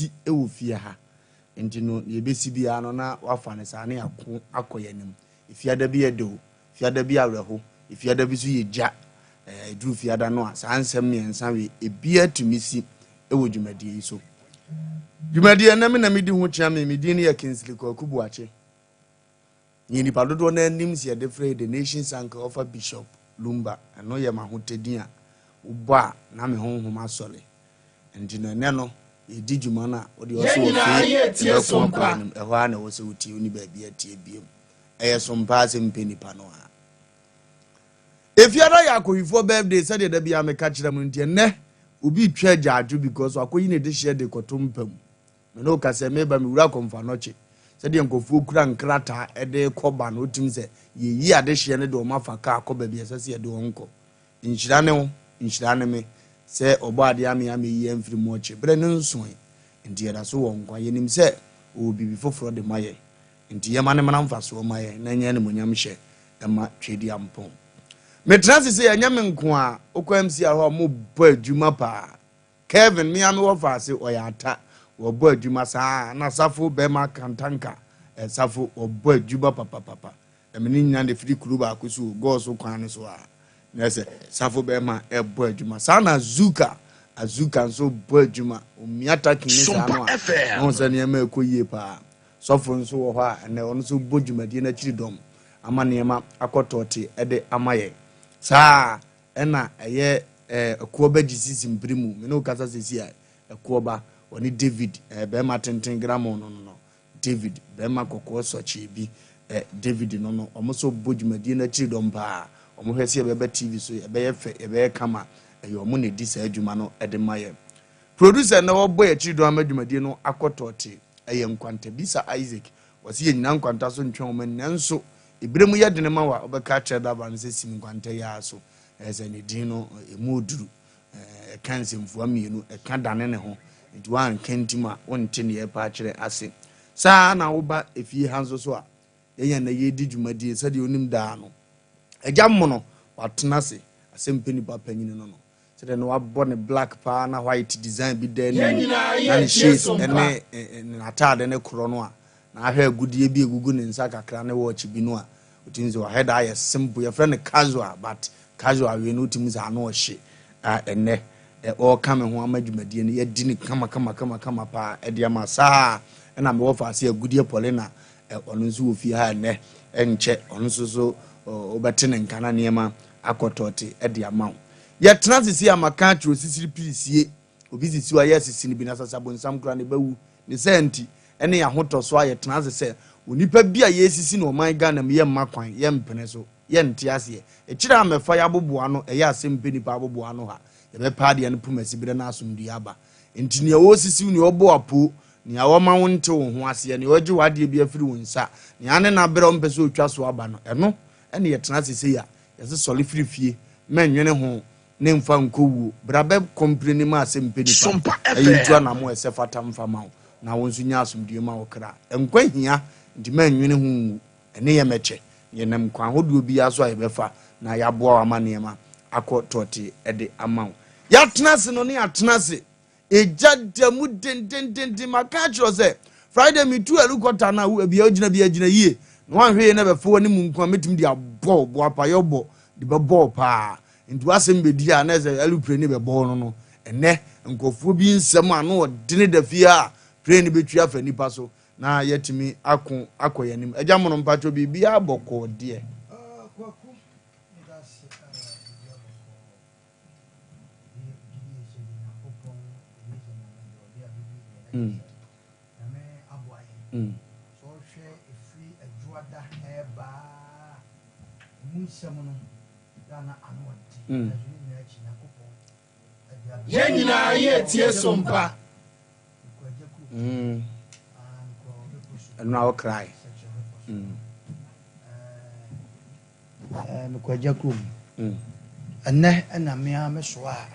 si ewo fie ha enti no ye besi bia no na wafa ne sa ne akoyanim ifiada bi edo fiada bi awreho ifiada bi so ye gya edru fiada no a sa nsem miensa we ebia tumisi ewo dwumadie so dwumadie na me na medi ho chia me medi ne ya Kingsley Kwakubu ache ni nipa dodo na anim si de free the nation's anchor of Bishop Lumba ano ye mahotedin a uba na me honhom asole enti no ne no edi dwuma na odi oso ofi Sompa eho a na wo se uti oni ba bia tie biem eye Sompa Asem Mpe Nipa no ha efiara yakoyifo birthday said da bia me ka kire mu ntie ne obi twa jaaju because akoyi ne de share de kotompam me no ka se me ba me wura komfa noche said enkofu kura nkrata ede koba no otim se ye yi ade hye ne de o mafa ka akoba bia sese de onko nhyira ne me se obo ade ame yi amfiri mu oche bre ne nso enti era so won kwa yenim se o bibi foforo de maye enti ye mane mana mfa so maye na nya ne monyam hye ema twedi ampon metrasi se anya me nko a okwa MC a ho mo bo adwuma pa Kevin me ame Wofa se oyata wo bo adwuma saa na safo be ma kantanka safo obo adwuma papa emini nya de free club akoso go so kwan so a na se safo be ma bo adwuma saa na azuka so bo adwuma omiata kinni saa no a no se ne ma ekoyie pa sofo nso wo ho a ene ono so bo dwumadie na chiri dom ama ne ma akotote ede amaye saa ena eye akuoba disease mprimu me no kasa sesi a akuoba oni David be ma tenten gramo no David be ma kokko sochi bi David no omoso bodwumadie na chiri dom pa omo hwese e be TV so e be yefe e be kama e omo ne di sa adwuma no ede maye producer na wo boy chiri dom adwumadie no akotote eye nkwanta bisa Isaac wasi ye nyina nkwanta so ntwe omo nanso ibremu ya de ne ma wa obeka che da ban se sim nkwanta ya so eze ne din no emoduru kanse mfua mienu eka dane ne ho nti wan kentima wonte ne ye pa kire ase saa na wo ba efie hanso so a yenya na ye di dwumadie sade onim da no eja mmono watena se Asem Mpe Nipa panyine no sade no wabɔ ne black pa na white design bi da ni na ne shades ene atade ne kro no a na ahwe agudie bi egugu ne nsa kakra ne watch bi no a otinze wa head eye simple your friend casual but casual we no otinze ano ohye ene o kame ho amadwumadie ne yedi ne kama pa ede ama saa na me Wofa ase agudie polina ono nso ofi ha ne enche ono so obetene nkana niema akotote ede ama ye transisi amaka tro sisiri pisie obi sisi wa yesisi ni bi na sasabo nsam kra ne bawu ne senti ene ya hoto so aye tenase se onipa bia yesisi no man Ghana me yemma kwan yempene so yente ase e kira amefa ya boboa no e ya Asem Mpe Nipa boboa no ha ye be paade ne pumasi bi na asomdua aba enti ne wo sisi ne obo apo ne awoma wonte wo ho ase ne oji wade bi afiri wonsa ne ane na bere o mpese otwa so aba no eno ene ye tenase se ya yese sole firi fie menwene ho ne mfa nkowu brabe kompreni ma Asem Mpe Nipa ayitua na mo ese fata mfa ma na wonsu nya asomdua ma wo kra enkwa hia nti menwene ho ene ye meche ye nam kwa hodo bi aso ayebefa na yaboa amane ma akotote ede amaw ya tenase no ne ya tenase ejada mu den makachro se Friday me tu elukota na bia ogina yie no wanhwe na befo ne mu nkwa metim dia bo apa yobo de bebo pa nti Asem bedi a na ze elupre ne bebo no ene nkofo bi nsem ano odene da fie a pre ne betwa fa nipa so na yetimi akoyanim eja mono mpacho bibia boko de kwaku ndasi so hwe efi adwada eba munsemono dana anoti Yenina ye tie Sompa and now cry mekwajakum enne na me ameso a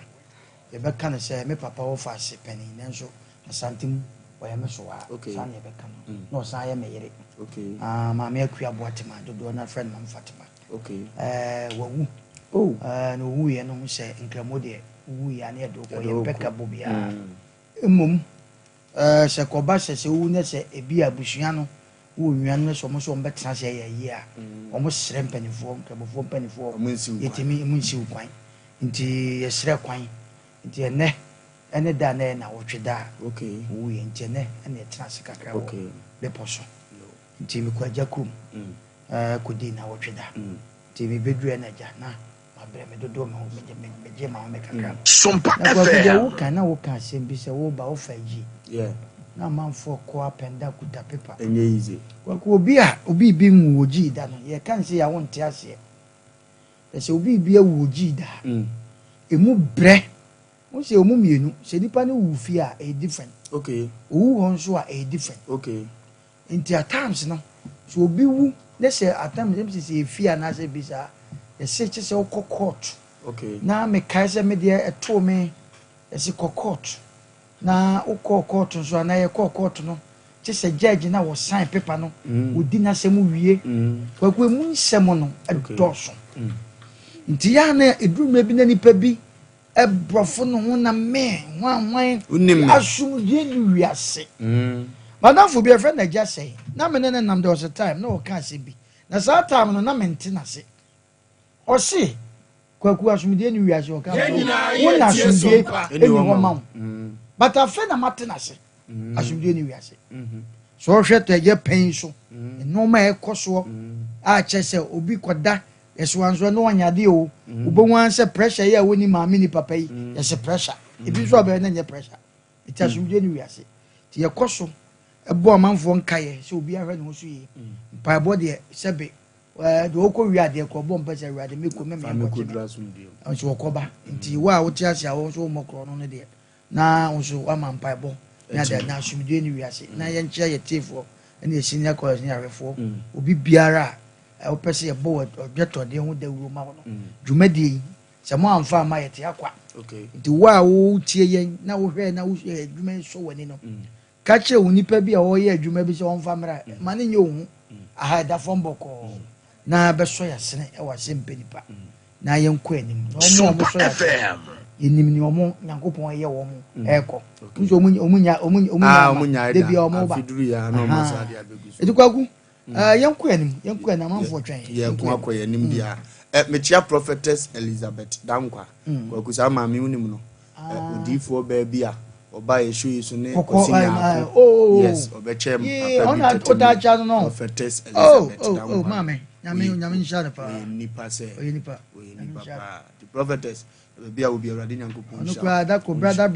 ye beka ne se me papa Wofa ase pani nanso asantim wa ye meso a san ye beka no san ye meyere ma me akua boatima dodo na friend mam Fatima wawu no wu ye no se nkramo de wu ya ne do ko ye beka bobia emom se koba se wu ne se ebi abusua no wo nwan no so mo so mbetena se ye a omo sere mpanifo nkabofo mpanifo yetimi munsi kwan nti ye sere kwan nti ene da na wotweda okay wo ye nti ene etena se kakra wo be poso nti mi kwa jakum kodi na wotweda nti mi bedru na ja na mabre me dodo me je ma me kakra Sompa FM wo kan na wo kan asem bi se wo ba wo fa yi yeah na manfo ko apenda kuta paper enye easy wako obi bi mu woji da no ye kan se ya wonte ase e se obi bi woji da emu bre mo se omu mienu se nipa ne wu fi a different okay wu hon so a different okay into at times no so obi wu na se at times dem se fi a na se bi sa e se che se court okay na me kai se me de eto me e se court na ukọ court nso na ye court no che se judge na wo sign paper no odi na se mu wie kwakwa mu nsem no edoso nti ya na eduruma bi na nipa bi ebrofo no ho na me wan asum die ni wiase madam fo bi e friend na ja say na me ne nam there was a time na o ka se bi na sa time no na me nte na se o se kwakwa asum die ni wiase o ka wo na asum die eni wo ma but afa na matena se asumdie ni wiase so hwete ye pen so no ma ekoso a chese obi koda yeso anso no anyade o obo se pressure ya woni maami ni papa yi yes pressure ebi so be na nye pressure it asumdie ni wiase ti ye koso ebo amanfo nkaye se obi ahwe no so yi pa body sebe de okọ wiade ko bo mpese wiade me ko me ko so okoba nti wa wo ti ase a wo so mo kro no ne de na unso wama mpaebo na da na asumdue ni wiase na ye nche ye tefo na ye senior college ni arefo obi biara o pese ye bo odweto de hu da wuro ma no dwumadi se mo amfa ma ye te akwa okay nti wa wo tie ye na wo hwe na wo adwuma so wani no ka che unipa bi a wo ye adwuma bi se won fa mra ma ne nye ohu aha da fomboko na be so ya sene e wa Asem Mpe Nipa na ye nko anim no mo so ya yenim ni omo nyankopon ye wo mo eko nso omunya de bia omo ba afiduru ya no mo sa dia beguso edikwaku yenko na manfo twen ye ko akoye nim bia mechia prophetess Elizabeth Dankwa kwaku sa maami unim no odifo ba bia oba yeshu yesu ne kosinya yes obechem ona otacha no prophetess Elizabeth Dankwa mame nyame nshare pa nipa se nipa pa the prophetess bia obi awrade nyankopon no kwa da ko brother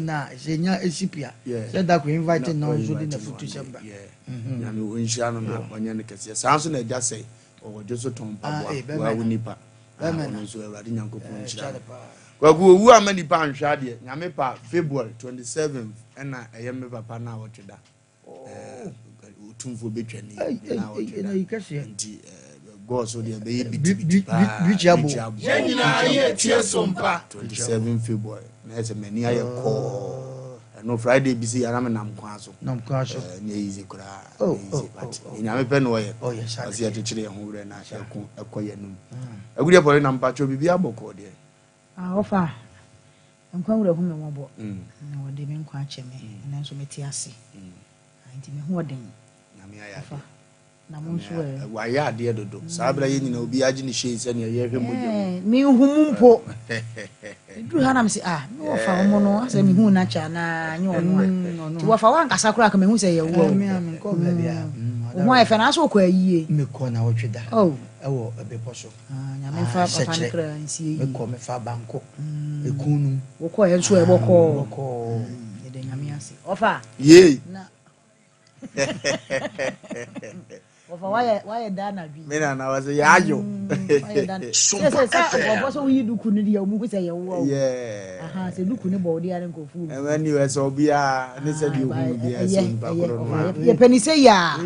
na senya esipia said that we invite no so di na futu semba nyame wonhia no na onye ne kese sanso na eja sei o jo so ton pa wa wonipa no so awrade nyankopon nshia kwa ku owu amanipa anhwa de nyame pa February 27th na eyeme papa na wotweda otumfo betwani na wotweda nti God so there be beach abo Yenina ye tie Sompa 27 February na se mani aye ko no Friday bi si yara me nam kwa so nye easy kura easy but nyame pe no ye asi atechire ye ho wure na ekoye num agudi pore na mpacho bibi aboko de Wofa nkwa wure hu me mobo na wode me nkwa acheme na nso meti ase nti me hu oden nyame aya na monso wa ya de dodo sabra ye nyina obi agi ni shey se ne ye hwe moje mi hu mumpo du hana msi mi Wofa wo no ase mi hu na cha na nye ono ti Wofa wan kasa kura ka me hu se ye wo mi ko ba bia wo e fa na so ko ayie me ko na wotweda ewo ebeposo nyame fa papa ne kra nsie me ko me fa banko ekunu wo ko ye so e boko ye de nyame ase Wofa ye na Wofa why dana bi me na was yajo why dana say boso wi duku ni dia mu ko say ye wo aha say duku ni bo dia nko fu e ni we so bia ne say di ogun bia so npa koro no ye pani say ya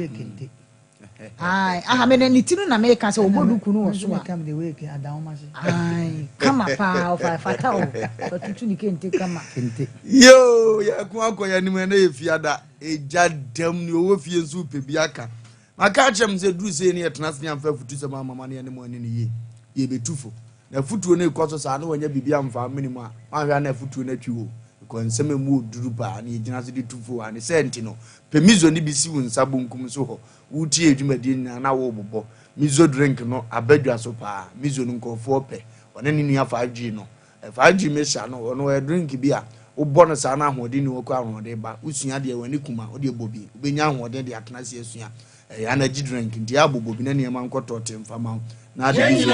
ai aha me ni tinu na me ka say obo duku no so a kam de we ke adawo ma say ai kama pa Wofa fata o so tutu ni kente kama kente yo ya ku akoya ni me na ye fiada eja dem ni owo fie nsu pe biaka maka chem se dru se ni etna se nyamfa futu se mama ne mo ani ni ye betufo na futuo ne ikoso sa na wanya bibia mfa minimu a ma hwa na futuo na twiwo konseme mu duru pa na yegyina so de tufo ani senti no pe mizo ni bisi wo nsa bonkum so ho wutie adwumadi na wo bobɔ mizo drink no abadwa so pa mizo no nkofo pe one ni nua 5G no 5G mesha no ono e drink bi a wo bɔ no sa na ahode ni wo kɔ ahode ba usua de wani kuma wo de bobi obenya ahode de atena se asua energy drink ndi abobobi na niam ankoto temfama na de bi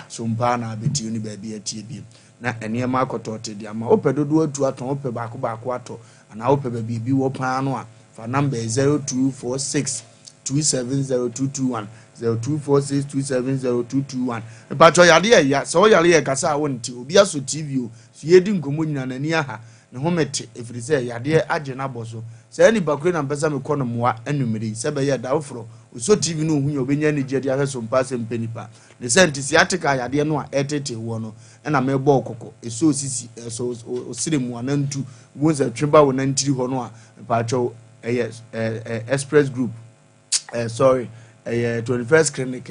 sompa na abeti ni ba bi atie bi na niam akoto te de ama opedodo atu aton ope baako ato ana ope ba bi wo pan no a fa number 0246 270221 0246 270221 pacho yade ya so yale ya kasa wonti obi aso TV o yedi nkomo nyina nani aha ne homete efiri se yade age na boso se ni bakure na mpesa me kono moa anumiri se be ya dawfro so TV no hu ya obenya ni jedi aka Sompa Asem Mpe Nipa ne senti siatika yade no a etete wo no na me bo okoko eso sisi so osire mu anantu wonza tweba wo nantiri ho no a pacho express group sorry 21st clinic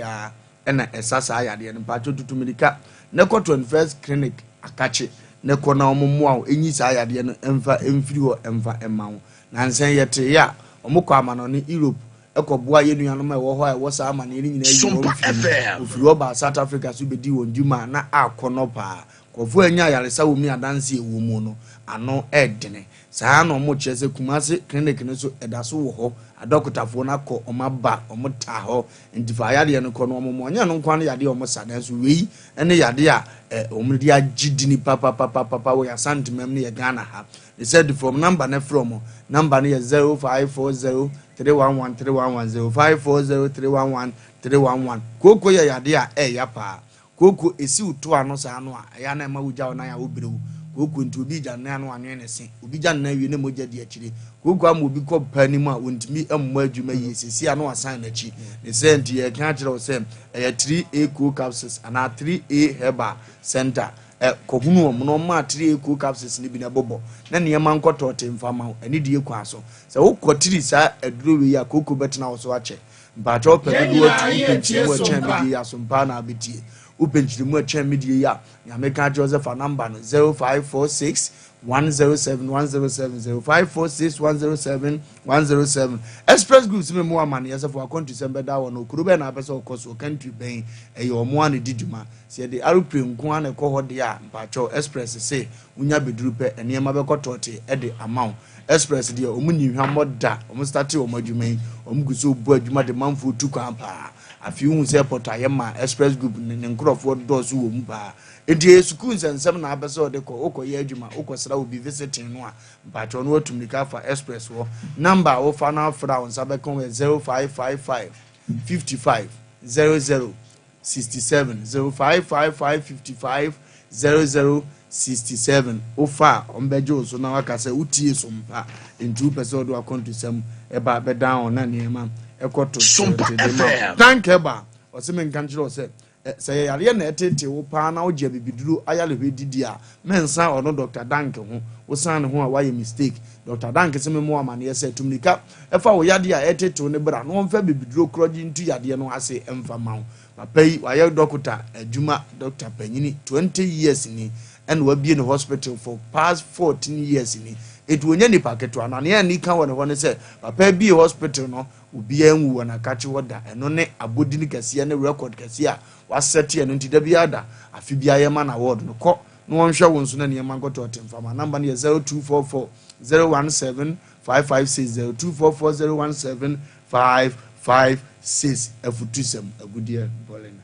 na esasa ayade no pacho tutumilika ne ko 21st clinic akache ne ko na omomo a enyi sa ayade no emfa emfiri ho emfa emawo na nsen yete ya omukọ amano ni Europe ekoboa yenuanom e wo ho a wo sa amane ni nyina yi ofiri oba South Africa so bedi wonjuma na akono pa kofo anya yaresa wo mi adanse ewo mu no ano edene saa no mo chese kumase clinic no so edaso wo ho adokotafo na ko omaba omta ho ndifa yade no ko no omo anya no kwan yade omo sadan so wei ene yade a omudi agidini papa wo ya santimem ne ye Ghana ha they said from number ne from number ne 0540 311 311 0540 311 311 koko ya yade a ya pa koko esi uto ano sa ano a ya na ma wuja na ya obirewu koko nti obi ja na ano anwe ne se obi ja na wie ne moja di akire koko am obi ko pani ma wontimi ammo adwuma yi sesi ano asan na chi ne se nti ye kan kire o se 3A cool capsules ana 3A herbal center kohunu omo ma 3A cool capsules ni bi na bobo na ne yema nkoto temfama ani die kwa so se wo kotiri sa aduro we ya koko betina wo so ache ba cho pe do atu penchimu chen bi ya Sompa na abetie upenchimu chen media ya American Joseph number no 0546 107 107 0546 107 107 express groups me mo amane yesa for country sembe da wono kurube na pese okoso country ben omo ane diduma se de arupe nku ane ko hode a mpacho express se unya beduru pe enema be kotote e de amount express de omu ni hwamo da omu start omu adwuman omu guso bu adwuma de manfo tu kwa pa afi hu se porta yema express group ne nkrofo dozo wo mu ba edi school nsensem na abese ode ko okoye adwuma okosra obi visiting no a mpacho no otumika fa express wo number wo fa na fra on sabe kon 0555 55 00 67 0555 55 00 67 ofa ombejo so na wakase utie Sompa ntu pese odo akontusem eba be down na niema ekoto thank eba oseme nkanjiro ose say yare na etete wo pa na oje bibiduro ayale hwedidi a mensa ono Dr. Dank ho wo san ne ho a waye mistake Dr. Dank se me mo amane yese tumnika efa wo yade a etete ne bra no mfa bibiduro kroji ntu yade no ase emfa mawo papai waye doctor adwuma Dr. Panyini 20 years ni and we be in the hospital for past 14 years ni it wonya ni paketo ana ne ani kan wona wona se papa bi hospital no obi anwu na kache woda eno ne abodi ni kase ne record kase a wasete eno nti da biada afi bia ye ma na ward no ko no wonhwe wonso na ne ma ngoto temfama number ne 0244 017 556 0244 017 556 afutusem agudia bolena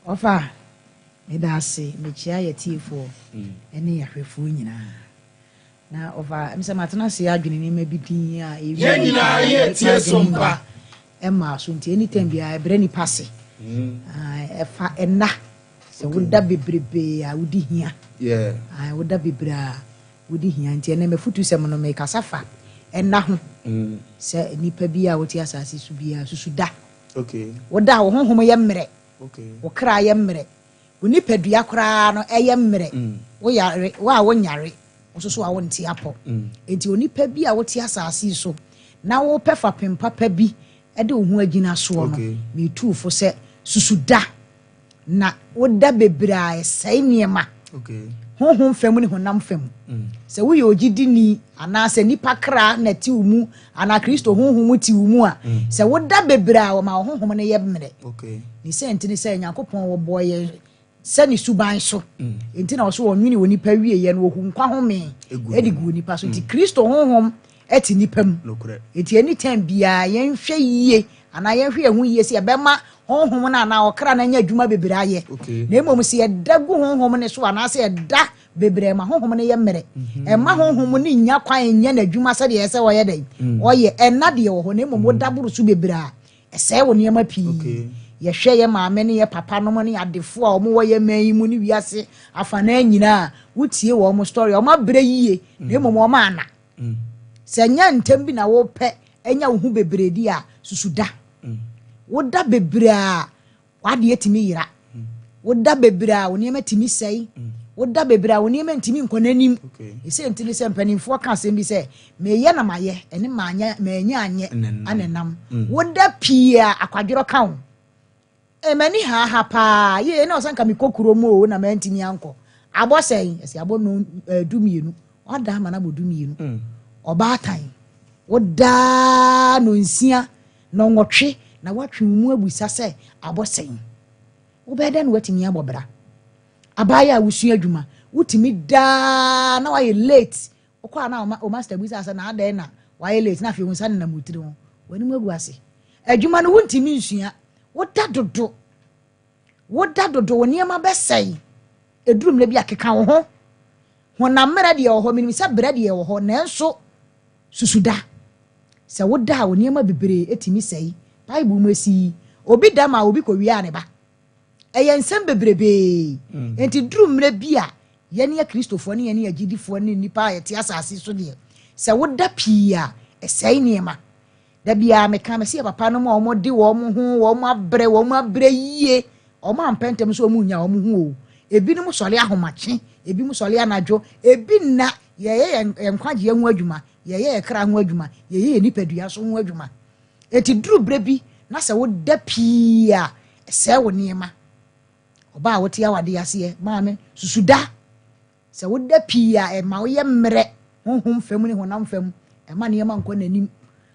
ofa medase mechia yetifo ene yahwefo nyina na ofa mse matena se adwene ne mabidin a nyina yetie Sompa emma so nti anytime bia ebre ni passe efa enna se woda bebrebe a wodi hia woda bebra wodi hia nti ene mefutu sem no me kasafa enna ho se nipa bia woti asase su bia susuda woda wo honhom ye mmere wo kra ye mmere oni padua kra no eye mmere wo yare wa wo nyare ososo a wo nti apo enti oni pa bi a wo ti asase so na wo pefa pempa pa bi e de wo hu agina so no me tuufo se susuda na wo da bebra e sai niema honhom fam ne honam fam se wo ye ogidini ana se nipa kra na ti umu ana Kristo honhom ti umu a se wo da bebra wo ma honhom ne ye bmere okay ni se ntini se Yakobon wo boye se ni suban so enti na wo so wonwini wo nipa wie ye no wo nkwa home edi gu nipa so ti Kristo honhom eti nipam eti anytime bia yen hwe yie ana yen hwe ehu yie se ebema honhom na na okra na nya adwuma bebre aye na emom se yeda gu honhom ne so ana se yeda bebre ma honhom ne ye mmere e ma honhom ne nya kwan nya na adwuma se de yese wo ye dai oye enna de wo ho na emom wodaburu so bebre a ese wo ne ma pii ye hwe ye maame ne ye papa no ne adefo a omo wo ye man mu ne wiase afana nyina wutie wo mo story o ma bre yie na emom o ma ana se nya ntem bi na wo pe enya wo hu bebredi a susuda woda bebre a wade etimi yira woda bebre a woni ematimi sei woda bebre a woni emantimi nkonanim ese ntini se mpanimfo ka asem bi se meye na maye ene manya manya anye anenam woda pia akwadworo ka wo emani ha pa ye na osanka mikokuro mo na mantimi anko abo sei ese abo no dumienu oda ma na bo dumienu obatan woda no nsia no nwotwe na watwe mu abusa se abosen obeda no watimi abobra abaya wusu adwuma wutimi da na waye late okwa na o master busa se na ada na waye late na fe wonsa na mutiri ho wani mu aguase adwuma no wuntimi nsua woda dodo woni ma besai edurum na bi akeka wo ho hona mera de wo ho minimisa brade ye wo ho nanso susuda se woda woni ma bebre etimi sei Bible mesi obi dama obi ko wi ane ba ensem bebrebe enti drum mre bia ye ne Kristofo ne ye ne agidifo ne nipa ye te asase so de se woda pia esai niema da bia meka me se papa no ma omo de wo mo ho wo mo abre yie omo ampentem so omo nya omo ho ebi no sole ahomache ebi mu sole anadwo ebi na ye nkwaje hu adwuma ye kra hu adwuma ye nipadua so hu adwuma eti duru brebi na se wo da pia se wo niema oba wo tia wade ase maame susuda se wo da pia e ma wo ye mmere honhom fam ne honam fam e ma niema nko nanim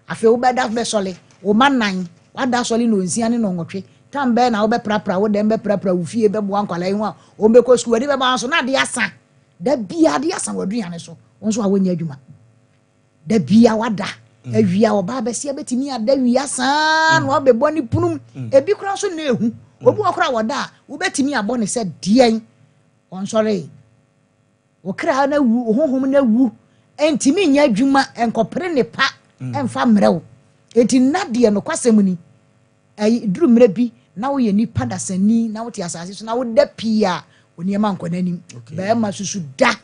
afi wo beda be sole wo manan wada sole no nsia ne no nwotwe tambe na wo be prapra wo dem be prapra wo fie be bo ankwala hu a wo be ko skuwa de be ba so na de asa da bia de asa waduane so wonso a wonya adwuma da bia wada awia oba besia betimi ada wia san no be boni punum ebi kura so na ehu obi akura woda wo betimi abo ne se dien on sorry wo kra na wu honhom na wu entimi nya adwuma enkopre ne pa emfa mrew enti nade no kwasem ni ai duru mre bi na wo ye nipa dasani na wo ti asase so na wo da pia oni ema nkonanim ba ma susu da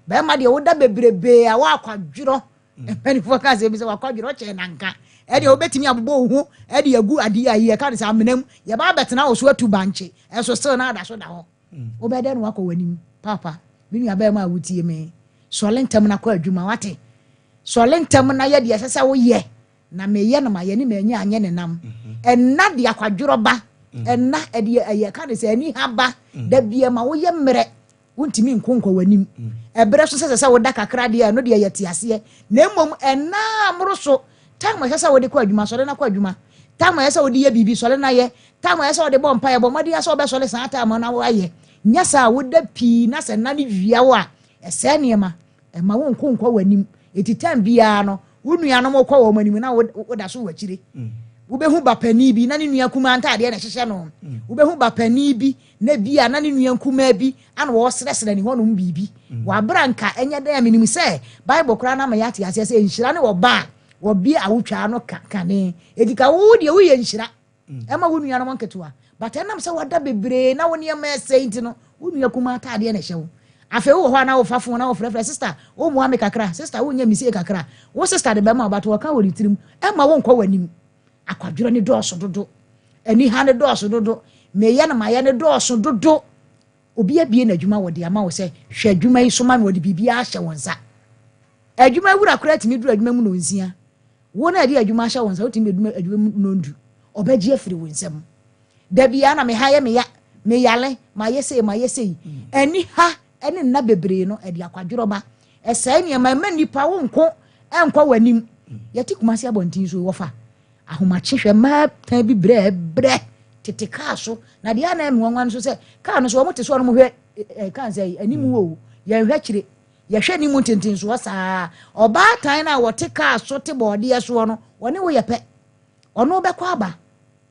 ba ma de wo da bebrebe a wa akwadwiro epeni focus ebi se wakwadwiro che nanka e de obetimi abobo hu e de agu ade ayi ka de sa menam ye ba betena wo so atu banche e so still na da so da ho obede no wakọ wanim papa minu aba ma wutie me solentam na kwa adwuma wate solentam na ye de sese wo ye na meye na maye ni menya anye ne nam enna de akwadwiro ba enna e de ayi ka de se ani haba da bia ma wo ye mmere wontimi nkonkwa wanim ebere so sese wo da kakra de no de ye tiase na mmom enna amroso tama sese wo de kwa adwuma so de na kwa adwuma tama sese wo de ye bibi so le na ye tama sese wo de bompa ye bomadi sese wo be so le san tama na wo aye nyasa wo da pi na se na ne wia wo a ese niema e ma wo nkonkwa wanim etitam bia no wo nua no mo kwa wo manim na wo da so wachire wo be hu bapani bi na ne nua kuma ntade na hyehye no wo be hu bapani bi na bia na ne nua kuma bi ana wo sresre ni hono bibi wa branka enye da minim se bible kura na ma yate ase se nhira ne wo ba wo bi awotwa no kane edika wo de wo ye nhira e ma wo nua no nketua but enam se wada bebre na wo ne ma senti no wo nua kuma ntade na hyew afi wo ho na wo fafo na wo frefre sister wo mu ame kakra sister wo nya misi kakra wo sister de be ma but wo ka wo ritirim e ma wo nkwa wanim akwadwiro ne dooso dodo ani ha ne dooso dodo meye na maye ne dooso dodo obi abie na adwuma wode ama wo se hwe adwuma yi so ma no de bibia ahye wonsa adwuma wura kura timi duru adwuma mu no nsia wo na de adwuma ahye wonsa wotimi adwuma mu no ndu obaji afiri wonsam da bia na me ha ye me yale maye sei ani ha ene nna bebre no e de akwadworo ba esai ne ma nipa wo nko enko wanim yati kumase abontin so Wofa ahomache hwe ma tan bi bre tete kaa so na de ana enwanwan so se kaa no so wo te so no mo hwe kan say animu wo ye hwe kire ye hwe ni mu tintin so saa oba tan na wo te kaa so te bode ye so no woni wo ye pe ono be kwa aba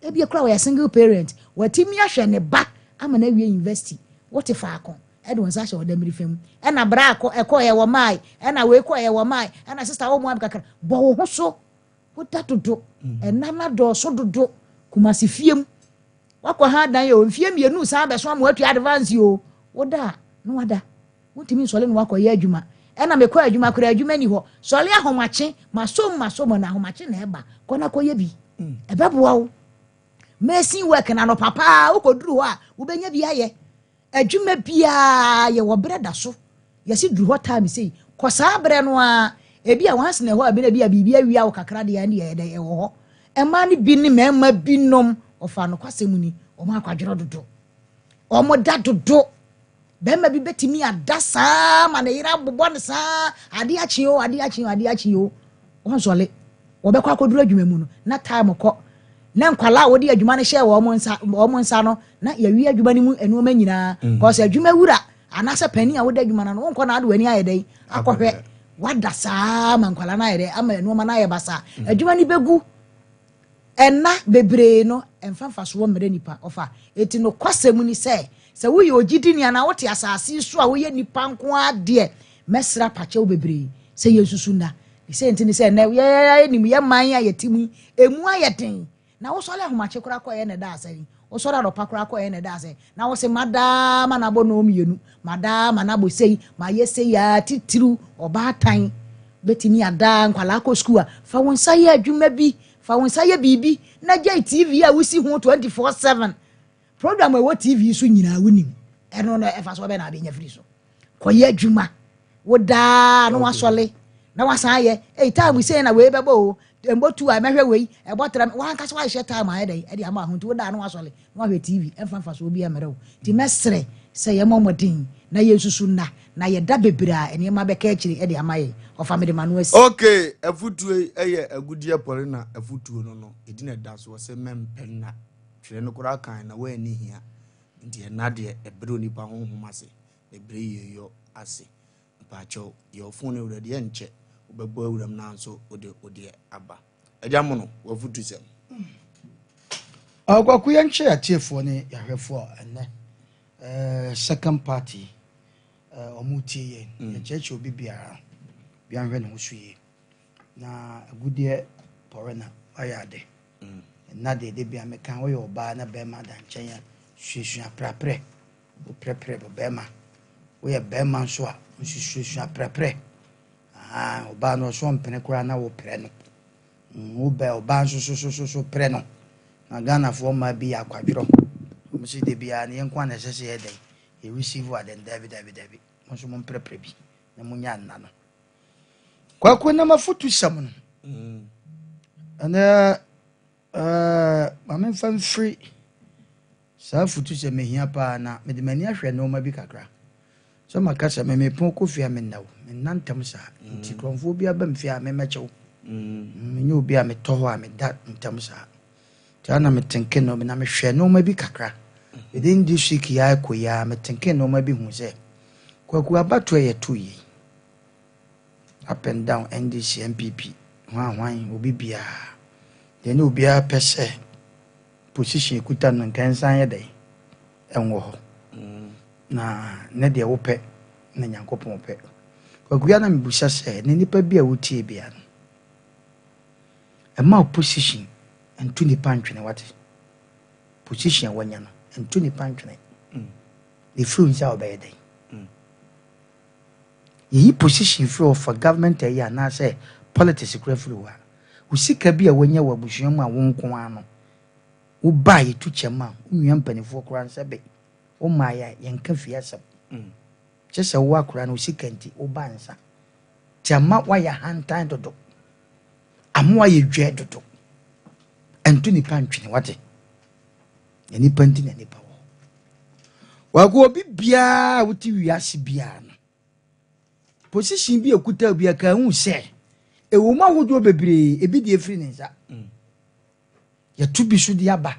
ebi ekura wo single parent watimi ahwe ne ba ama na wie university what if akon e de wonsa hwe odamiri fam e na bra akọ ye wo mai e na we ko ye wo mai e na sister wo mu abakaka bo wo ho so wo tatodo e na na do so dodo kumasi fiem wakọ ha dan ye onfie mienu san be so am watu advance yo woda no wada wotimi sole no wakọ ye adwuma e na mekọ adwuma kura adwuma ni ho sole ahomache masom na ahomache na eba kọ na kọ ye bi e beboa wo messing work na no papa ukoduru ho a wo benya bi aye adwuma bia ye wo breda so ye si duru ho time sei ko saa bre no a ebi a once na ho a bi na bibia wi a wo kakra de ya ne ye de ye wo ho e ma ni bi ni mema binom Ofa no kwasemu ni o ma akwadworo dodo o mo da dodo be ma bi betimi adasa ma na yira bobọ ne sa ade achi o won sole wo be kwa koduru adwuma mu no na time ko na nkwala wo de adwuma ne hye wo mo nsa no na ya wi adwuma ni mu enu ma nyina ko se adwuma wura anase pani a wo de adwuma no won ko na ade wani ayedai akohwe wadasa ma nkwala na ayedai ama enu ma na ayebasa adwuma ni begu enna bebre no emfanfa so mere nipa Ofa eti no kwasemu ni se wo ye ogidi ni ana wote asase so a wo ye nipa nko ade mesra pache wo bebre se yesusu na se enti ni se na ye ni ye man ya yetimu emu ayeten na wo sole ahomache kura ko ye ne da asari wo sole aropa kura ko ye ne da asari na wo se madama na bo no mienu madama na bo sei ma ye sei ya titiru obatan betimi ada nkwala ko school fa won sa ye adwuma bi fa won sa ye bibi na jai TV a wusi hu 24/7 program we TV so nyina wonim eno no e fa so be na be nya free so koye adwuma woda no wasole na wasan ye time we say na we bebo embotu a mehwe we e botra wan ka so wa hye time a dey e dey ama hu nti woda no wasole no hwe TV e fa so obi amere wo ti mesre se ye momodin na yesusu na ye da bebra ene ma be ka akiri e dey ama ye Ofa me de manuasi okay afutu eye agudie pore na afutu no edi na da so se mempenna twere no kura kan na we ni hia ndi na de ebre onipa honhom ase ebre yeyo ase pacho yo phone e urade enche obebo awuram na nso ode aba agya no wafutu sem agwaku yenche atiefo ne yahwefo enne second party omutie ye cheche obi biara bianhwe ne hosuye na agudie porena ayade na de bia meka wo yo ba na be ma da nchen ya hwehwua prapre o prepre be ma wo ye be ma nso a hwehwua prapre o ba no so mpene kura na wo pre no wo be o ba so pre no na Ghana fo ma bi akwadworo mo si de bia ne nkwa na sese ye den e receive at den David mo so mo prepre bi na mo nya nna no kwa kuna mafutu samu ana mame fan free sa futu se mehia pa na me de mani ahwe no ma bi kakra so makasa me pon kofi amennawo me nantam sa nti kronfo bi aba mfi a me mechew me nyu bi a me toho a me da ntam sa tana me tenke no me na me hwe no ma bi kakra within this week ya koya me tenke no ma bi hu se kwa ku abato ye tuyi up and down NDC MPP hwan obi bia de no bia pese position kuta no nkansan ye dai enwo ho na ne de wo pe na nyankopon pe kwaguya na mebusa se ne nipa bia wotie bia no e ma position entu nipa ntwene wate position wanya no entu nipa ntwene the fruits are obey dai yi position for government ya na say politics crefuru wa usika bia wanya wa busuam a wonko ano wo ba yi tu chema unua mpanifo kora nsabe o ma ya yenka fiasam chese wo akora na usika nti wo ba nsa chema wa ya hantan dodo amwa ye dwe dodo entu ni pantwene wate ni panti na nipa wo wago obi bia wuti wiase bia no position bi ekuta bia ka hu se ewo ma wodo bebre ebi de efiri ne nsa ya tubi so de aba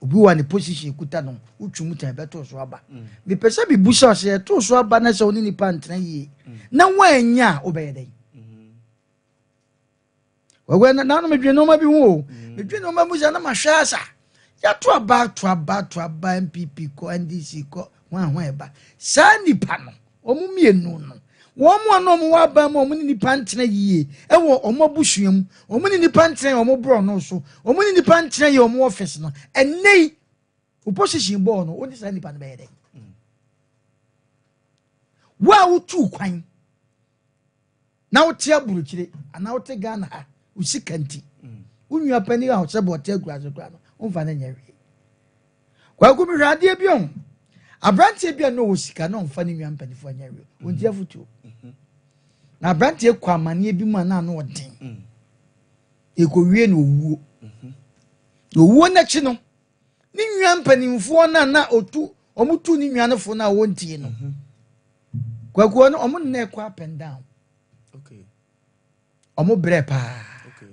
obi wa ne position ekuta no utwumu tan beto so aba me pese bi busa se to so aba na se oni ni pantena yi na wanya obeyeden wago na no medwe no ma bi hu medwe no ma busa na mahwasa ya to aba MPP ko NDC ko wan eba sa nipa no omu mienu no wo mo no mo wa ba mo ni nipa ntena yie ewo omo busuam omu ni nipa ntena omo bro no so omu ni nipa ntena ye omo office no enei opposition ball no oni sa nipa no be yede wa utu kwan na wote aburukire ana wote Ghana ha usikanti unua pani a wote bote agurazo kwa no onfa na nyare kwa ku mi hwade bion abrantie bia no wosika no onfa ni nua mpanifo nyare ontia futu na abrantie kwa amane bi mu na no odin ekowie no owuo owuo na chi no ni nua mpanifo na otu omutu ni nua no fo na wontie no kwa ku no omo na ekwa up and down okay omo bre pa okay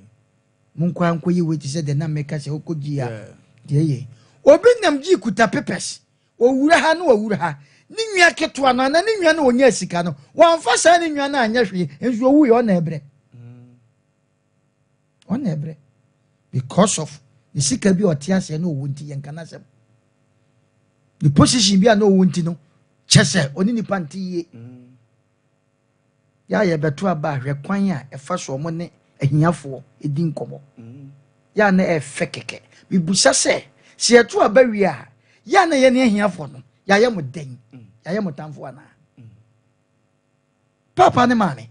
munkwa nkoyi weti se de na meka se okogi a ye obi nam ji kuta pepes owura ha na owura ha ni nwa keto ana na ni nwa na onya sika no wonfa sa ni nwa na anya hwe enso owu ye ona ebre ona ebre because of the sika bi otia se na owunti yen kana se the position bi na owunti no chese oni ni panti ye ya ye beto aba hwe kwan a efa so mo ne ahiafo edin komo ya na efekeke bibusa se eto aba wi a ya na ye ne ahiafo no ya ye mo den ya ye mo tamfo ana papa ne mame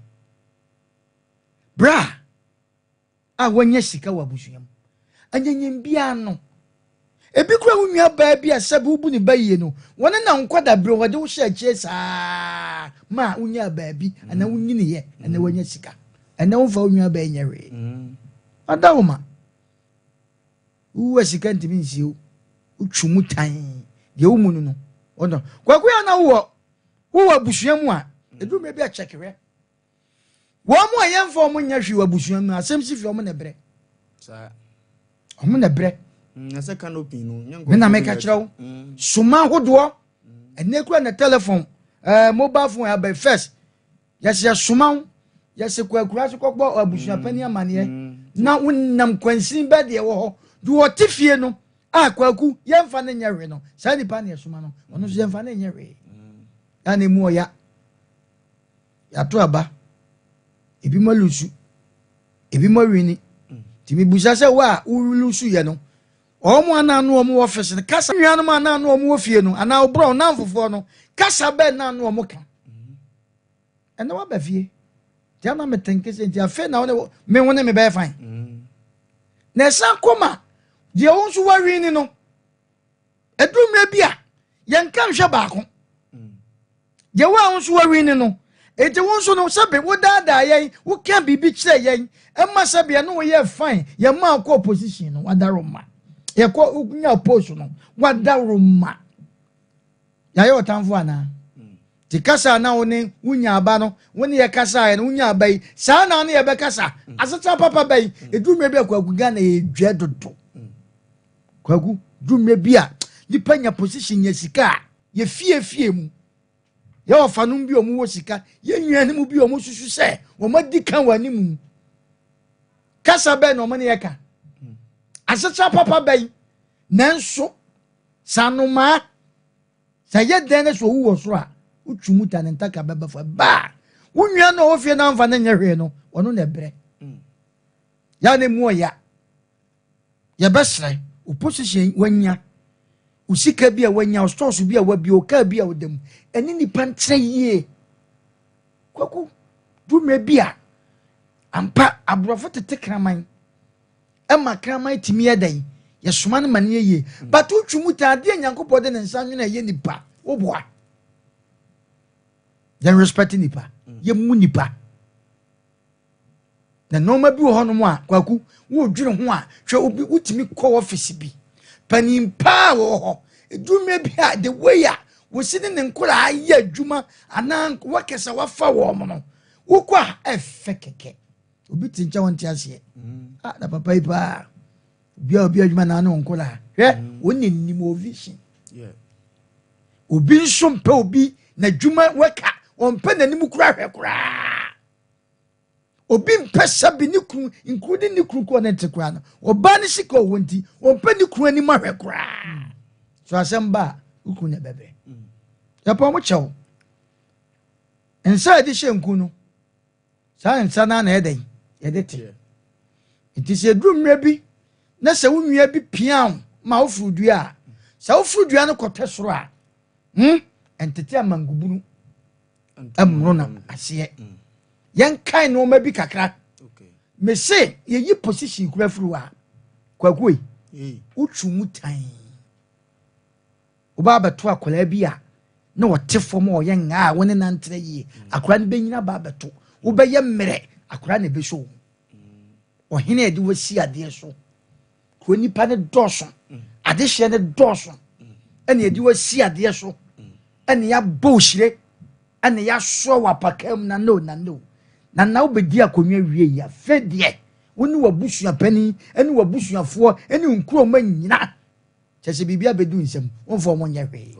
bra a wanya sika wa busuam anyanyem bia no ebi kura wunua ba bia sabe ubu ni baye no wona na nkwada bre wode wo hye akie saa ma unya ba bi ana wunyini ye ana wanya sika ana wo fa wunua ba nyare adawoma uwa sika ntimi nsiu utwumu tan de wo munu no ono kwakuya na wo busuam a edu me bia chekere wo mo ayemfo mo nya hwi wa busuam asem si fi o mo na bre sa o mo na bre na se canopy no nyango me na me ka kirawo suma hodo ene kura na telephone mobile phone ya by first yes ya suma yes kwakura so kokbo abusua pani amane na wonnam kwansin ba de wo ho du otifie no kwaku yemfa na nyare no sa ni pa na suma no ono so yemfa na nyare ya na mu oya ya to aba ebi malusu ebi mawini timi busa se wa urulusu ye no omo ananu omo office ne kasa nnuanu ananu omo ofie no ana obro na mfofo no kasa be nanu omo ka ena wa ba fie dia na metenke se dia fe na wona me wona me be fine na san koma dia wonso wa wini no edumre bia yen kan hwe baako dia wa wonso wa wini no ete wonso no sabe wo dada yen wo kan bibi kire yen emma sabe no wo ye fine ye ma ko position no wadaroma ye ko unya post no wadaroma ya yo tanfo ana ti kasa na woni unya aba no woni ye kasa ye no unya abai sa na ne ye be kasa aseta papa bai edumre bia kwagu ga na ye dwe dodo kwagu dumre bia nipa nya position ye sika ye fie mu ye ofanum bi omu wo sika ye nnuane mu bi omu susu se wo madi kan wani mu kasa be no mo ne ye ka aseta papa bai nanso sanoma saye dene so wo so a utwumu ta ntaka baba fa ba wunua no ofie na mfa na nyehwe no ono na bre ya ne mu oya ya besre opposition wanya usika bia wanya stores bia wabi oka bia odam eni ni pantre yie kwaku dume bia ampa abrofo tete kraman ema kraman timi edan ye soma ne mane yie but utwumu ta de nyankopɔ de ne nsa nwena ye nipa wo boa then respect nipa ye mu nipa na noma bi wo hono mu a kwaku wo dwere ho a hwe obi utimi kɔ office bi panimpa wo ho edumre bia the way a wo sine ne nkora aye adwuma anan wakesa wafa wo mo no wokwa efe keke obi tincha wonti ase na papa ipa bia obi adwuma na no nkora woni nim o vision obi nso mpe obi na adwuma waka ompe nanim kura hwekura obi mpesa bi ni kru including ni kru ko na ntekura no oba ni sika wonti ompe ni kru ani ma hwekura so asamba ukru na bebe ya pa mo chew ensa edi hyenku no sa ensa na eden yedete iti se dumre bi na se wunua bi pian ma ofurudua sa ofurudua no kotesoro a entete amanguburu amro na ase yan kai no ma bi kakra me se ye position kura furu a kwakoi utwu tan oba beto akola bi a na wote fom o ye nga a woni nantre yi akora ne benyina ba beto wo be ye mmere akora ne be show o hene edi wasi ade so ko nipa ne doso ade hye ne doso ene edi wasi ade so ene ya bohire ene ya so wa pakam na no na wo bedi akonwa wie ya fedie woni wabusua pani ene wabusuafo ene nkuro ma nyina chese bibia bedu nsem wonfo mo nya hwe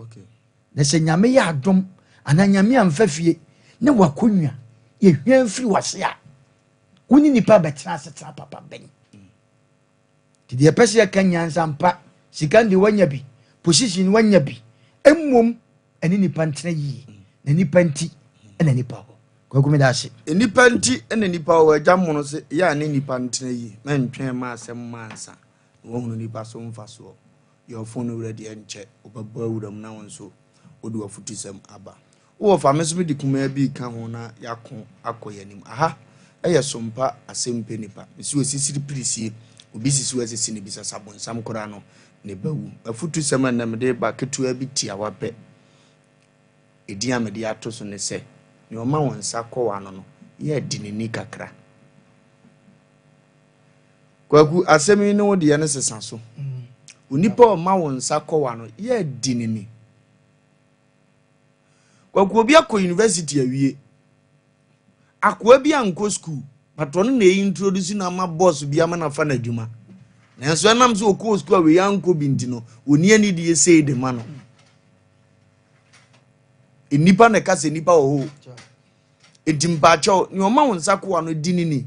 na se nyame ya adom ana nyame amfafie ne wakonwa ye hwan firi wase a woni nipa betra setra papa ben ti de pese ya kanyansa mpa sika ndi wanya bi position wanya bi emmom eni nipa ntena yi na nipa nti ena nipa ho kwakumi da ase nipa nti ena nipa ho agamo no se ya ne nipa ntena yi mentwen ma asem mansa wo hunu nipa so mfa so your phone already enche obaba wuram na wonso odi wafutisem aba wo fa meso di kuma bi ka ho na yakon akoyanim aha eye Sompa Asem Mpe Nipa mesi osisiri prisie obi sisi wasisi ne bisa sabon sam kora no ne bawu afutisem na mede ba ketua bi tia wape edi amede ato so ne se ne oma wonsa kowa no ye dinini kakra kwaku asemi no de ne sesa so unipa oma wonsa kowa no ye dinini kwaku obi akọ university awie akwa bi anko school patron na introduce na ma boss bi ama na fa na adwuma nanso enam so okọ school we yanko bi ntino oni ani de say de ma no enipa na kase nipa wo edimpacho ni oma wonsa kowa no dinini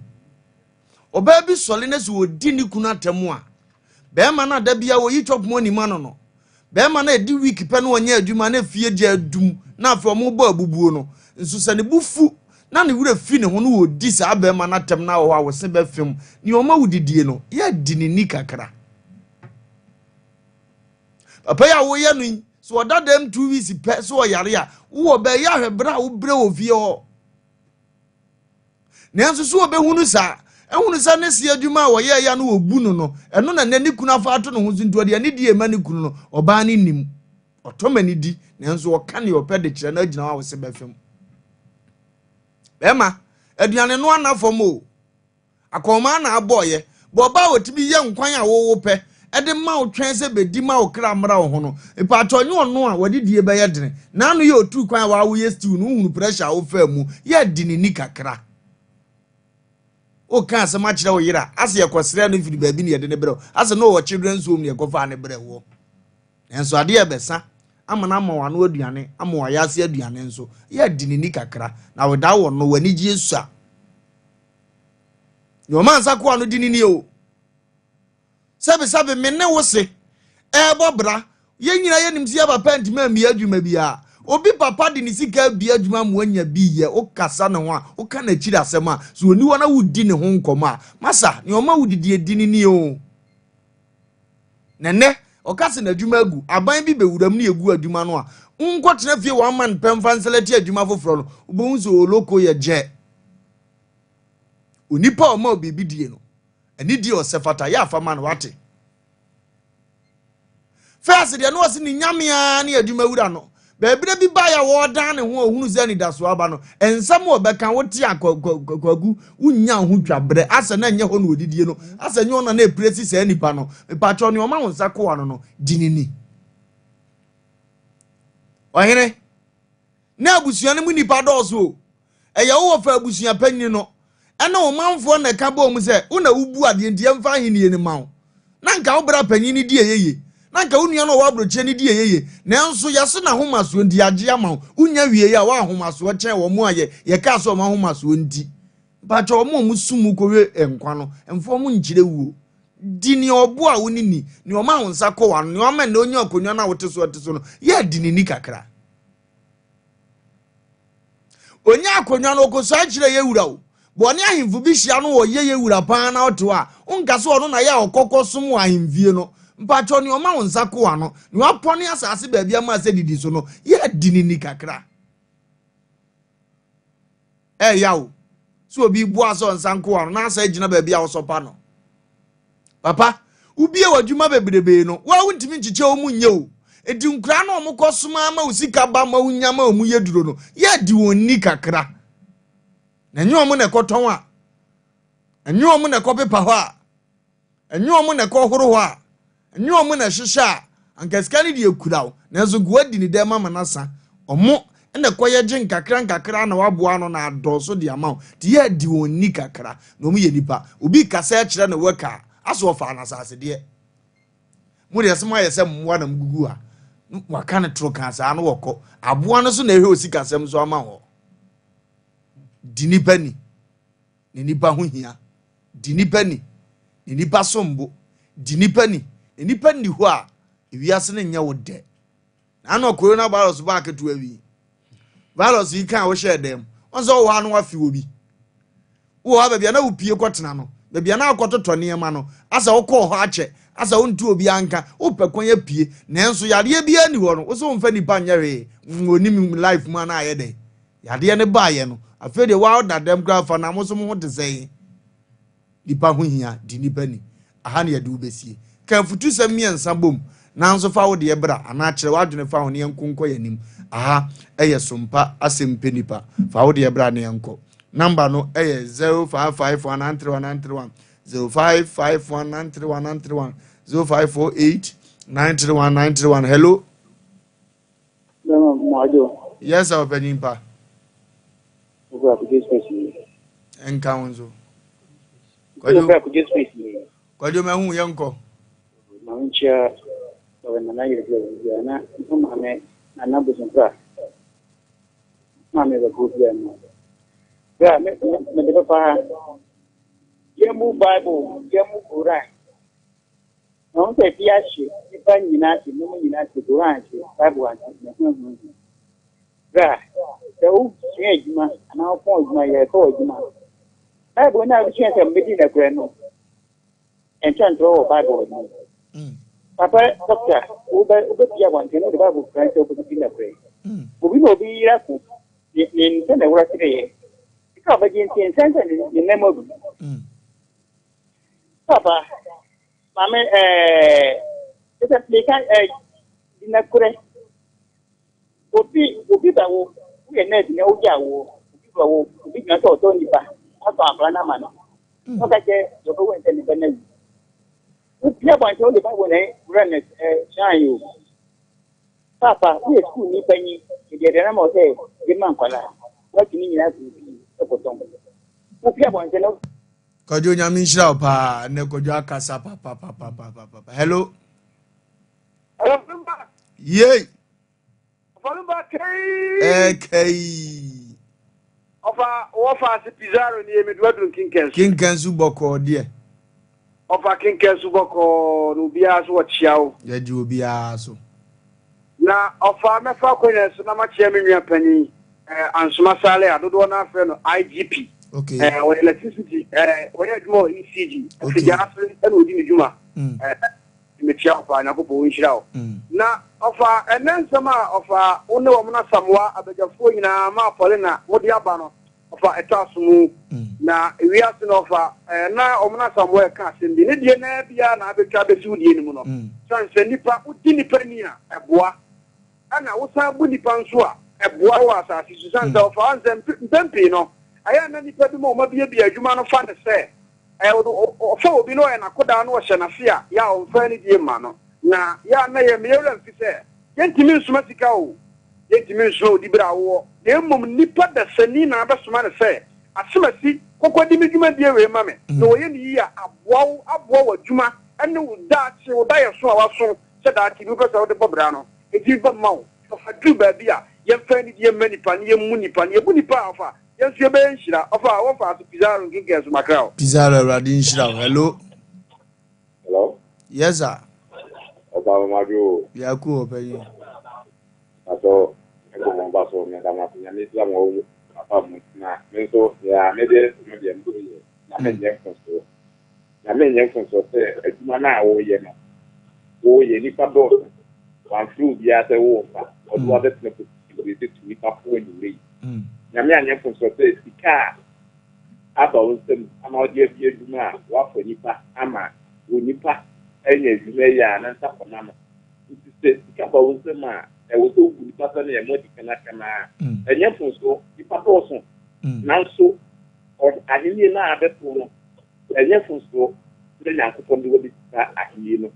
oba bi sole na so odini kuna temu a be ma na da bia wo yi chop money ma no be ma na edi week pe no onye adwuma na fie di adum na afi omo bo abubuo no nso se ne bufu na ne wura fi ne ho no odi sa be ma na tem na wo a wo se be fem ni oma wudidie no ya dinini kakra papa ya wo ye no so oda dem 2 weeks pe so yare a wo be ya hwebra wo bre wo fie ho nenso so wo be hunu sa ehunu sa ne sie adwuma wo ye ya no obu no eno na nani kuna fa ato no ho nto de ani die mani kunu no oba ni nim otomani di nenso wo ka ne opede kire na agina wo se be fem bema aduane no anafom o akoma na aboye bo ba wotimi ye nkwan a wo pe ede ma wo twen se bedi ma wo kra mra wo ho no ipa atonye ono a wode die be ye dene na no ye otu kwan wa wo ye stew no hunu pressure wo fa mu ye dinini kakra o kan se ma kire wo yira ase ye kwasere no firi baabi ne ye de ne bre ase no wo children home ne ye kofa ne bre wo enso ade ye besa amana ma wano aduane ama wa yase aduane nso ye dinini kakra na weda wo no wani Jesu a yo mansa ko anu dinini o sabe me ne wo se bobra ye nyina ye nimsi ya papa ntima mi adwuma bia obi papa de ni sika bia adwuma mo anya bi ye o kasa ne ho a o ka na chiri asem a so oni wona wudi ne ho nkoma masa ne o ma wudidi dinini o nene okase na adwuma agu aban bi bewuram ne egu adwuma no a nkotena fie one man pemfa nselati adwuma foforo no obonzo oloko ye je onipa o ma obibi die no ani die o sefata ya afa man wate first de no wase ni nyamea ne adwuma wura no beebire bi ba ya wo dan ne ho ohunu zani daso aba no ensam obeka wote akwagu unya ho twabre asa na nye ho no odidie no asa nye ona na epresi sa nipa no pacho ne o ma wonsa ko ano no dinini ohene na abusua no mu nipa dɔɔso ɛyɛ wo fa abusua panyin no ɛna wo manfo na ka bɔ mu sɛ wo na wubu ade ndiye mfa ahenie ne mawo na nka wo bra panyin ni die yeye na nka wo nua no wa broche ni die yeye na nso yɛse na homaso ndi agye ama unya wie ya wa homaso kyɛn wo mu aye ye ka so ma homaso ndi ba cho mo mu sumu kowe enkwa no emfo mu nkyire wuo di ni obo a woni ni o ma wonsa ko wa ni o ma na onya akonwa na wote so no ye di ni kakra onya akonwa no ko so akyire ye wura wo boni ahimfu bi hia no wo ye wura paa na oto a unka so ono na ya okokosom wa ahimfie no mpacho ni o ma wonsa ko wa no ni wa poni asase ba bia ma se didi so no ye di ni kakra yawo so obi bu aso nsa ko wa no na asa gina ba bia wo so pa no papa ubie wadwuma bebrebe no wa wuntimi nchiche omu nye o edi nkura na omukosoma ma usika ba ma unya ma omu yeduro no ye di woni kakra na nyu omu na koton a enyu omu na kopepa ho a enyu omu na kohoro ho a enyu omu na hwehwa ankaska ne die kurawo na zo guadi ni dem ma nasa omu na koye gin kakra na waboa no na adoso di ama ti ye di woni kakra na omu ye nipa obi kasa kire na waka aso fa na sase de mu de sema yese mwa na mgugu a waka ne tro kansa no woko aboa no so na ehe osika sem so ama ho di nipa ni nipa ho hia di nipa ni nipa sombo di nipa ni nipa ni ho a ewiase ne nya wo de na no corona virus ba keto awi virus yi kan wo share dem onzo wo ha no afi obi wo ha bia na wo pie kwotena no bia na akototo ne ma no asa wo ko ho ache asa wo ntu obi anka wo pekwan ya pie na enso yade bia ni wo no wo so mfa nipa nyare onim life mu na ayede yade ne ba ye no afede wa da dem grafa na mo so mo de sei nipa ho hia di nipa ni aha ne yade ubesie kan futu sam miensa bom na nso fa wo de bra ana kire wadwene fa ho ne yankonko yanim aha eye Sompa Asem Mpe Nipa fa wo de bra ne yanko number no 0551931931 0551931931 0548931931 hello yes our penimpa enkaunzo kwajo mehu yanko mancha wana na yire na mame na busuntra mame ba gubia no ya me de papa yemu bible yemu quran no te piache ipa nyina ti no nyina ti quran ti bible an ti ga de u chejuma ana opon juma ye ko juma bible na bi chese mbedi na kure no enchantro bible no papa doctor ube pia wanti no de bible quran to bi na kure obi no bi ira ku ni ntene wura tire ka ba jin tin sense ni nemo bi papa mame esa plika dina kure obi ba wo ye na di na oja wo obi na to ni ba aso abla na ma no o ka je yo ko wente ni bana yi obi ba nto le ba wo na renet shan yo papa we school ni panyi de de na mo se de man kwala wa kini ni na ku ko tongo obi ba nto no Kojo nyami shira pa ne kojo akasa pa. Hello. Hello Lumba. Yey. Wofa Lumba kei. Kei. Wofa si Pizarro ni emedwadun kinkensu. Kinkensu boko die. Ofa kinkensu boko no bia so wachiawo. Yaji obia so. Na ofa mefa kwenensu na machia menua pani ansuma sale adodo na afa no IGP. Okay. When electricity, when you do ECG, the gas and we didn't do the child and Abu Inshao. Now, offer and then some offer only woman somewhere at the phone in a map for Modiabano offer a task move. Now, we have to offer now Omana somewhere casting the Indian Abia and I will try to do the animal. Sansa Nipa, Udinipania, a bois, and I was a Bunipansua, a bois was as Susan of Ansem Pempino. I am any people more be a human of fun to say. I would also be no and I could down wash and a fear. Ya, fairly dear man. Now, ya may a mirror and say, Gentlemen, Sumatico. yɛntimi nso di bra wo na mmom nipa da sani na abɛsoma ne sɛ asemasi kokɔdi me dwuma die wei ma me na wɔyɛ ne yi a aboa wɔ adwuma ɛne wo daakye wo da yɛ so a waso sɛ daakye bi wopɛ sɛ wode bɔ bra no ɛti ba ma wo ɔfa duru baabi a yɛmfa ni die mma nipa ne yɛmmu nipa ne yɛbu nipa a ɔfa yɛnso yɛbɛyɛ nhyira ɔfa a wɔfa so Pizarro nkenkan so makra wo Pizarro awurade nhyira wo. Hello? Yes sir. Ọba Majo. Yaku obayi. Aso ego mo ba so me da ma nya me ti àwọn papa mo na me so ya me de mo ye na me nye konso. Na me nye konso se aduma na wo ye no. Wo ye ni pa do. Wan flu bi a se wo fa. Odu a bet na ko ti ti ni pa po ni re. Na me anya konso se sika aba wo sem ama o de bi aduma wa fo ni pa ama wo ni pa enye aduma ya na nsa ko na no. Ti se sika ba wo sem a wo so gu nipa sɛ ne mo di kana ɛnyɛ fonso nipa dɔ so nanso ahenie na abɛto no ɛnyɛ fonso ne nyankopɔn de wɔde sa ahenie no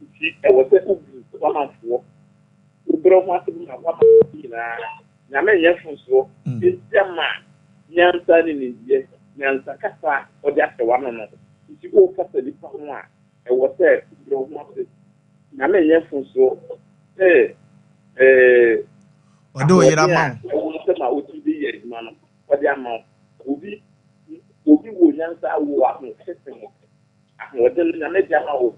nti ɛwɔ sɛ ogu wamanfoɔ obrɛ ho asɛm na wama nyinaa nyame ɛnyɛ fonso nsɛma nyansa ne nidie nyansa kasa ɔde ahyɛ wano no nti wo kasa nipa ho a ɛwɔ sɛ obrɛ ho asɛm nyame ɛnyɛ fonso Odo yira ma o se ma o ti bi ye ma no o di ama obi wo nyansa wo ahun kese mo ahun de na me dia ma o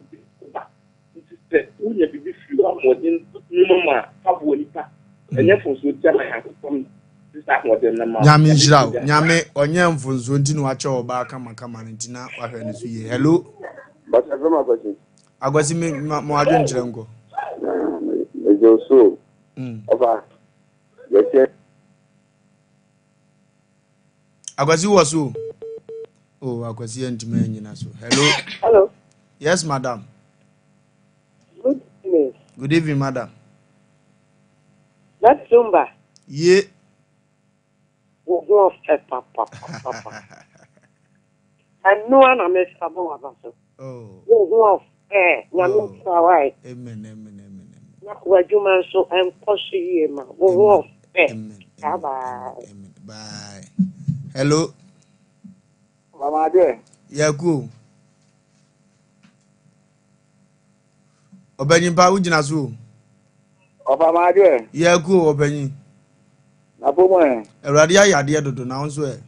ba nti se wo nya bibi fi wa mo de no ma fa bo nipa enye fonso tia na ya ko ti sa mo de na ma nyame njira nyame onye mfonso nti no ache oba kama nti na wa hwe ne so ye. Hello but azama kwati agwasi me mo adwo nkyere nko ejoso Oba, yes. Agwasi was so. Oh, Agwasi and Timena so. Hello. Hello. Yes, madam. Good evening. Good evening, madam. That's Sompa. Yeah. Papa. I know I'm a sabo about so. Oh. Yamu Sawai. Amen. Wajuman so I'm possible, ma. Amen. Bye. Hello. Mama de. Yaku. Obanyin pa ujina so. Ofa ma de. Yaku obanyin. Na pomo e. Ewrade ayade dodo na won so e.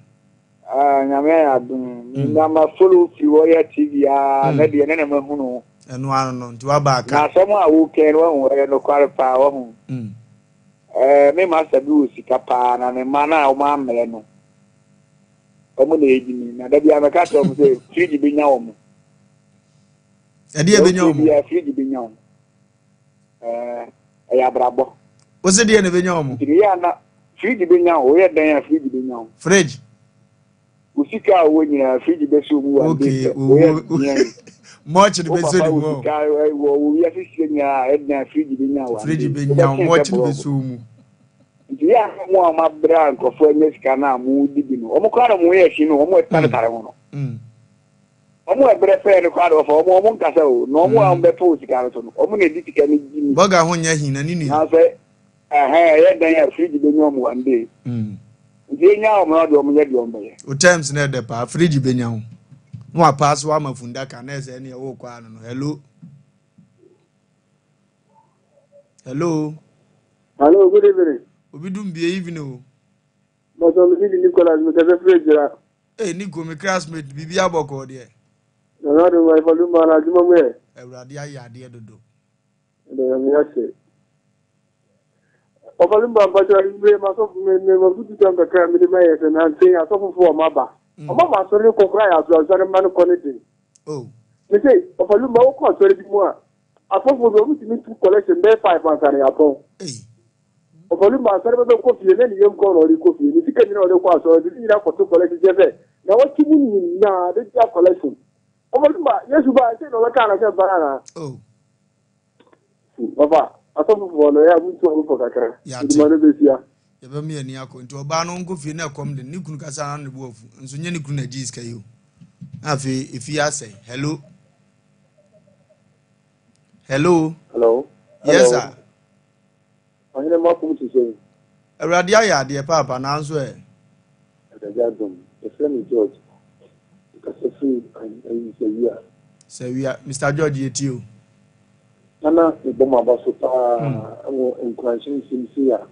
Nyame adun. Na ma follow fi wo ya TV a na de na ma hunu. Enu anu no nti wa ba aka. Na so mo a wo ken wo hu e no kware pa wo hu. Me ma sabi wo sika pa na ne ma na o ma mele no. Omo na eji mi na da bia me ka to mo se fridge bi nya wo mo. E de be nya wo mo. Ya fridge bi nya wo. Ya brabo. O se de ne be nya wo mo. Ndi ya na fridge bi nya wo ye dan ya fridge bi nya wo. Fridge. Usika wo nyina fridge be so mu wa de. Much the best wo. Wo ya sisi nya edna fridge bi nya wo. Fridge bi nya much the best mu. Ndi ya mo ama bra nkofo nyesika na mu di bi no. Omo kwara mo ye shi no, omo tare tare ho no. Omo ebre fe ne kwara ofo, omo nkasa o, no omo am be to sika so no. Omo na di sika ni gi ni. Boga ho nya hin na ni ni. Na se ye dan ya fridge bi nya omo wande. Ndi nya omo do omo nya di omo ye. O times na de pa fridge bi nya ho. No a pass wa mafunda ka na ese ne wo kwa no. Hello. Hello, good evening. Obi dum bi evening o. But I'm seeing Nicholas me ka fridge. Nico me classmate bibi aboko de. Na na do Wofa Lumba na juma mu e. Ewrade ayade dodo. Me ase. Wofa Lumba ba ja mbe ma so me ma futu tamba ka me de ma ye na ntin asofo fo ma ba. Omo ma so ni kokra ya so so man ko ni din. Oh. Me say Wofa Lumba wo ko so bi mu a. Asofo do mu ti ni collection be 5 answer ya to. Wofa Lumba so be ko fie na ni yem ko ro ri ko fie ni sika ni ro ko so di ni na ko to collection je fe. Na what you mean na the collection? Wofa Lumba yesu ba say no ka na se banana. Oh. Baba, asofo fo no ya mu to ko kakra. Di ma no be sia. Ya ba mi ani akọ nti oba no nko fie na kom de ni kunu kasa na ne bo afu nso nye ni kunu na ji iska yo afi ifi ase. Hello. Hello. Yes sir. ɔhene ma kum te sɛ awurade ayɛ adeɛ papa nanso ɛdade adom ɛfrɛ me George kasa firi ayi sɛwia Mr. George yɛtio nana mebɔ m aba so paa ɛwɔ nkwanhyɛ nsɛm si a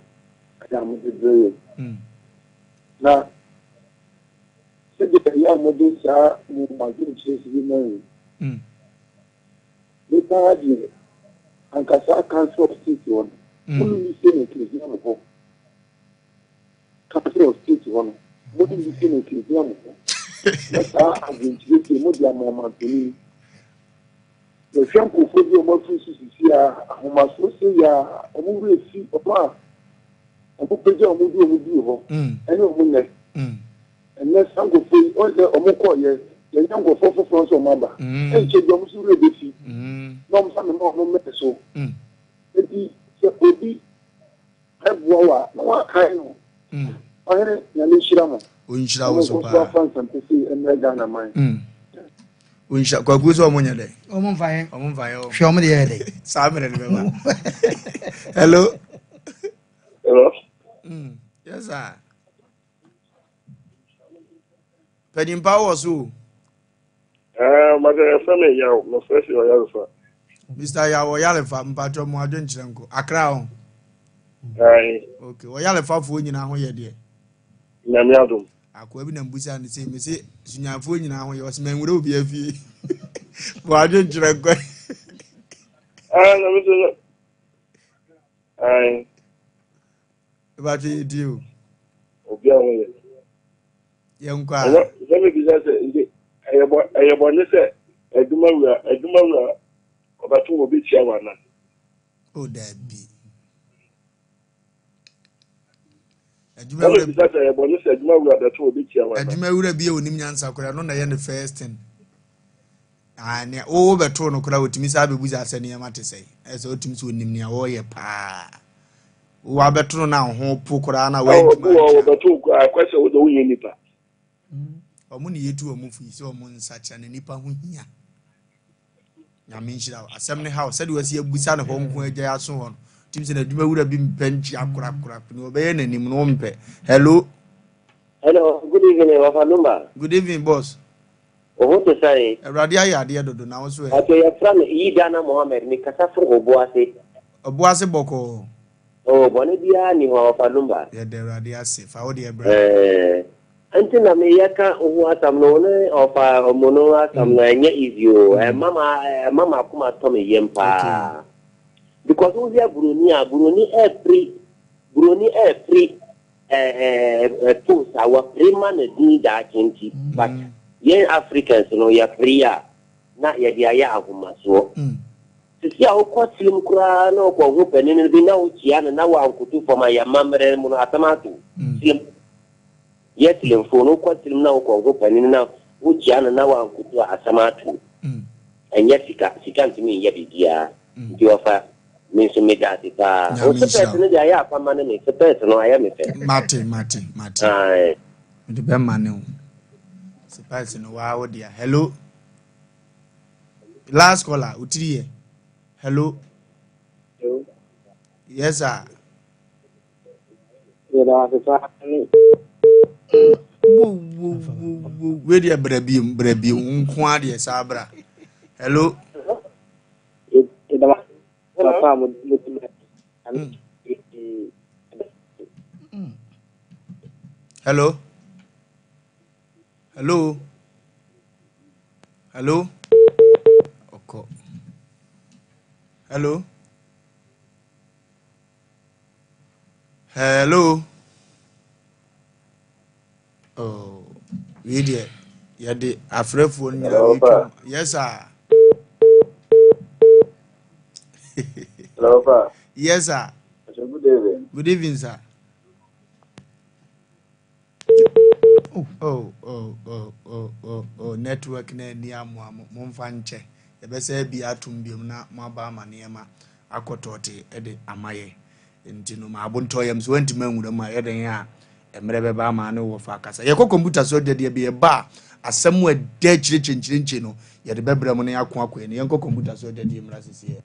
ɛda mo bebree na sɛdeɛ ɛyɛ a mode saa mo madwenkyerɛ si bi ma yi nipa deɛ ankasa council of state wɔ no mone bi sɛ no kirisia mo hɔ council of state wɔ no mode bi sɛ no kirisia mo hɔ na saa adwenkyerɛ si mode amamantoni yɛhwɛ nkurɔfoɔ bi ɔma firi so sisi a ahomasoɔ sɛ yɛ a ɔmo werɛ fi ɔmo a ɔmo pagya ɔmo bi ɔmo duru hɔ ɛne ɔmo nnɛ ɛnɛ saa nkurɔfoɔ yi ɔsɛ ɔmo kɔɔyɛ yɛnya nkurɔfoɔ foforɔ nso ɔmo aba ɛnkyɛ bi ɔmo so werɛ bɛfi na ɔmo sa me ma ɔmo mmɛɛ so enti sɛ obi ɛboa wo a na wakae no ɔhene nyame nhyira mo ɔnhyira wo so paa afa nsɛmpɛ sɛ ɛmmerɛ Ghana man ɔnhyira kwaku sɛ ɔmo nyɛ dɛ ɔmo mfaeɛ hwɛ ɔmo de yɛ dɛ saa mmerɛ no bɛba hello yes sir Panimpa wɔ so made ɛfrɛ me yaw mefrɛ si ɔyarefa Mr. Yawo Yalefa mpatro mu adwenkyerɛ nko akra ho okay Yalefa fo nyina ho yɛ de nyame adom akwa bi na mbusa ne sɛ me se sunyafo nyina ho yɛ ɔsɛ manwure obi afie bo adwenkyerɛ nko na me so ba te dio obi a ho yɛ yɛnkɔ a me bi sɛ ɛyɛbɔ ne sɛ adwuma wura ɔbɛto wɔ bɛkyia wana o dabi adwuma wura bi a onim nyansa kora no na yɛ ne first thing ne o bɛto no kora otimi sa bebu za sɛ ne yɛma te sɛ ɛsɛ otimi so onim ne wo yɛ paa wo abɛto na ho po kora na wa adwuma wo bɛto akwasɛ wo do wo yɛ nipa omo ne yetu omo fu sɛ omo nsacha ne nipa ho hia nyame nhyira asɛm ne ha sɛ de wasi abusa ne ho nko agya aso ho tim sɛ na adwuma wura bi mpanchi akora ne obɛyɛ nanim no mpɛ hello good evening Wofa Lumba. Good evening boss Oho to say awurade ayɛ adeɛ dodo na wo so okay ya from Idana Mohammed ni kasa fro oboase bɔkɔ bɔne bia ni Wofa Lumba yɛ de awurade ase fa wo de ebra anti na me yaka ohu atam no ne Wofa omono atam na nya izio mama kuma to me yempa because we are Bruni every tools our prima na din da kinti but yen Africans no ya priya na ya dia ya ahumaso sisi a okoslim kura na okwo penin bi na ukia na wa nkutu foma ya mamre mu atamatu sim yeslim phone okoslim na okwo penin na ukia na wa nkutu asamatu enya sika ntimi ya bidia ndi ofa minso medati pa o se person dia ya pa mane me se person no aya me fe mate ai ndi be mane o se person no wa wo dia hello last caller utiri hello yes sir we dia brabi nko ade sabra hello hello okay hello oh we there ya de afrefo nyina yes sir hello pa yes sir good evening sir network na ni amu momfa nche ebese bi atum biom na maba amanema akotote ede amaye ntino ma abonto yam so anti manwura ma eden ya emre beba ma ne wo fa kasa ye ko computer so de bi e ba asem ade chire no ye de bebra mu ne akon akon ne ye ko computer so de mra sisi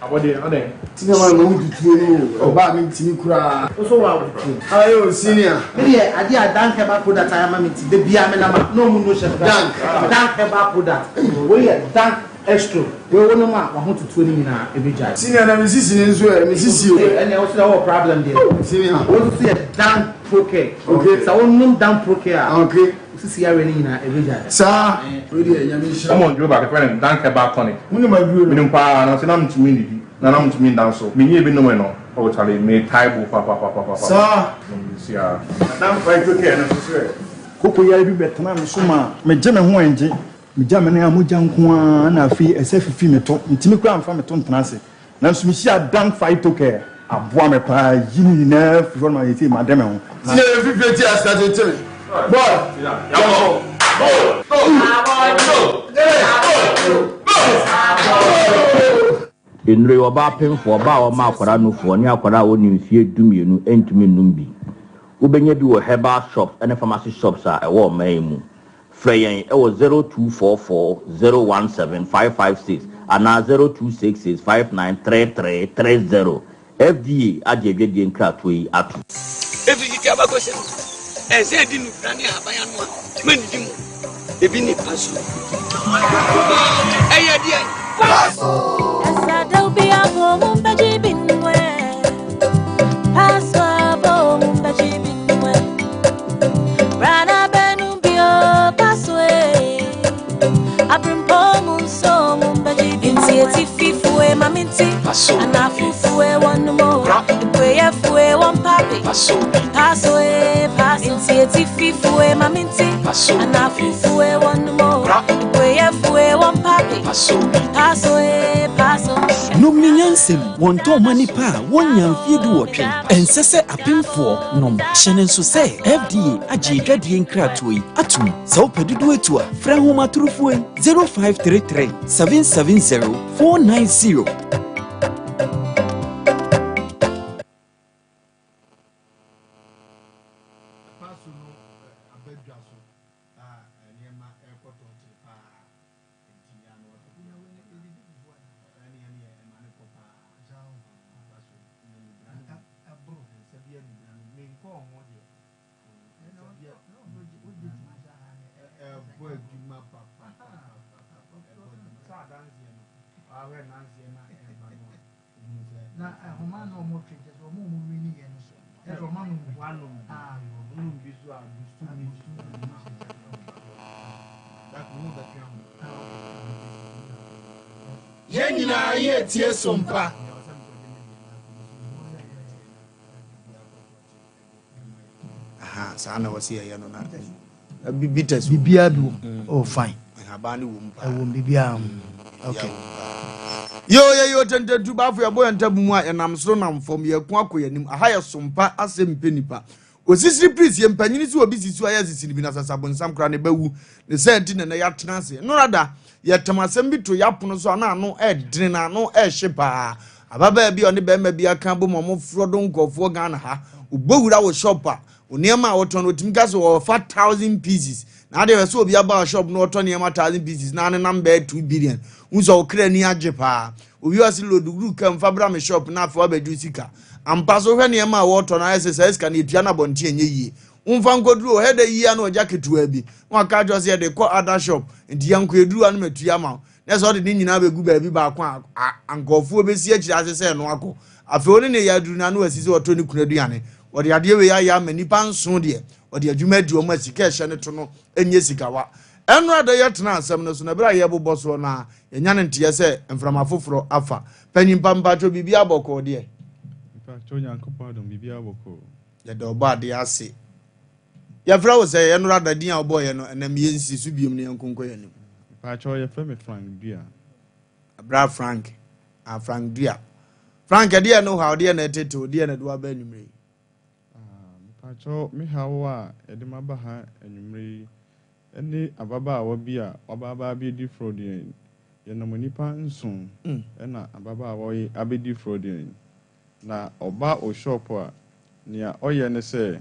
Abode ade. Senior man no do tuo o ba me ntimi kura. So wa wutu. Ayo senior. Me dey ade a dank heba product I am me de bia me na ma no mu no chef. Dank heba product. We dank extra. We won ma wa ho tutuo ni nyina e be jai. Senior na me sisi ni nso e me sisi o. And also no problem there. Senior. We see a dank proke. Okay. So we num dank proke a. Okay. Sisi ya we ni nyina e be jai. Sa, we dey nyame hira. Come on, do back friend dank heba tonic. Muni ma duro. Minum pa na se na mtumi ndi. Na na mtumi ndan so. Me nye bi no no. O chale me taibu pa. Sa, sia. dan fight okay na so. Koko ya bi betena me so ma me je me ho enje me ja me na amogya nko na afi ese fifi me to ntimi kura amfa me to ntena se na so me hia dan fight okay aboa me pa yini na fifor ma yeti ma dem ho Sine fifi ti asate tell. Boy. Go. Enre oba pemfo oba o ma akwara no fo ni akwara wo ni mfie dumienu entumi num bi ubenya bi wo herbal shops and pharmacy shops a ewo man mu freyen ewo 0244017556 ana 0266593330 FDA ajeje die nkrato yi atu ebi ki abagose eze di nu prani abaya no mani di mu ebi ni paso eye die paso asa do bi amo mbaji binwe paso abo mbaji binwe rana benu bio paso aprimpo mun so mbaji binti eti fifue maminti paso ana fifue one more the fue one papi paso paso inti eti fifue maminti paso ana fifue one more the fue one papi paso paso Nominyansem wonto manipa wonya mfiedu wotwe ensese apemfo nom hyene nso se FDA agye dwadie nkrato yi atum se opedudu etu a fra homa turufo 0533 770 490 na homa no mo treat so mo mo wini ye no so e so ma no wano no bisu a bisu ni that no that can Ye nyina ye tie Sompa. Aha, sana wasi ye no na. Bibites bibia bi oh fine abani wo mpa. E wo bibia okay. Yo tentetu ba fu yabo yantabu mu a enam so nam fom ye ku akoyanim aha ye Sompa Asem Mpe Nipa osisi priest ye mpanyini si obi sisu aya sisi bi na sasabo nsam kra ne bawu ne senti ne ya tena se no rada ye temasem bi to yapono so na no edene na no ehyepa ababa bi oni be ma bi aka bo mo frodo nkofo Ghana ha ubowura wo shop a oniema woton otimka so 4000 pieces na de so obi aba shop no woton niema 1000 pieces na ne number 2 billion unso okra ni ajepa obi wasi loduguru kam fabra me shop na afa abedu sika ampaso hwe niema woton na SSS ka ne tua na bonte enye yi umfa nkoduru o hede yi ana oja ketua bi waka jose ye de ko other shop ndi yanko eduru anu metua ma na so de ni nyina begu ba bi ba kwa ankofo obesi akiri asese no ako afi oni ne ya duru na no asisi oto ni kunaduane odi ade we ya ma nipa nso de odi adwuma di o ma sika ehye ne to no enye sikawa enu ade ye tena asem no so na bra ye bobọ so na enya ne ntiye se mframa foforo afa panyimpa mpacho bibia boko de mpacho nyankopa dom bibia boko ye do ba de ase ya fra wo se enu ade din a obo ye no enam ye nsi su biom ne yankonko ye nim mpacho ye frame Frank Dua bra Frank Frank Dua Frank de no how de na tete de na do aba nyumre mpacho me hawa edema ba ha anyumre ene ababa awobi a ababa bi di fraudien ye na monipa nson ena ababa awoyi abedi fraudien na oba o shop a nia oye ne se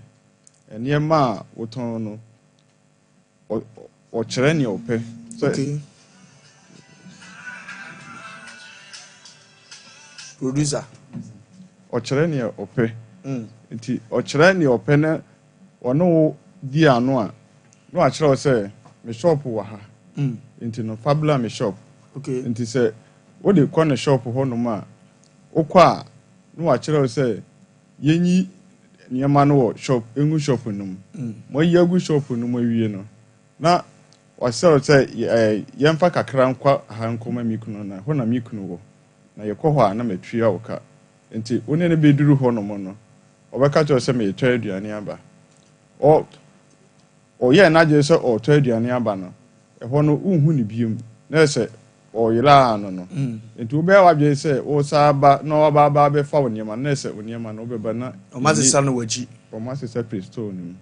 eniema woton no o kire ne ope so producer ɔkyerɛ ne ɔpɛ nti ɔkyerɛ ne ɔpɛ na ɔno di ano a no akyerɛ sɛ me shop wɔ ha nti no fabula me shop nti sɛ wode kɔ ne shop hɔ nom a wokɔ a no akyerɛ sɛ yenyi nneɛma no wɔ shop engu shop no mu mo yi agu shop no mu awie no na wasɛrɛ sɛ yɛmfa kakra nkɔ ha nkɔma mikunu na hɔ na mikunu wɔ na yɛkɔ hɔ a na matwia wo ka nti wone ne bɛduru hɔ nom no ɔbɛka kyerɛ sɛ metɔ aduane aba ɔyɛ n'agye sɛ ɔtɔ aduane aba no ɛhɔ no wonhu ne biom na sɛ ɔyera no no nti wobɛyɛ wadwe sɛ wosa ba na ɔba bɛfa wo nneɛma na sɛ wo nneɛma no wobɛba na ɔmasesa no wakyi ɔmasesa kristo no mu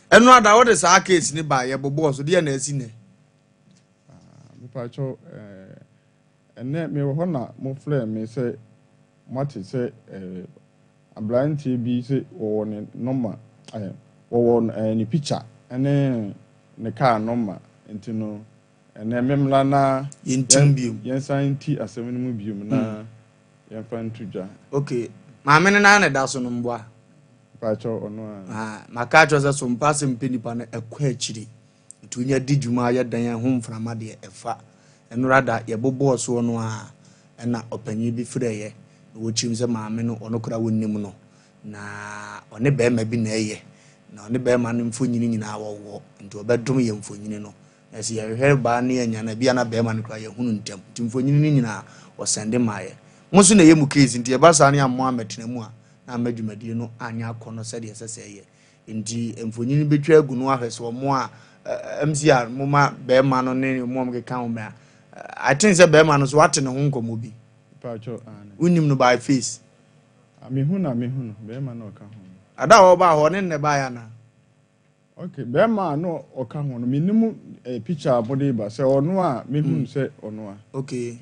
ɛno ada wode saa case ne ba yɛbobɔɔ so deɛ na asi ne mepakyɛw ɛnɛ mewɔ hɔ na mofrɛ me sɛ moate sɛ aberanteɛ bi sɛ wɔwɔ ne nɔma wɔwɔ ne picture ɛne ne kaa nɔma nti no ɛnɛ memla na yɛnsan ti asɛm no mu biom na yɛmfa nto dwa okay maame ne na da so no mboa pakyɛw ɔno a maka kyerɛ sɛ Sompa Asem Mpe Nipa no ɛkɔ akyiri nti wonya di dwuma yɛ dan ho mframa deɛ ɛfa ɛno rada yɛbobɔɔ so no a ɛna ɔpanyin bi frɛyɛ na wɔkyim sɛ maame no ɔno kora wonnim no na ɔne bɛrima bi na ɛyɛ na ɔne bɛrima no mfonyini nyinaa wɔwɔ nti ɔbɛdom yɛ mfonyini no ɛsɛ yɛhwehwɛ baa ne yɛnya na bia na bɛrima no kora yɛhunu ntam nti mfonyini no nyinaa ɔsɛnde maayɛ mo so na ɛyɛ mu case nti yɛba saa ne ammoa mɛtena mu a na amadwumadie no anya akɔ no sɛdeɛ ɛsɛ sɛ ɛyɛ nti mfonyini bɛtwa agu no ahwɛ sɛ ɔmo a MCR moma bɛrima no ne mo keka ho mɛ I think say bɛrima no so wate ne ho nkɔmmɔ bi pakyɛw wonim no by face mehu no bɛrima no ɔka ho ada ɔba hɔ ne ne ba ya na okay bɛrima no ɔka ho no menim picture body ba sɛ ɔno a mehu sɛ ɔno a okay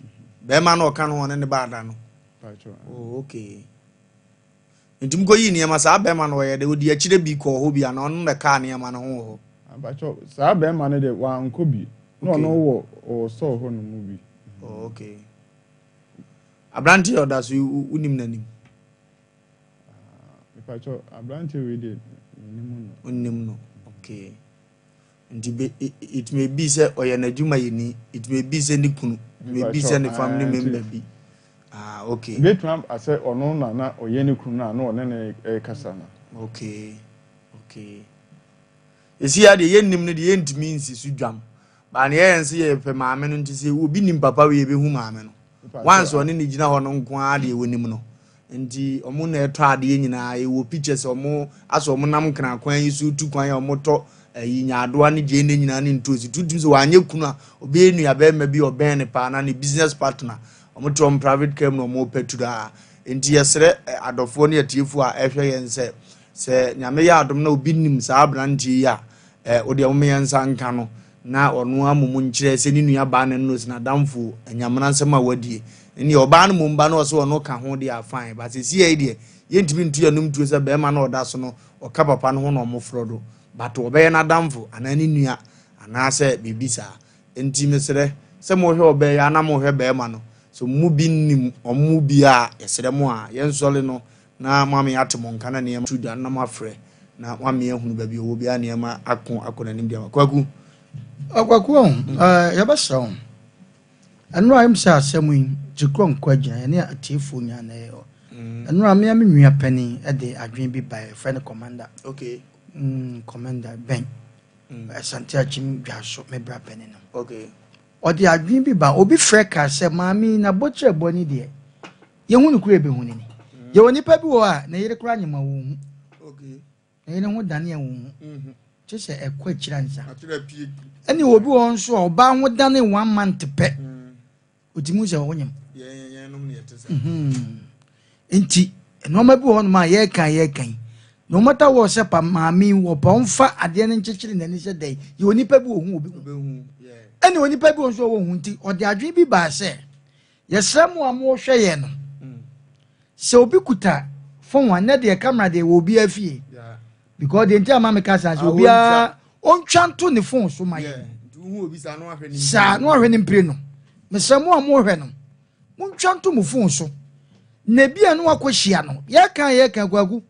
bɛrima no ɔka no ne ba ada no pakyɛw oh okay ntim ko yi nneɛma saa bɛrima no ɔyɛ de odi akyire bi kɔ hɔ bi ana ɔno na ka nneɛma no ho hɔ pakyɛw saa bɛrima no de wankɔ bi no wɔ ɔsɔ hɔ no mu bi oh okay abranti ɔda so unim nanim mepakyɛw abranti we de unim no okay nti it may be sɛ ɔyɛ n'adwuma yɛni it may be sɛ ne kunu it may be sɛ ne family member bi okay betuma asɛ ɔno na ɔyɛ ne kunu na ɔne ne kasa na okay esi ya de yɛnnim no de yɛntimi nsi so dwam ba ne yɛnse yɛ pɛ maame no nti sɛ obi nim papa we yɛbɛhu maame no once ɔne ne gyina hɔ no nko a de wɔnim no nti ɔmo na ɛtɔ adeɛ nyinaa yɛwɔ pictures ɔmo asɔ ɔmo nam kran kwan yi so tu kwan ya ɔmo tɔ yi nyaadoa ne gye ne nyinaa ne ntosi tutum sɛ wanyɛ kunu a obi enua bɛrima bi ɔbɛn ne pa na ne business partner ɔmo tɔ ɔmo private cam na ɔmo pɛtura nti yɛsrɛ adɔfoɔ ne yɛtiefoɔ a ɛhwɛ yɛn sɛ nyame yɛ adom na obi nim saa abranteɛ yi a ɔde ɔmo yɛn nsa nka no na ɔno amumu nkyerɛ sɛ ne nua baa ne no sina damfo anyamana nsɛm a wadie ne ɔbaa no mumba no ɔsɛ ɔno ka ho de afan ba sɛ sie deɛ yɛntimi ntu yanum tuo sɛ bɛrima no ɔda so no ɔka papa no ho na ɔmo frɔ do but ɔbɛyɛ na damfo ana ne nua ana sɛ bibi saa enti mesrɛ sɛ mo hwɛ ɔbɛyɛ ana mo hwɛ bɛrima no so mu bi nim ɔmo bi a yɛsrɛ mo a yɛnsɔle no na mame ate mo nka na nneɛma tu da na mafrɛ na mame ahunu baabi ɔwɔ bi a nneɛma akɔ n'anim deɛ kwaku yɛbɛsrɛ wo ɛno a ɛm sɛ asɛm yi gyekorɔ nkɔ agyina yɛne atiefoɔ nya na ɛyɛ ɛno a mea me nua pani de adwene bi ba ɛfrɛ no commander okay commander bɛn ɛsante akyim dwa so me bra pani no okay ɔde adwene bi ba obi frɛ ka sɛ maame na bɔkyerɛ bɔ ni deɛ yɛhu no kura ɛbɛhu ni yɛwɔ nipa bi wɔ a na yere kora nyema wɔ hu okay na yere ho dane a wɔ hu kyɛ sɛ ɛkɔ akyira nsa pie ɛne obi wɔ nso a ɔbaa ho dane 1 month pɛ ɔtimu sɛ wɔnyam nti nneɛma bi wɔ hɔ nom a yɛrekan no matter what sɛ pa maame wɔ pa ɔmfa adeɛ no nkyekyere n'ani sɛ dɛn yɛwɔ nipa bi wɔ hu obi ɛne wɔ nipa bi wɔ nso wɔ hu nti ɔde adwene bi baa sɛ yɛsrɛ mo a mohwɛ yɛ no sɛ obi kuta phone a na deɛ camera deɛ wɔ obi afie because deɛ nti ama meka sa sɛ obiara ɔntwa nto ne phone so ma yɛ saa no ahwɛ ne mpire no mesamo amohwe no muntwanto mu phone so na bia no akohia no ye kan kwagu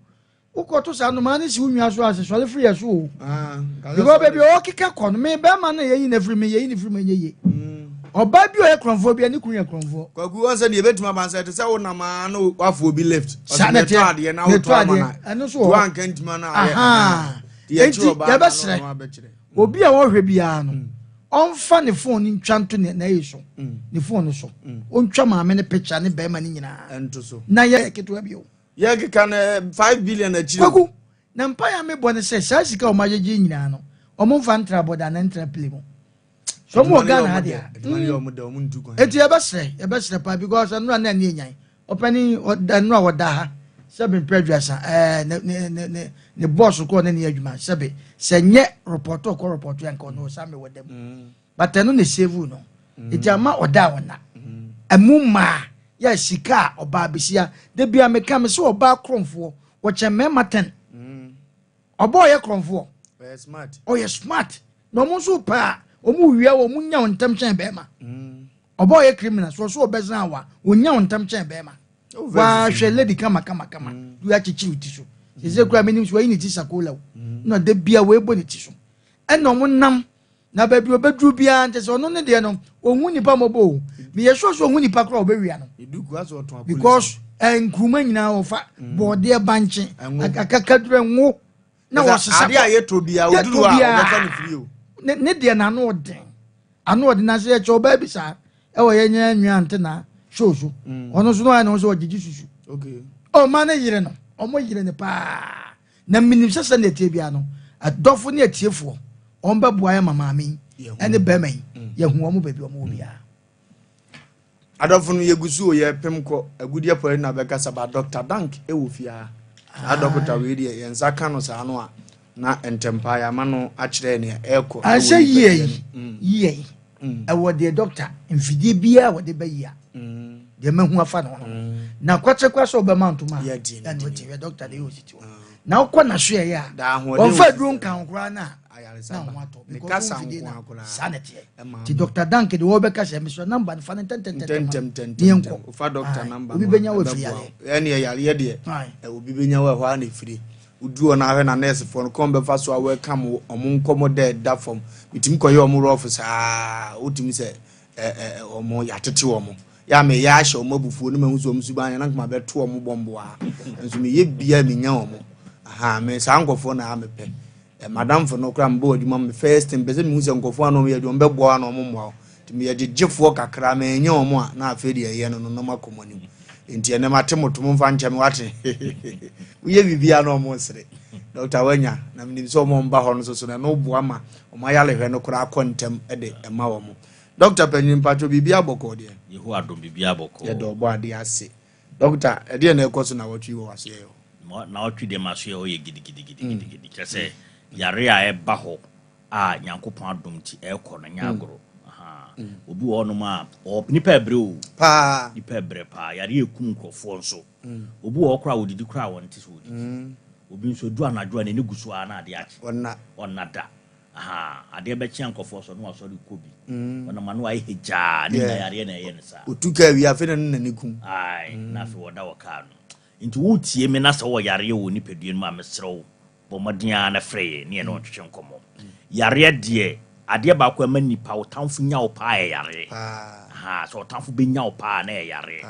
ukoto sa no mane si unwa so asesole free yeso o because baby o kika kono me be ma na yeyi na free me yeyi ni free me yeye oba bi o ye kronfo bia ni kun ye kronfo kwagu won se de betuma ban se te se wo na ma no wafo bi left o ne to ade na wo to ama na eno so to an kantima na aha ye ba sere obi a wo hwe bia no onfa ne phone ntwanto na yeso ne phone so ontwa maame ne picture ne be ma ni nyina ento so na ye keto abi o ye kika na 5 billion a chiri kwagu na mpa ya me bone se sa sika o majeje nyina no o mo fa ntra boda na ntra play mo so mo ga na dia eti e be sere pa because anu na ne nyan opani anu oda ha sebe prejudice ne boss ko ne ne adwuma sebe se nye report yan ko no sa me wodam but anu ne save no eti ama oda wona amuma ya sika oba besia de bia me ka me so oba kromfo wo cheme maten oba ye kromfo smart ye smart no mo so pa o mu wia wo mu nya wontam chen be ma oba ye criminal so obezan wa wonya wontam chen be ma wa hwe lady kama du ya chichi utiso se kura menim so yin ti sakola no de bia we bo ni ti so eno mo nam na ba bi obedru bia nte so no ne de no ohun nipa mobo me ye so ohun nipa kura obewia no eduku aso oton akole because enkruma nyina ofa bode banche akakadure nwo na wo sesa ade aye to bia oduru a obeka no free o ne de na no odin na se ye cho ba bi sa e wo ye nya nwa ante na so ono so no na so ogigi susu okay o ma na yire no o mo yire ne pa na minim sesa na tie bia no adofo ne atiefo on ba bua ya mama mi ene ba mai ye hu o mo ba bi o mo bia adofo no yegusu o ye pemko agudie pore na beka saba Dr. Dank e wo fia a doctor we die ye nsa ka no sa no a na entempa ya ma no a kire ne eko a se ye e wo de doctor mfidie bia wo de ba yia de mahu afa no na kwachekwa so be mantuma ya no ti we doctor de ositi na ukwa na hwe ya o fa drum kan kura na ayaresa ba me kasa nkwa sanity ti Dr. Dank de wo be ka se me so number fa 10 fa doctor number obi benya we fia ene yare de obi benya we hwa na firi uduo na ahwe na nurse for come be fa so a welcome omo nkomo de da form bitim koye omo office otimi se omo yatete omo ya me ya hye omo bufuo no mahu so omo suban na nkoma beto omo bombo a nso me ye bia me nya omo aha me sa nkofo na amepe madam for no kra mbo odima me first time be se me hu se nkofo na omo ye do mbebo na omo mo timi ye jefo kakra me nya omo a na afa de ye no no makomani enti ene matemotom mfa nche me wate uye bibia na omo sere Dr. Wanya na me so omo mba ho no so na no bo ama omo ayale hwe no kra akontem de ema omo Dr. Penyin Pacho bibia boko de yehu adom bibia boko ye do bo ade ase Dr. ede na ekoso na watwi wo wase yo na watwi de maso ye o ye gidi kese yare a e ba ho a Nyankopon adom ti e ko na nyagoro obi wo no ma nipa ebre o pa nipa ebre pa yare ekum nkofo nso obi wo kra odidi kra wonte so odidi obi nso du anadwo na ne gusu a na ade achi onna da ade be chia nkofo so no asori kobi wana manu ai heja ni na yare na ye ne sa otuka wi afi na nikum ai na fi woda waka no nti wutie me na sa wo yare wo nipadue ma mesrew bo madia na freye ne no twetwe nkomo yare de ade ba kwa manipa wotamfo nya wo pa yare so wotamfo be nya wo pa na yare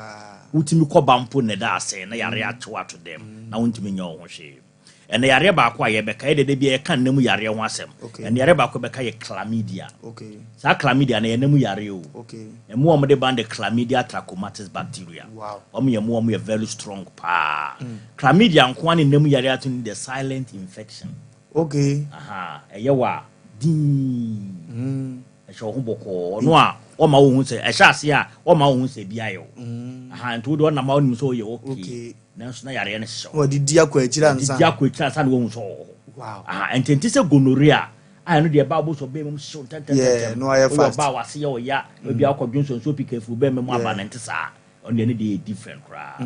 wutimi koba mpo ne da ase na yare atwa to dem na wuntimi nya wo ho hwe ene yare ba kwa ye beka ye de bia kan namu yare ho asem ene yare ba kwa beka ye chlamydia sa chlamydia na ye namu yare o emu o de band chlamydia trachomatis bacteria omu ye very strong pa chlamydia nko ani namu yare atun the silent infection eye wa din ho boko no a o ma wo hu se ehya ase a o ma wo hu se bia yo nto do na ma onim so ye okay nanso na yare ne hyew o didi akwa akira nsa na wo hu so ententi se gonorrhea no de ba bo so be mum hyew yeah no I fast ba wase ye o ya obi akwadwonso so pikafu be mum aba na ntesa on de ne de different kra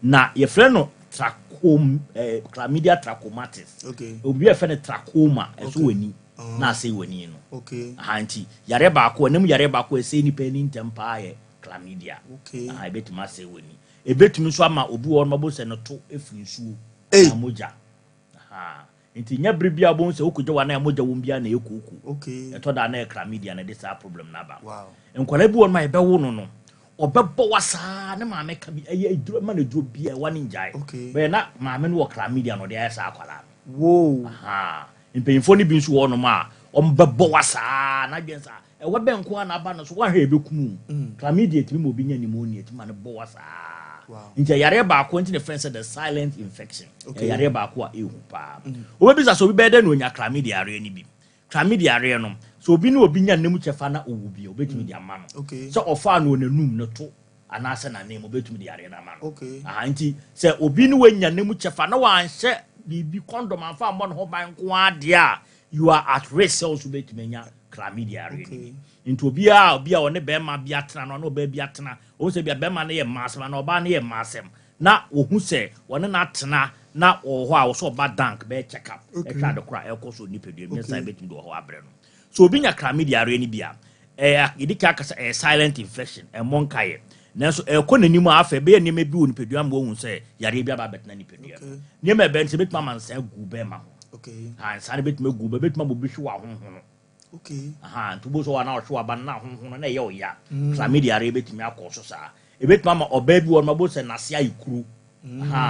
na ye frɛ no chlamydia trachomatis obi ye frɛ no trachoma eso wani na say wani no okay anti yare ba ko nem yare ba ko say ni pani ntempa ye chlamydia okay betuma say wani ebetumi so ama obi won mabo se no to efiri nsuo na moja nti nya bribia bon se okuje wa na moja wo bia na ekoku okay eto da na chlamydia na this problem na ba wow enkwala bi won ma ebe wo no obebbo wasa na maame ka bi eye eduro ma na duro bia wa ninjai be na maame no wo chlamydia no de ayesa akwala wow mpanyimfo ni bi nso wo no ma ombebbo wasa na dwensa ewa benko na aba no so wa hwe ebekumu chlamydia timi mo bi nya pneumonia timi na bo wasa nti yare ba ko nti ne friend said the silent infection yare ba ko a ehu pa obi bisa so bi bede no nya chlamydia are ni bi chlamydia are no so obi no obi nya nemu chefa na owu bi obetumi di ama no so ofa no nanum no to anase na nemu obetumi di are na ama no nti se obi no wanya nemu chefa na wan hye bibi condom anfa ambo no ho ban ko ade a you are at risk also betumi nya chlamydia are ni into obi a one be ma bia tena no no be bia tena o se bia be ma na ye masem na oba na ye masem na ohu se one na tena na oho a wo so ba dank be check up e twa de kra e ko so nipadua mi sai betim do ho abre no so obi nya chlamydia are ni bia idika aka silent infection e monkaye nanso e ko nanim afa be ni me bi nipadua mo hu se yare bia ba betena nipadua ni me be nse betima man sa gu be ma ho sa betima gu be betima bo bi hwa ho ho okay tubo so wana hwa ba na ho na ye oya chlamydia are betimi akoso sa e betima ma oba bi won mabo se nase ayikuru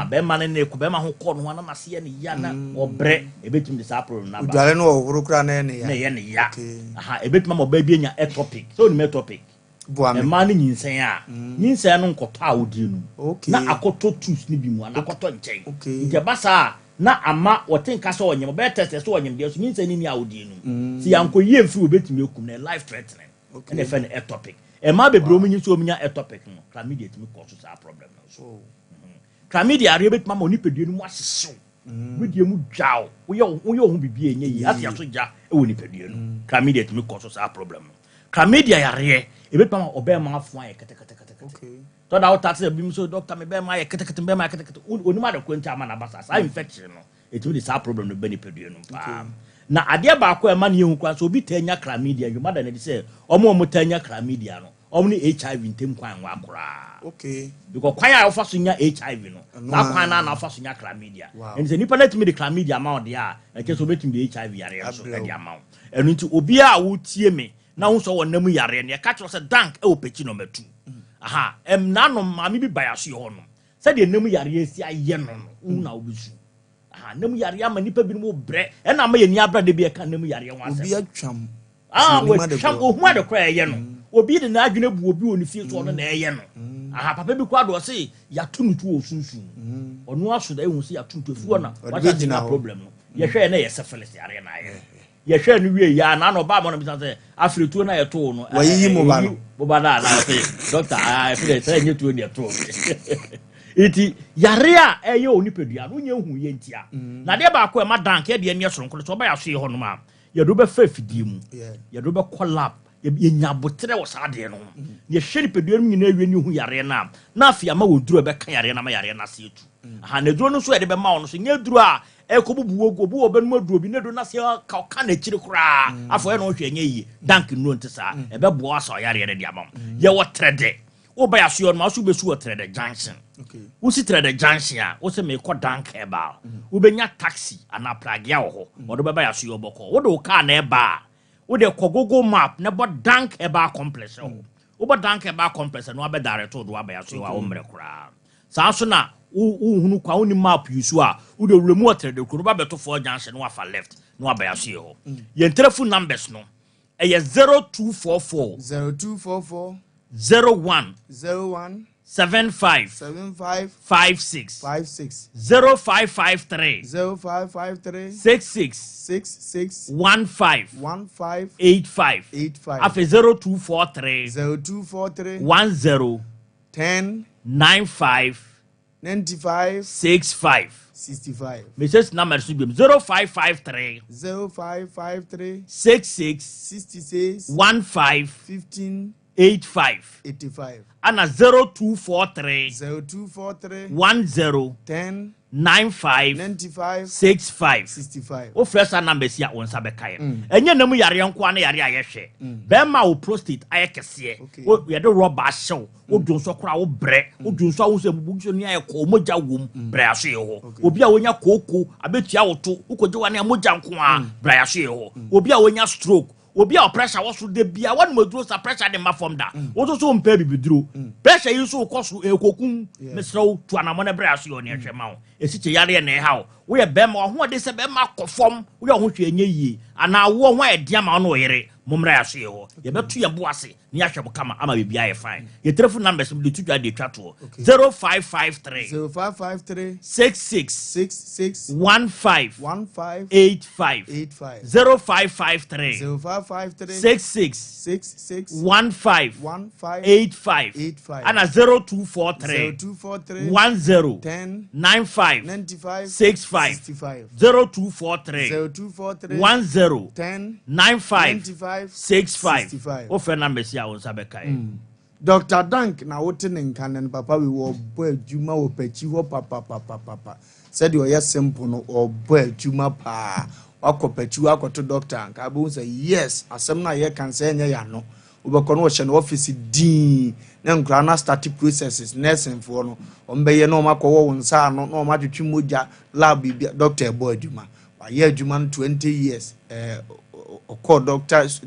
be ma ne ku be ma ho ko no na nase ne ya na obre e betimi de sa problem na ba udwale no ohuru kra na ne ya na ye ne ya e betima ma oba bi nya ectopic so ni ectopic e ma ne nyinsen a nyinsen no nkoto a odi nu na akoto tooth ni bi mu na akoto nchen nje basa na ama wotenka so onyem be test so onyem de so nyinsen ni a odi nu si yanko ye mfiri obetimi ekum na life threatening and if an ectopic e ma bebre omunyi so omunya ectopic no chlamydia timi cause sa problem no so chlamydia are betima ma onipadua nu mu asese wedie mu dwao wo ho bibie enye yi asia so ja e wo nipadua nu chlamydia timi cause sa problem no chlamydia yare e betima ma obema afo an kete okay to da utate bi so doctor me be ma ye kete be ma kete onima de kwenta ama na basa sa infection no etimi de sa problem no be nipadua nu pa na ade ba ko e ma ne hu kwa so obi tanya chlamydia you mother na dey say omo tanya chlamydia no omo ni HIV ntem kwan wa akora okay because kwan ya ofa so nya HIV no na kwan na ofa so nya chlamydia and say nipa na timi de chlamydia ma ode a ke so betimi de HIV yare so e de ama enu nti obi a wo tie me na wo so wonam yare ne ka kiro say dank e opeki no matu nanom mami bi bayaso ho no say de nam yare esi aye no na obisu nam yare ama nipa bi no bre e na ma ye ni abra de bi e ka nam yare ho asem obi atwam we twam ohu ade kra ye no obi de na adwene bu obi oni fie so no na eye no papa bi kwa do say ya tuntu osunsun ono aso da ehu say ya tuntu efu na what is the problem no ye hwe na ye syphilis yare na ye ye hwe no wie ya na no ba mo no bi say afretu na ye to no wayi mo ba no bo ba na say doctor feel say nye to ne to iti yare a eye onipadua no nye hu ye ntia na de ba ko e ma dank ye de ne soronko so ba ya so ye ho no ma ye do be fa fidie mu ye do be collab ye nyabotre wo sa de no ye hwe nipadua mu nyina awie ni hu yare na afia ma woduro be ka yare na ma yare na se etu na duro no so ye de be ma wo no so nye duro a ekobubu ogu obu obenu aduro bi ne do na se ka na chiri kura afo ye no hwe nye yi dank no ntisa e be bo asa yare de amam ye wo trede wo ba ya so yo no aso be su wo trede junction wo si trede junction a wo se me ko dank e ba wo be nya taxi ana pragia wo ho wo do be ba ya so yo boko wo do ka na e ba wo de ko Google map ne bo dank e ba complex wo bo dank e ba complex no be direct do ba ya so yo a wo mre kura sa so na hunu kwa uni map yusu a wo de wuremu otrede kuro ba beto for junction no afa left no aba ya so yo ye telephone numbers no e ye 0244 01 75 56 0553 66 15 85 afi 0243 10 95 65 message number should be 0553 66 15 85 and 0243 10 95 65 o fresh number sia won sa be kai enye namu yare nko an yare ayehwe be ma wo prostate ayekese o ye de rubber show o dunso kora wo bre o dunso wo se bubu so ni ayeko moja wom bre aso ye ho obi a wonya koko abetua wo to ukoje wa na moja nko a bre aso ye ho obi a wonya stroke obi a pressure wo so de bia wan moduro sa pressure de ma form da wo so mpa bibiduro pressure yi so ko so ekokun mesrew to anamone bre aso ye ne hwe ma wo esiche yare ne ha wo ye be ma ho de se be ma kofom wo ye ho hwe enye yie ana wo ho edia ma no yere mumra aso ye ho ye betu ye bo ase ni ahwe bo kama ama bibia ye fine ye telephone numbers bi tutwa de twato 0553 66 15 85 0553 66 15 85 ana 0243 10 95 65 0243 10 95 65 ofe number sia won sabekai Dr. Dank na wotenin kanen papa we wo bo adwuma wo pachi ho papa said you are simple no or bo adwuma pa akopachi akoto doctor nka bo say yes asem na ye kan say nya ya no obekọ no hye no office din na nkra na start processes nursing for no ombeye no makọ wo nsa no no matwetwe moja lab bi doctor bo adwuma wa ye adwuma 20 years call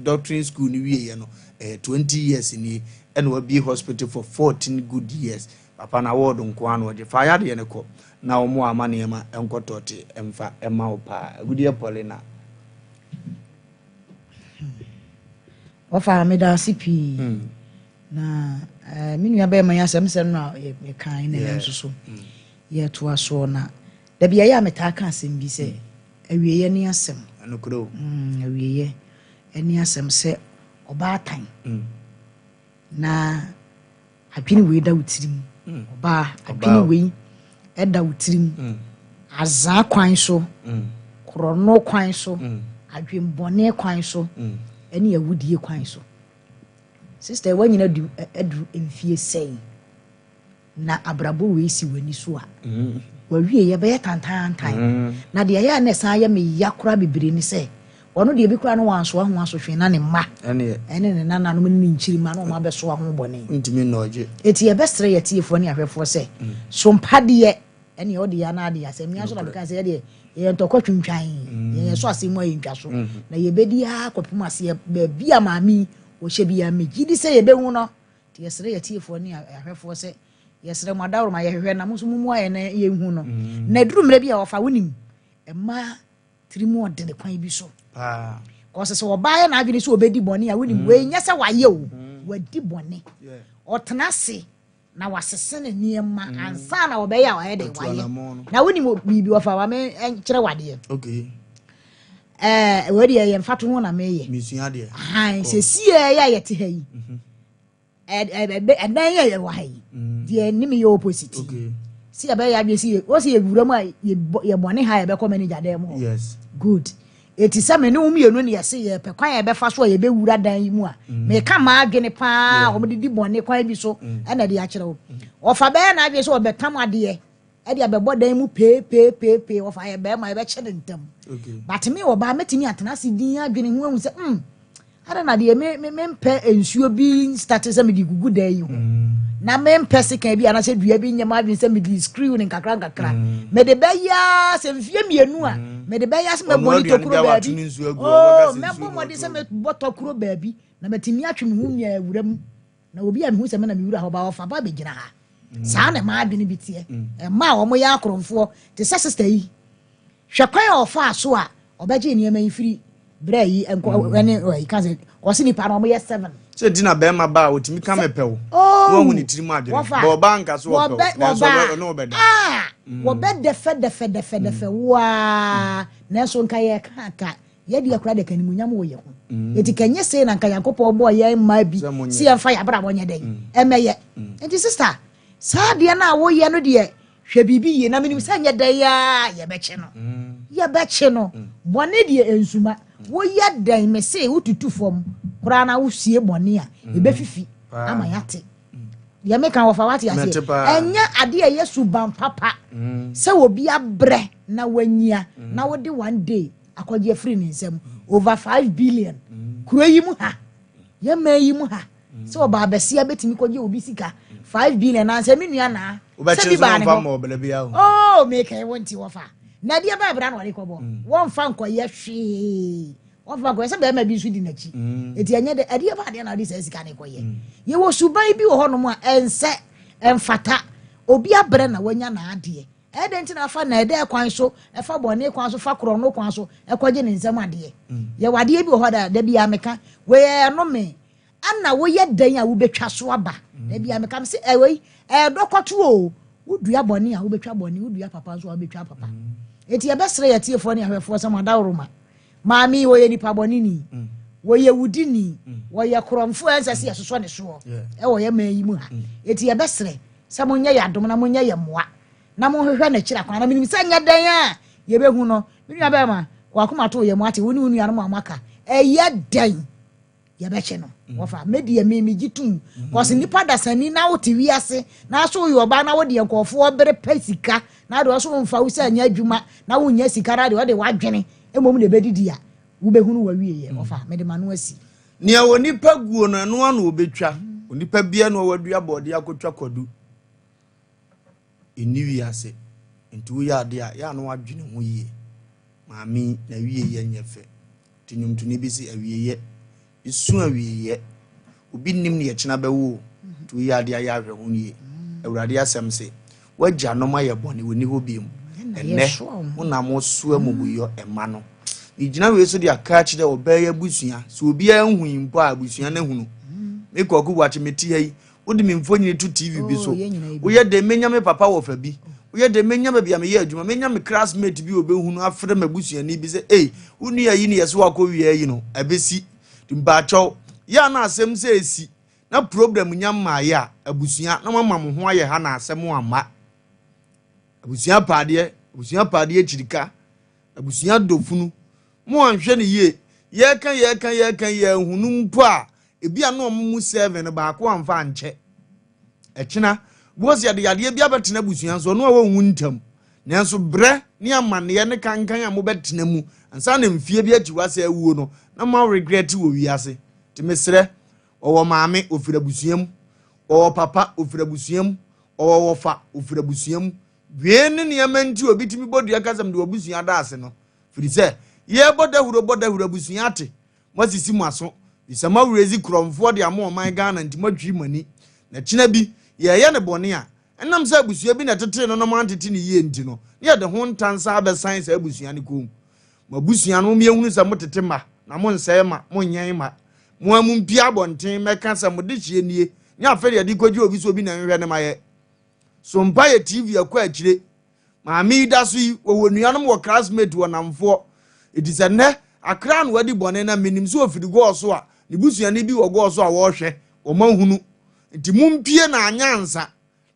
doctoring school ni wie no 20 years ni and will be hospital for 14 good years papa na word nko an wo je fa ya de ne ko na omo amane ma enkotote emfa ema opa gudie Paulina Wofa me da sipi na minu ya be man yasem sem na me kan na nso so ye to aso na da bia ya meta kan asem bi se awieye ni asem anokro awieye eni asem se oba tan na adwene we da utirim oba adwene we eda utirim azaa kwan so krono kwan so adwembone kwan so eni awudie kwan so sister wanyina du edu emfie sei na abrabo we si wani so a wawie ye be tantan na de ya na san ya me yakora bibire ni se ono de bi kura no wanso ho aso hwe na ne ma ene ne nana no ni nchiri ma no ma be so ho bone ntimi no oje eti ye bestre ye tiefo ne ahwefo se sompa de ene odi ya na de asem nya so na beka se ye de ye ntokwa twintwan ye so asem ayi ntwa so na ye bedi ha kopum ase be bia maami wo hye bia megidi se ye be hu no ti ye sere ye tiefo ne ahwefo se ye sere madawro ma ye hwehwe na muso mumu aye na ye hu no na duru mre bia wo fa wonim ema trimo de ne kwan bi so cause so obaye na adwene so obedi bone a wonim we nya se waye o wadi bone otena se na wasese ne niema ansa na obaye a waye de waye na wonim bibi wafa wa me kire wade okay wadi ye mfato ho na meye misua de se sie ya yete ha yi dan ye wa yi de nim ye opposite okay si abaye ya bi si o si ewura mu a ye bone ha ye be ko manager dem ho yes good eti se me ne umienu ne yese ye pe kwan ye be fa so ye be wura dan yi mu a me ka ma adwene pa o me di bone kwan bi so na de ya kire wo o fa be na adwe so o be tam ade e de abebo dan mu pe o fa ye be ma ye be kire ntam okay but me o ba metimi atena se din adwene hu hu se ada na de me mpe ensuo bi start se me di gugu dan yi ho na me mpe se kan bi ana se dua bi nyama adwene se me di screw ne kakra me de be ya se mfie mienu a me de be ya se me boni to kuro ba bi me bo mo de se me boto kuro ba bi na metimi atwe me hu nya awuram na obi a me hu se me na me wura ho ba ofa ba be gina ha saa na ma adwene bi tie e ma wo mo ya akromfo te se sister yi hwekwan ofa so a obaje niam yifiri bra yi enko ene o kaze o se ni pa na mo ye 7 se dina be ma ba otimi ka mepewo wo hu ni tiri mu adwene bo banka so wo pe na so no obeda wo be defe wa na so nka ye ka ye di akura de kanimunyam wo ye ho eti kanye se na nka yakopo bo ye ma bi si en fa ya bra bo nye den emeye enti sister sa de na wo ye no de hwe bibi ye na menim sa nye den ya ye be che no bone de ensuma wo ye den me se ututu fom kura na wo sie bone a e be fifi ama yate ya make kan wofa wati ase enya ade a yesu ban papa se obi abre na wanyia na wode one day akwaje free ni nsem over 5 billion kuro yi mu ha ya ma yi mu ha se oba abesia betimi kwaje obi sika 5 billion na se menua na se bi ba ne oh make I want to wofa na dia ba bra na wale kobo won fa nkoye hwe won fa nkoye se be ma bi su di nachi eti anya de dia ba de na di se sika ne koye ye wo suban bi wo ho no mu a ense emfata obi abre na wanya na ade edenti na fa na ede kwan so e fa bone kwan so fa kro no kwan so e kwaje ne nsem ade ye wade bi wo ho da bi ameka we no me ana wo ye dan a wo betwa so aba da bi ameka se e we e dokoto o wudua bone a wo betwa bone wudua papa so wo betwa papa eti ye besre ye tiefo ne ahwefo so madawroma maami wo ye nipa bone ni wo ye wudi ni wo ye kromfo ensase ye soso ne so e wo ye mayi mu ha eti ye besre se monye ya dom na monye ye moa na mo hwehwe na kira kwana na minim se nya dan a ye behu no minua be ma wakoma to ye mo ate woni unua no amaka eye dan ye beche no wofa media me gitum cause nipa dasani na wo ti wiase na so yo ba na wo de nkofo obere pesika na do so mfa wo se anya adwuma na wo nya sika na de wo de wadwene emom na bedidi a wo behunu wa wiye wofa me de manu asi ne wo nipa guo no no na obetwa onipa bia no wadua bode akotwa kwadu eni wiase ntu ya de a ya no wadwene ho yie maami na wiye ye nyefe tinumtuni bi si awiye isu awiye obi nim ne ye kina bewo tu ya de ya hwe ho nie awurade asem se wagya no ma ye bone woni ho biem enne una mo so amubuyo ema no igina we so de aka kire obaye busua so obi anhu impo a busua na hunu me koku wache meti yi wodi me mfonyini to TV bi so wo ye de menya me papa wo fa bi wo ye de menya me bia me ye adwuma menya me classmate bi obehunu afre mabusua ni bi se unu ya yi ne yeso akọ yi no abesi timbacho ya na asem se esi na problem nyamma ya abusua na mama mo ho aye ha na asem amma abusua paade chirika abusua dofunu mo anhwe ne ye kan ye hunu mpo a ebi ano mu 7 ba ko amfa nche ekina bosi yade bia betena abusua so no wo ntam nanso bre ni amane ne kankan a mo betena mu ansa na mfie bi achiwase awuo no na ma regret wo wiase timesre owo maame ofira busuam owo papa ofira busuam owo wofa ofira busuam wiene ne yamanti obi timi bodu akasam de obusua da ase no firi se ye bodahuro busua ate masisi mu aso bisama wurezi kromfo de amo man Ghana ntimadwi mani na kina bi ye ne bone a enam se abusua bi na tete no no man tete ne ye nti no ye de ho ntansa be science abusua ne kom mabusua no me ehunu sa motete ma na mo nsɛ ma mo nyen ma mo amumpia bonten meka sa mo de hie nie nya afere de kwaji obi so obi na nhwɛ ne ma ye Sompa ye TV akwa akire maami da so yi wo nuanom wo classmate wo namfo edise ne akra no wadi bone na menim so ofiri go so a ne busua ne bi wo go so a wo hwɛ o mahunu nti mumpie na anyansa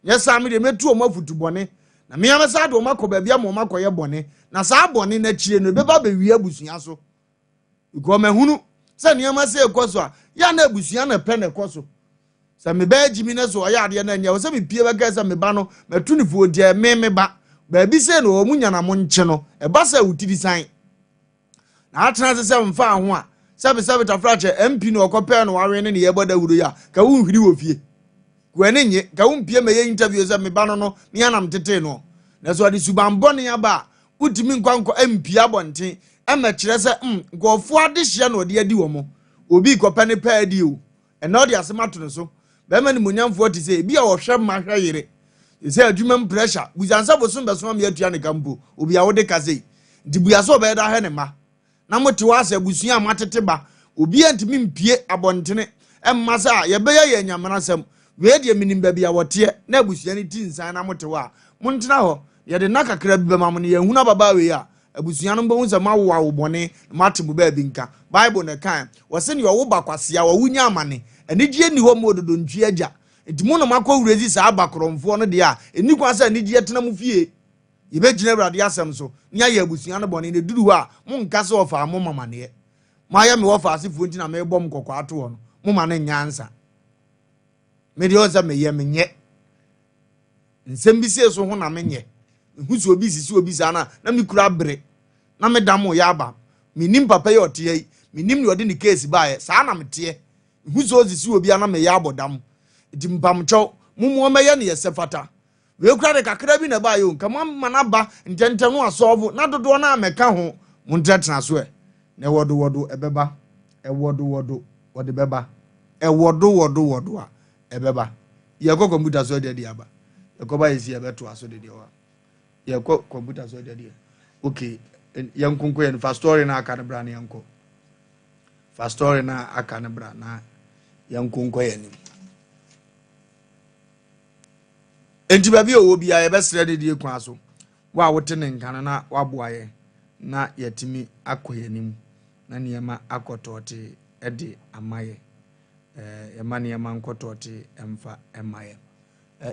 nyesa me de metu o mafutu bone na me amesa do makoba bia mo makoye bone na saa bone na chire no beba be wi abusua so iko mahunu se niam se ekoso a ya na abusua na pe na ekoso se me ba jimi na so ya ade na nya wo se me pie ba ga se me ba no metu ni fo die me ba ba bi se no mu nya na mo nche no e ba sa utiri san na atena se mfa ho a se tafrache MP no okope no wawe ne ye boda wuro ya ka wo hwiri wo fie kwani nye ka wo mpie me ye interview se me ba no me anam tete no na so ade subambo ne ya ba utimi nkwanko MP abonten ema kire se ngofo ade hye na ode adi wo mo obi kope ne pa adi o e na ode asemato ne so be ma ni munyamfo ti se bi a wo hwe ma hwe yire se adwuma pressure buzansa bosom beso ma atua ne kampo obi a wo de kaze di buaso obe da he ne ma na moti wase abusua amatete ba obi antimi mpie abontene emma sa ye be ye nyamana sam we de minim ba bia wote na abusua ni ti nsan na moti wa montena ho ye de nakakra bi be ma mo ne ye huna baba we ya abusua no bo nsa ma wo bone matibu ba bi nka bible ne kan wose ne wo ba kwase a wo wunya amane anigye ni ho mododo ntwi agya ntimo no makọ wurezi sa abakromfo no de a eni kwasa anigye tena mu fie ye be gina Awurade asem so nya ye abusua no bone ne duru a mo nka se ofa mo mamane ma ya me wofa asefo nti na me bom kokọ ato no mo ma ne nyansa me de oza me ye menye nsem bi se so ho na menye husu obi sisi obi sana na me kura bre na me damo ya aba minim papa ye ote yi minim ne odi ne case ba ye sa na mete husu osisi obi ana me ya abodam edi mpamcho mumu me ye ne yesefata we kura de kakra bi na ba yo nka mana ba ntente no asolve na dodo na ameka ho muntetena so e na wodo ebeba wodo wode beba wodo a ebeba ye ko computer so de aba ye ko ba yesi ebeto aso de wa ye ko computer so de okay yankunko ye fa story na aka ne bra na yanko fa story na aka ne bra na yankunko ye ni enti ba bi owo bia ye besre de die kwa so wa wote ne nkana na waboa ye na yetimi akoye nim na niema akotote ede amaye yema niema nkotote emfa emaye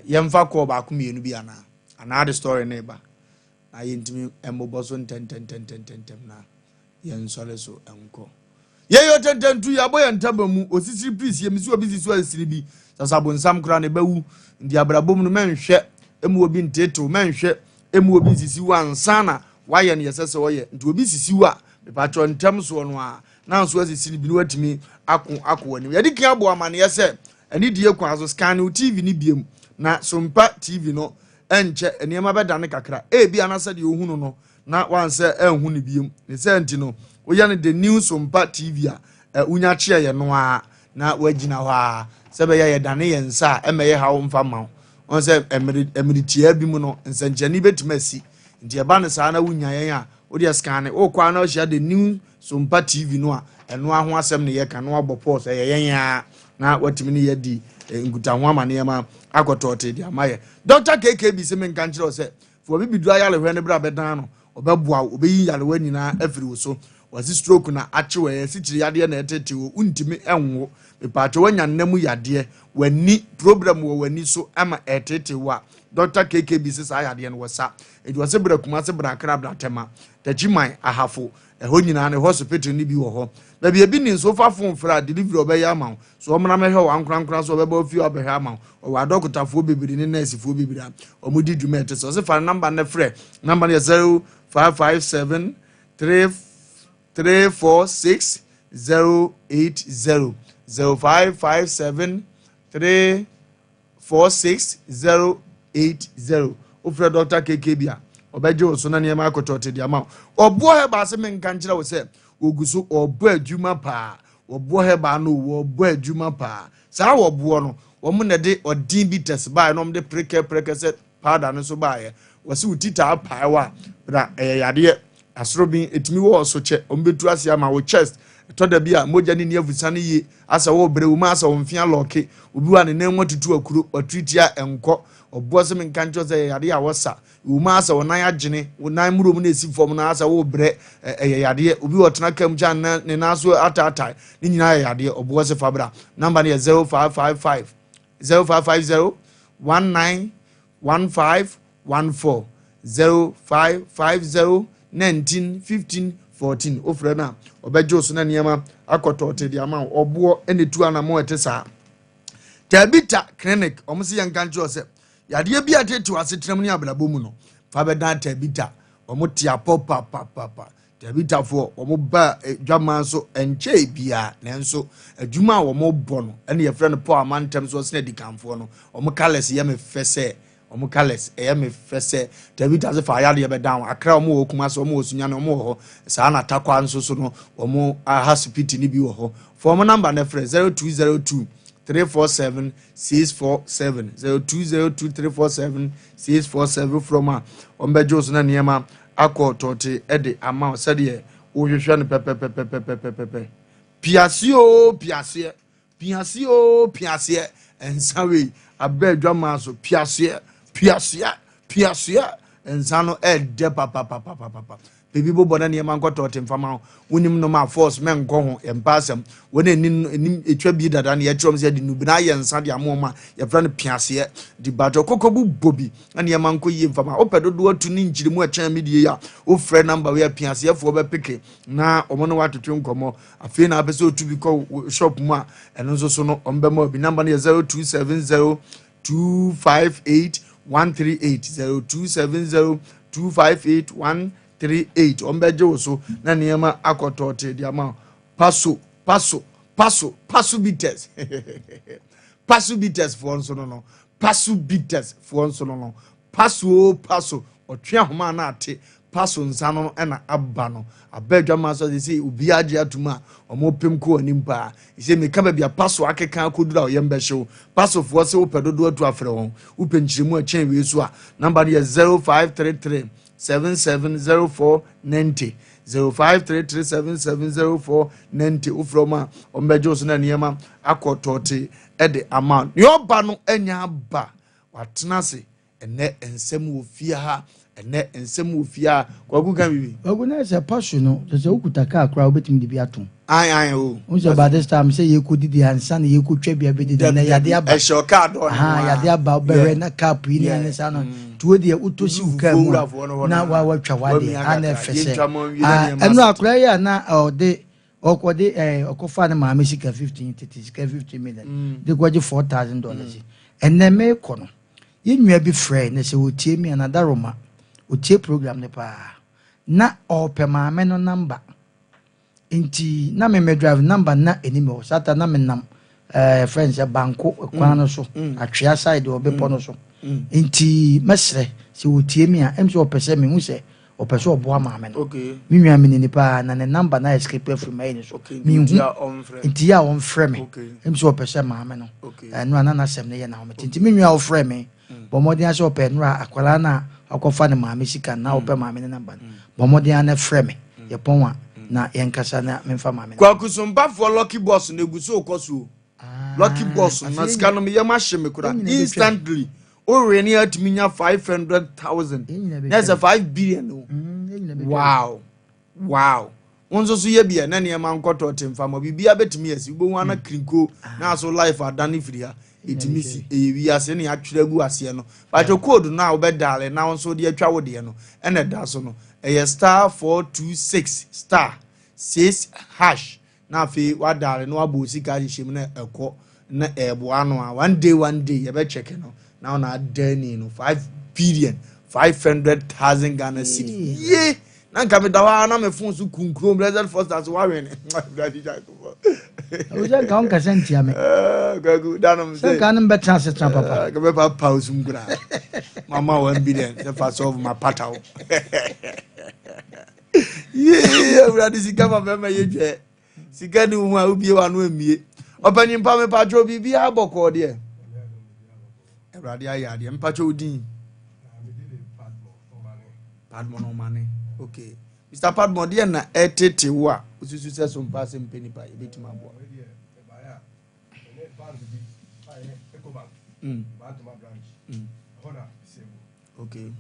yemfa ko ba ko mienu bi ana the story na ba na yentimi emboboso ntenten na yensole so enko yeyo tententu ya boye ntabamu osisi please yemisi obi sisi asiri bi sasabo nsam kra na bawu ndi abrabom no menhwe emu obi nteto menhwe emu obi sisi wansana waye ne yesese woye nti obi sisi wa mepacho ntam so no a na so asisi bi no watimi ako wani yedi kan abo amane yese ani die kwa so scan TV ni biem na Sompa TV no enche eniema beda ne kakra bi anasa de ohunu no na wanse enhu ne biem ne senti no oya ne the new Sompa TV a unya chia ye no a na wagina ho a sebe ye dane ye nsa emeye ha wo mfa ma on se emiritia bi mu no nsanchani betimasi nti eba ne saa na wunya yen a odi scan o kwa na o share the new Sompa TV no a eno aho asem ne ye ka no abopo se ye yen a na watimi ne ye di nguta ho amane ma akotote di amaye Dr. KKB se men kan kire o se fo bi bidu ayale hwe ne bra bedan no obeboa obeyi yale wani na afiri wo so wasi stroke na achewe ye sikiri yade na etete wo untimi enwo mepacho wanya nnamu yade wani problem wo wani so ama etete wa Dr. KKB se sa yade no wasa edi wase bra kuma se bra kra bra tema tachiman ahafo eho nyina ne hospital ni bi wo ho na bi ebi ni so fa fon fra delivery obeya ama so omna me hwe wan krankran so obeba ofi obehwe ama o wa dokotafo bebiri ni nurse fo bebiri omudi dwuma ete so se fa number na frɛ number ne 0557 346 080 0557 346 080 ofre Dr. KKB obeje oso na niema akotote di ama obo he ba se men kan kira wo se oguso obo adwuma pa obo he ba no obo adwuma pa sa obo no wo mu ne de odin bi test ba no de preke se powder no so ba ye wo se utita pa wa bra yade asrobi etimi wo so che ombetu ase ama wo chest to da bia moja ni afusa ne yi asa wo bre wo ma asa wo mfia loke obi wa ne nanwa tutu akuro otwitia enko obo se men kan kira se yade ya wosa uma asa wonan agene wonan murom na esi fom na asa wo bre yade obi wotena kam jan ne naso atata ni nyina yade obo se fabra number ne 0555 0550 191514 0550 1915 14 ofre na obejo so na niema akotote di ama obo enetu anamo etesa Tabita clinic omsi yankanjo se yade bi atetu asetram ni ablabom no fa bedan Tabita omotia papa Tabita fo omoba dwama so enche bia nenso adwuma omobo no ene ye frɛ no Paul amantem so se na dikanfo no omokales ye me fese omokales me fese Tabita se fa yade ye bedan akra omo okuma so omo osunya no omo ho sa na takwa nso so no omo hospital ni bi wo ho for number na frɛ 0202 347 647 0202 347 647 from ombejo na niema akotote ede ama sede wo hwehwe no pepe piase ensawe abedwa ma so piase ensano de papa baby bobo na niam ankoto temfama wonim no ma force men nko ho empasem wona enim etwa bi dada na ye trom se de nubi na ye nsa de amoma ye fra no piase di bajo kokobu bobi na niam anko yi mfama opedodo atu ni njirimu a chan medie ya o frɛ number we piase fo be peke na omo no watotwe nkomo afi na apese otu bi ko shop mu a eno nso so no ombe ma bi number no 0270 258 138 0270 258 138 ombeje oso na niema akotote dia ma paso bites paso bites for onso no paso bites for onso no paso otwe ahoma na ate paso nsano na abba no abadwa ma so say obi age atuma omopem ko animpa say me ka ba bia paso akeka akodura oyembe hyew paso fo se opedodo atu afre won upenchirimu a chen we so a number is 0533 770490 0533770490 ufroma ombejo so na niema akotote ede amount ni oba no anya ba watena se ene ensem ofia ha ene ensem ofia kwagu kan bibi kwagu na se passion no se okutaka akra obetimi de bi atom ai o unso by this time say ye kodidi ansa na ye kotwa bia be de na yade aba e shoka do yade aba obere na cap yi ne sa no tuwe de utosi uka mu na watwa wade ana efese enu akra ya na ode okode okofa na ma sika 15 million de gwaje $4,000 enne me kono ye nwa bi frɛ na se wotie mi another roma wotie program ne pa na opema me no number inti na me drive number na enimo sata na me nam friends ya banko kwan no so atwea side obepo no so inti mesre se wotie mi a emso opese me hu se opese obo ama me no mi nwa me ni pa na ne number na escape from me so mi hu inti ya on frɛ me emso opese ma me no no ana na sem ne ye na ho inti mi nwa o frɛ me bomodin ase ope nra akwala na akofa ne ma me sika na ope ma me ne number bomodin ana frɛ me ye pon a na yenkasa na memfa mame kwa kusumba for lucky boss na eguso okoso lucky boss na scan me yema hye kura instantly o reni atimi nya 500,000 that's a 5 billion wow onzo so ye bia na ne yema nkoto temfa ma bibia betimi yesi bo wana krinko na so life adani firi ha etimisi eyewi ase ne atwere gu ase no but code na obedale na onso de atwa wode no ene da so no star 426 *6# na fe wadare no abosi ka hye na eko na ebo ano a one day ye be check no now na dani no 5,500,000 Ghana cedi ye na nka me dawa na me phone su kunkro blessed first as wa wen oja ka on ka sentia me gagu danum se ka nan betra se tra papa ka be pa pause mgra mama 1 billion se fa solve my patao yeah brother sika ma be ma ye sika ni hu a obie wa no amie opanyin pa me pa tro bibi aboko de brother aya de mpa tro din Padmo no money okay Mr. Padmo de na etete wo a osusu se Sompa Asem Mpe Nipa e betima abo okay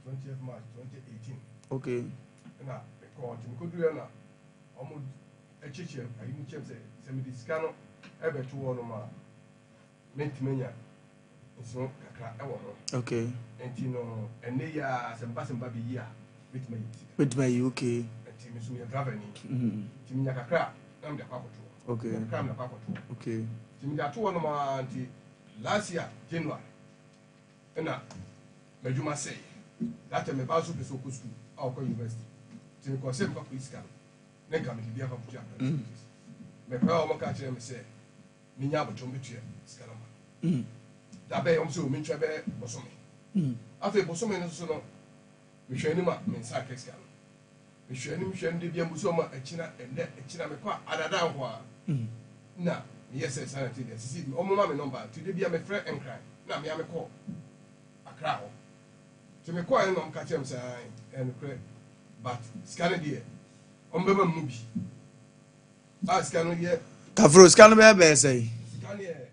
20th March 2018 okay na ko timikodu na omo echiche ayimu chemse semidi skano ebetu wono ma mentimenya so kakra ewo no okay entino ene ya semba bi ya betmeyi okay entimi so me driver ni timinya kakra na mde kwakoto okay kakra na kwakoto okay timida to wono ma anti last year January na majuma say that time about so school our university to me concept for physical then come be here for future me pa o mo ka kire me say me nya abotom betua skala ma da be o so me ntwa be bosome afa bosome no so no me hwani ma me nsa ka skala me hwani de bia mbuso ma akina ende akina me kwa adada ho a na yes sanity there see o mo ma me number to de bia me frɛ enkran na me call akra ho to me call no catch him say and credit but scan there on be mu bi scan here kafro scan be say scan here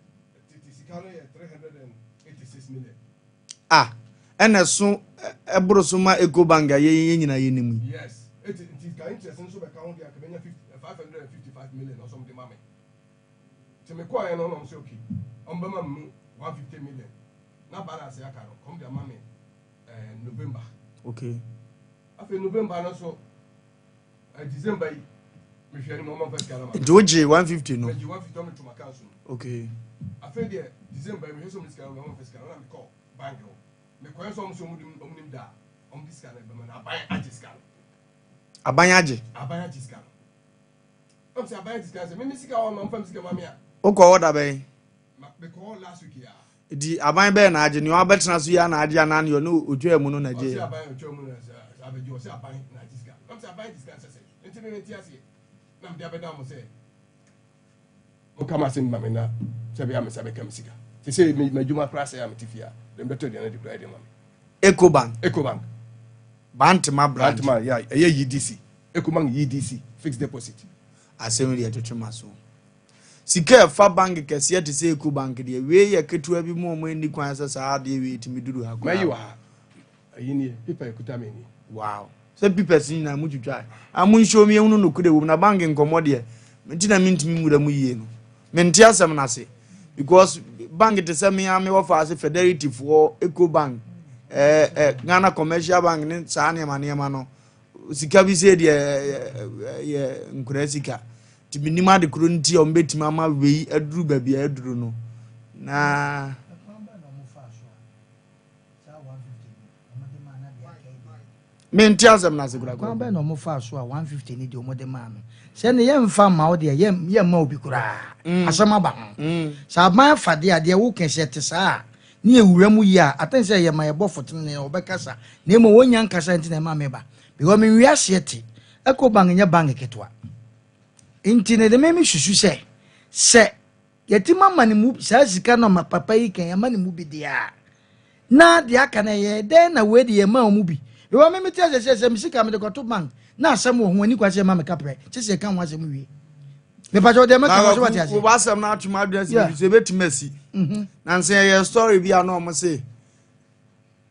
386 million ɛna so ɛboro so ma eco bank ye nyina ye nimu yes it can interest nso be count there can 555 million or something mama to me call no no say okay on be mam 150 million na balance ya karo come there mama November okay after November no so December me hwere mo man first karo George 150 no 150 to my council okay after there December me so me karo mo first karo na me call bank me koyen so so omnim da this kind of man abanya scan abanya scan I'm say abanya scan say me sika on fam sika mama ya o ko order be me call last week ya di abanya be na age ni o betena so ya na age na no no odwa mu no na je abanya odwa mu na abeji o say abanya na scan I'm say abanya scan say enti me ti ase na me abeda mo say o kama sin mama na say be am say be kam sika say me majuma class ya me tifia dem beto de na di credit mama Ecobank Bantama branch Bantama yeah EDC Ecobank EDC fixed deposit asem de twetwema so sika fa bank kese te se Ecobank de we ye ketua bi mo ni kwan sa sa de we timi duru ha mayi wa ayini people ekuta me ni wow se people sin na mu twitwa amun show me ehunu no kude wo na bank nkomo de ntina mintimi mura mu yie no menti asem na se because bank te se me am Wofa as Fidelity for Ecobank Ghana commercial bank ni saa niema no sika bi se de ye nkura sika ti minima de kro nti o mbetima ma wei aduru ba bia aduru no na menti asem na se kura kwa ba no mo fa so a 150 ni de o mo de ma no se ne ye mfa ma o de ye ma obi kura asama ba sa ma fa de ade wo kese te saa ni ewura mu yi a atense ye ma ye bofot ne obekasa na emo wonya nkasa nti na ma meba because me wi asiete Ecobank nya bank ketwa nti ne de me hwehwu se yetima mane mu sa sika no ma papa yi kan ya mane mu bi dia na de aka na ye de na we de ye ma mu bi we me meti se me sika me de koto bank na asem wo ho ani kwase ma me kapre se kan wa asem wi me pa jo de me kan so wati ase wo asem na atuma address bi so betimasi na nse ye story bi ano mo se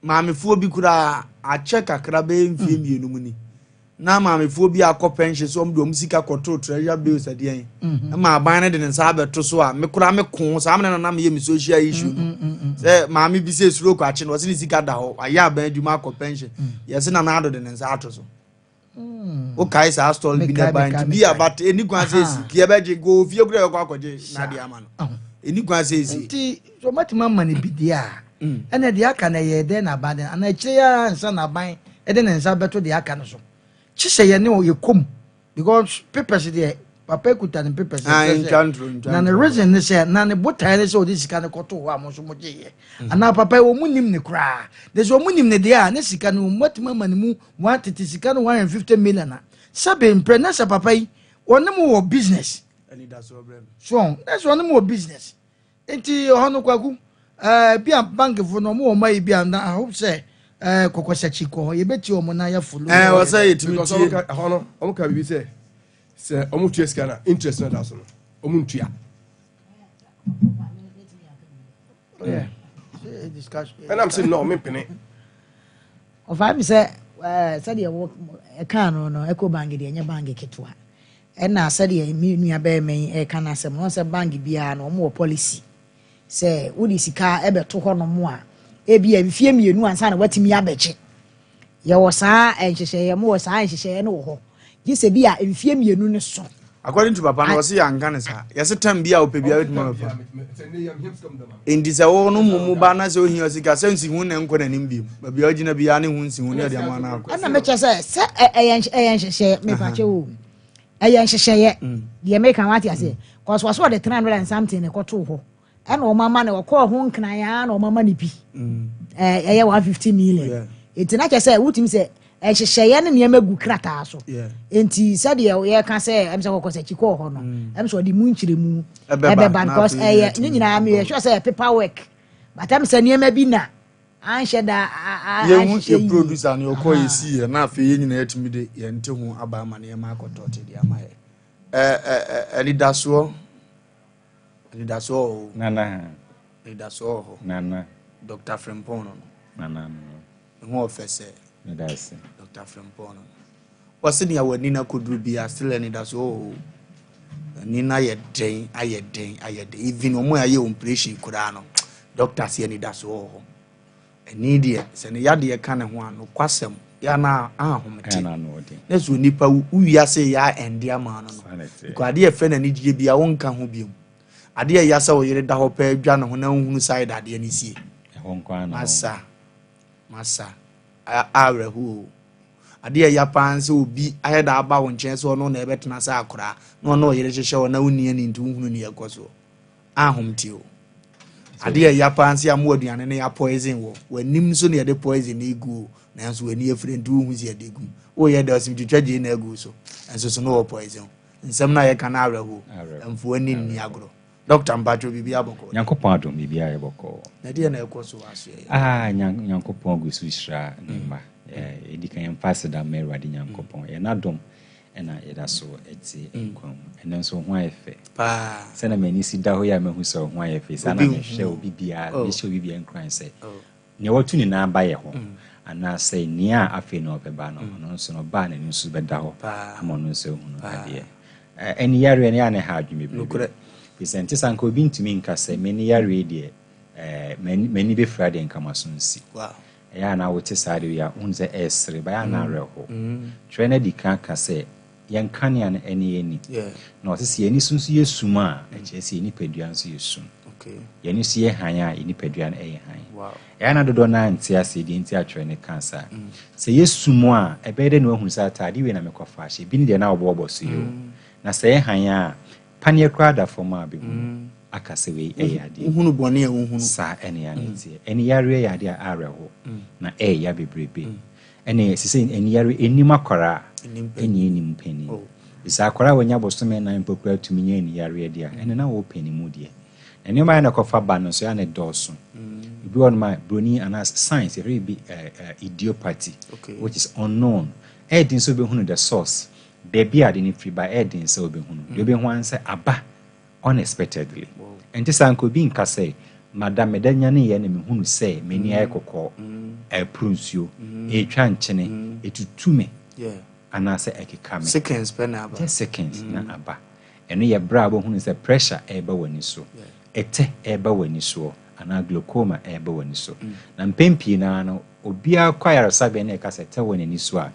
maamefuo bi kura a check akra be mfie mienu mu ni na maamefuo bi akọ pension so om do musika koto treasure bills ade en ma aban ne de nsa abeto so a me kura me ko sa amene na me ye me social issue se maame bi se suro kwa chi no se ni sika da ho aya aban adwuma akọ pension yes na na ado de nsa ato so o kai sa story bi na ban bi about eni kwan se siki e beje go fie kura kwa akọje na de ama no eni kwan se si nti so matima ma ne bidia ene de aka na ye de na baden ana kire ya nsa na ban e de nsa beto de aka no so chise ye ne o ye kom because papers there papa kuta ne papers na ne reason ne say na ne botai ne say o de sika ne koto ho am so mo je ye ana papa wo munim ne kra de so munim ne de a ne sika no matima ma ne mu 130 sika no 150 million na sabe mpre na sa papa yi onem wo business ani da so brem so that's onem wo business enti hono kwaku bia bank fo no mo mai bia na I hope say kokosachi ko ye beti o mo na ya fulu wo say itimi hono o mo ka bibi say se o mo tua scanner interest na da so no o mo ntua yeah discussion and I'm saying no me pene of I say said e kan no Ecobank de nya bank ketwa e na said e mi nua ba men e kan asem no say bank bia no mo policy say wodi sika ebeto ho no mo a ebi a mfie mienu ansa na watimi abeche ye wo saa enhyehyɛ ye mo wo saa enhyehyɛ no wo ho gise bi a mfie mienu ne so according to papa no was yanga ne sa yes time bia opebia wetuma fa indi se wo no mumu ba na se ohia sika sensi hu ne nkɔ nanim bi ba bia ogina bia ne hu nsi hu ne de ama na akɔ ana meche se enhyehyɛ me pa che wo enhyehyɛ ye de make an what you say cause was what the 300 and something ne kɔto ho ana o mama ne wakɔ ho nkran ya na o mama ne bi 150 million enti na che say wutim say ehyehyeye ne ne magu krata so enti said ye ka say em say kokosachi ko ho no em so di mu nkyiremu ebeba because ni nyina me sure say paperwork but em say ne ma bi na anhye da ye producer ne okɔ yesi na afi ye nyina yatimi de ye nte ho aba ama ne ma akɔtɔte de ama ye alidaso nana Dr. Frempon Who officer? That's Dr. Frimpon. What's in your Nina could be a still any that's all. Nina yet day, I yet day, even no more you operation Kurano. Doctor see any that's all. An idiot, send a yardy kind of one, no quassam, yana, that's when Nipa who say ya and dear man. Because dear friend and need be a own can who be. I dear yasa or yet the hope, John, who side at the NEC. Massa, I who. Adia Yapans will be I had about one chance or no never to Nasakra, no, you show no near into near Coso. Home to you. Adia Yapans, ya more than any poison when Nimso near the poison ego, Nance when near friend do who's your digum. Oh, yeah, does him to judge in a goose, and so no poison. And some night can arrow, and for any Niagro. Dr. Mbacho be aboko. Yanko Pado may be aboko. Nadia Necoso, Yanko Pongo Swishra, Nimba. Edikan ambassador Mary Nyankopon e na dom e na eda so eti enkwam enen so ho ayefe pa se na mani si da ho ya mehu so ho ayefe sa na hwe obi bia be she obi bia nkran se ne watu ni na ba ye ho ana se ni a afe na obeba no no so no ba na ni so beda ho amo no so hu no ade eni yare ne ane ha adwumi bi present sanko obi ntumi nka se meni yare de mani be Friday nkamaso nsi wow ya na wote sare ya unze esre ba ya na reho trainer di kan ka se yan kania na eni na osisi eni sunsu yesuma echesi eni pedua nso yesum okay yeni sie han ya eni pedua na han wow ya na dodo na nti ase di nti atwere ne kansa se yesumu a ebede na ohun sa atade we na mekofa hye bi ni de na obobo so yo na se han ya panie krada forma bi akase we eyade uhunu bone e uhunu sa ene ya ntie ene yare yade a areho na ya bebrebe ene sise ene yare enima kwara ene enim pani isa kwara wanya bosome na mpokura tuminye ene yare de a ene na wo pani mu de ene ma na kofa ba no so ya ne doso bi won ma broni anas science very be idiopathy which is unknown edin so be hunu the source baby ade ni free by edin so be hunu de be ho anse aba unexpectedly and this uncle being kase madam medanya ne ye na me hunu se meni ay kokko e prunsuo e twa nchene etutume ana se ekeka me seconds pe na aba 10 seconds na aba eno ye bra bo hunu se pressure e ba wani so ete e ba wani so ana glaucoma e ba wani so na mpempi na no obia kwayara sabe na kase te wani ni so a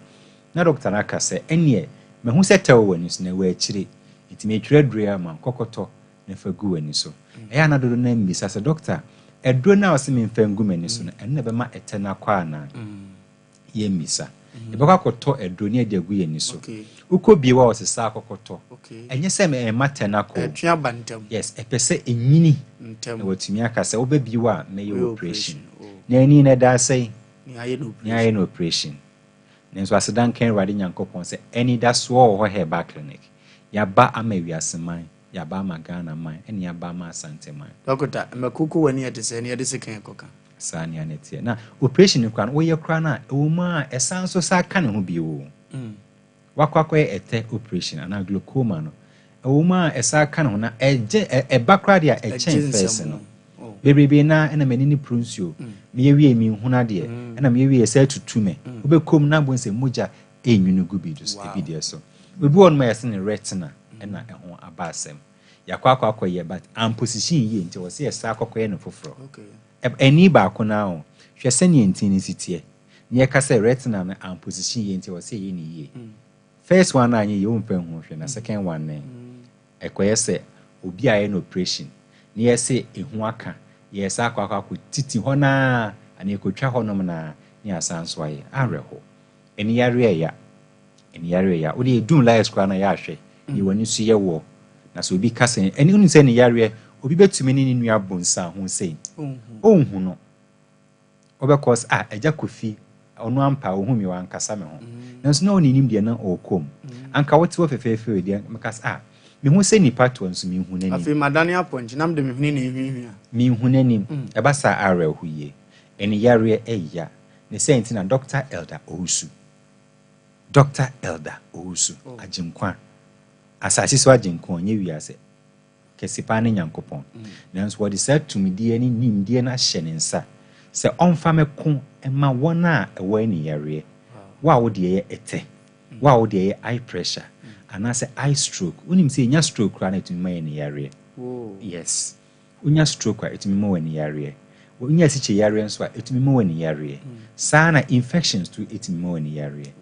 na doctor na kase enie me hu se te wani so na we akire itime twere dua ma kokoto na fagu wani so eya na dodo na mbisa se doctor edro na wase me mfangu mani so na enne be ma etena kwa na ye mbisa e be kwakoto edro ni ade agu yani so uko biwa wase sa kokoto enye se me matena ko etwa bantam yes epese enyini na watumi aka se oba biwa me ye operation na ani na da sai ni aye no operation nenso asedan kan rade Nyankopon se eni da so ho herbal clinic ya ba amawiaseman ya ba magana man eni ya ba ma asante man dokota makuku wani atese ne yade sekan koka sani anetie na operation kwan wo ye kra na wo ma esanso sa ka ne ho bi wo wakwakwa ete operation na glaucoma no wo ma esa ka ne ho na eje bakra dia echen face no bebrebe na ena menini prunsio me yewie mi huna de ena me yewie esa tutume obekom na bonse moja enwunu gubidus ebide so obi won ma yesene retina ena eho abasem yakwa ye but am position ye nti wo se esa akwa ye no foforo eni ba ko na o hwese ne ntini sitie ne ka se retina na am position ye nti wo se ye ni ye first one anye ye wo mpa hu hwe na second one ne ekoye se obi aye no operation ne yese ehu aka yesa akwa titi ho na ani ekotwa ho nom na ne asanso aye areho eni yare ya odi edun lies kwa na ya hwe ni wani su ye wo na so obi kase eni unu se ni yare obi betumi ni nua bonsa ho sei ohun no obekos eja kofi onu ampa ohun mi wa nkasa me ho nanso na oni nim de na okom anka wote wo fefefe de makas me hu se nipa to nso me hu nani afi madani aponji nam de me hu ni hwehwea me hu nani eba sa are huye eni yare eya ne senti na Dr. Elder Owusu ajinkwa asasi so ajinkwa nye wiase kesipa ne Nyankopon nanso wodi sa tumidie ni nimdie na hye ne nsa sɛ ɔmfa mɛko ɛma wɔn a ɛwɔ ani yareɛ wa wo deɛ yɛ ɛtɛ wa wo deɛ yɛ eye pressure anaasɛ eye stroke wonim sɛ ɛnya stroke koraa na ɛtumi ma yɛ ani yareɛ yes wonya stroke a ɛtumi ma wɔ ani yareɛ wonya sikye yareɛ nso a ɛtumi ma wɔ ani yareɛ saa na infections to ɛtumi ma wɔ ani yareɛ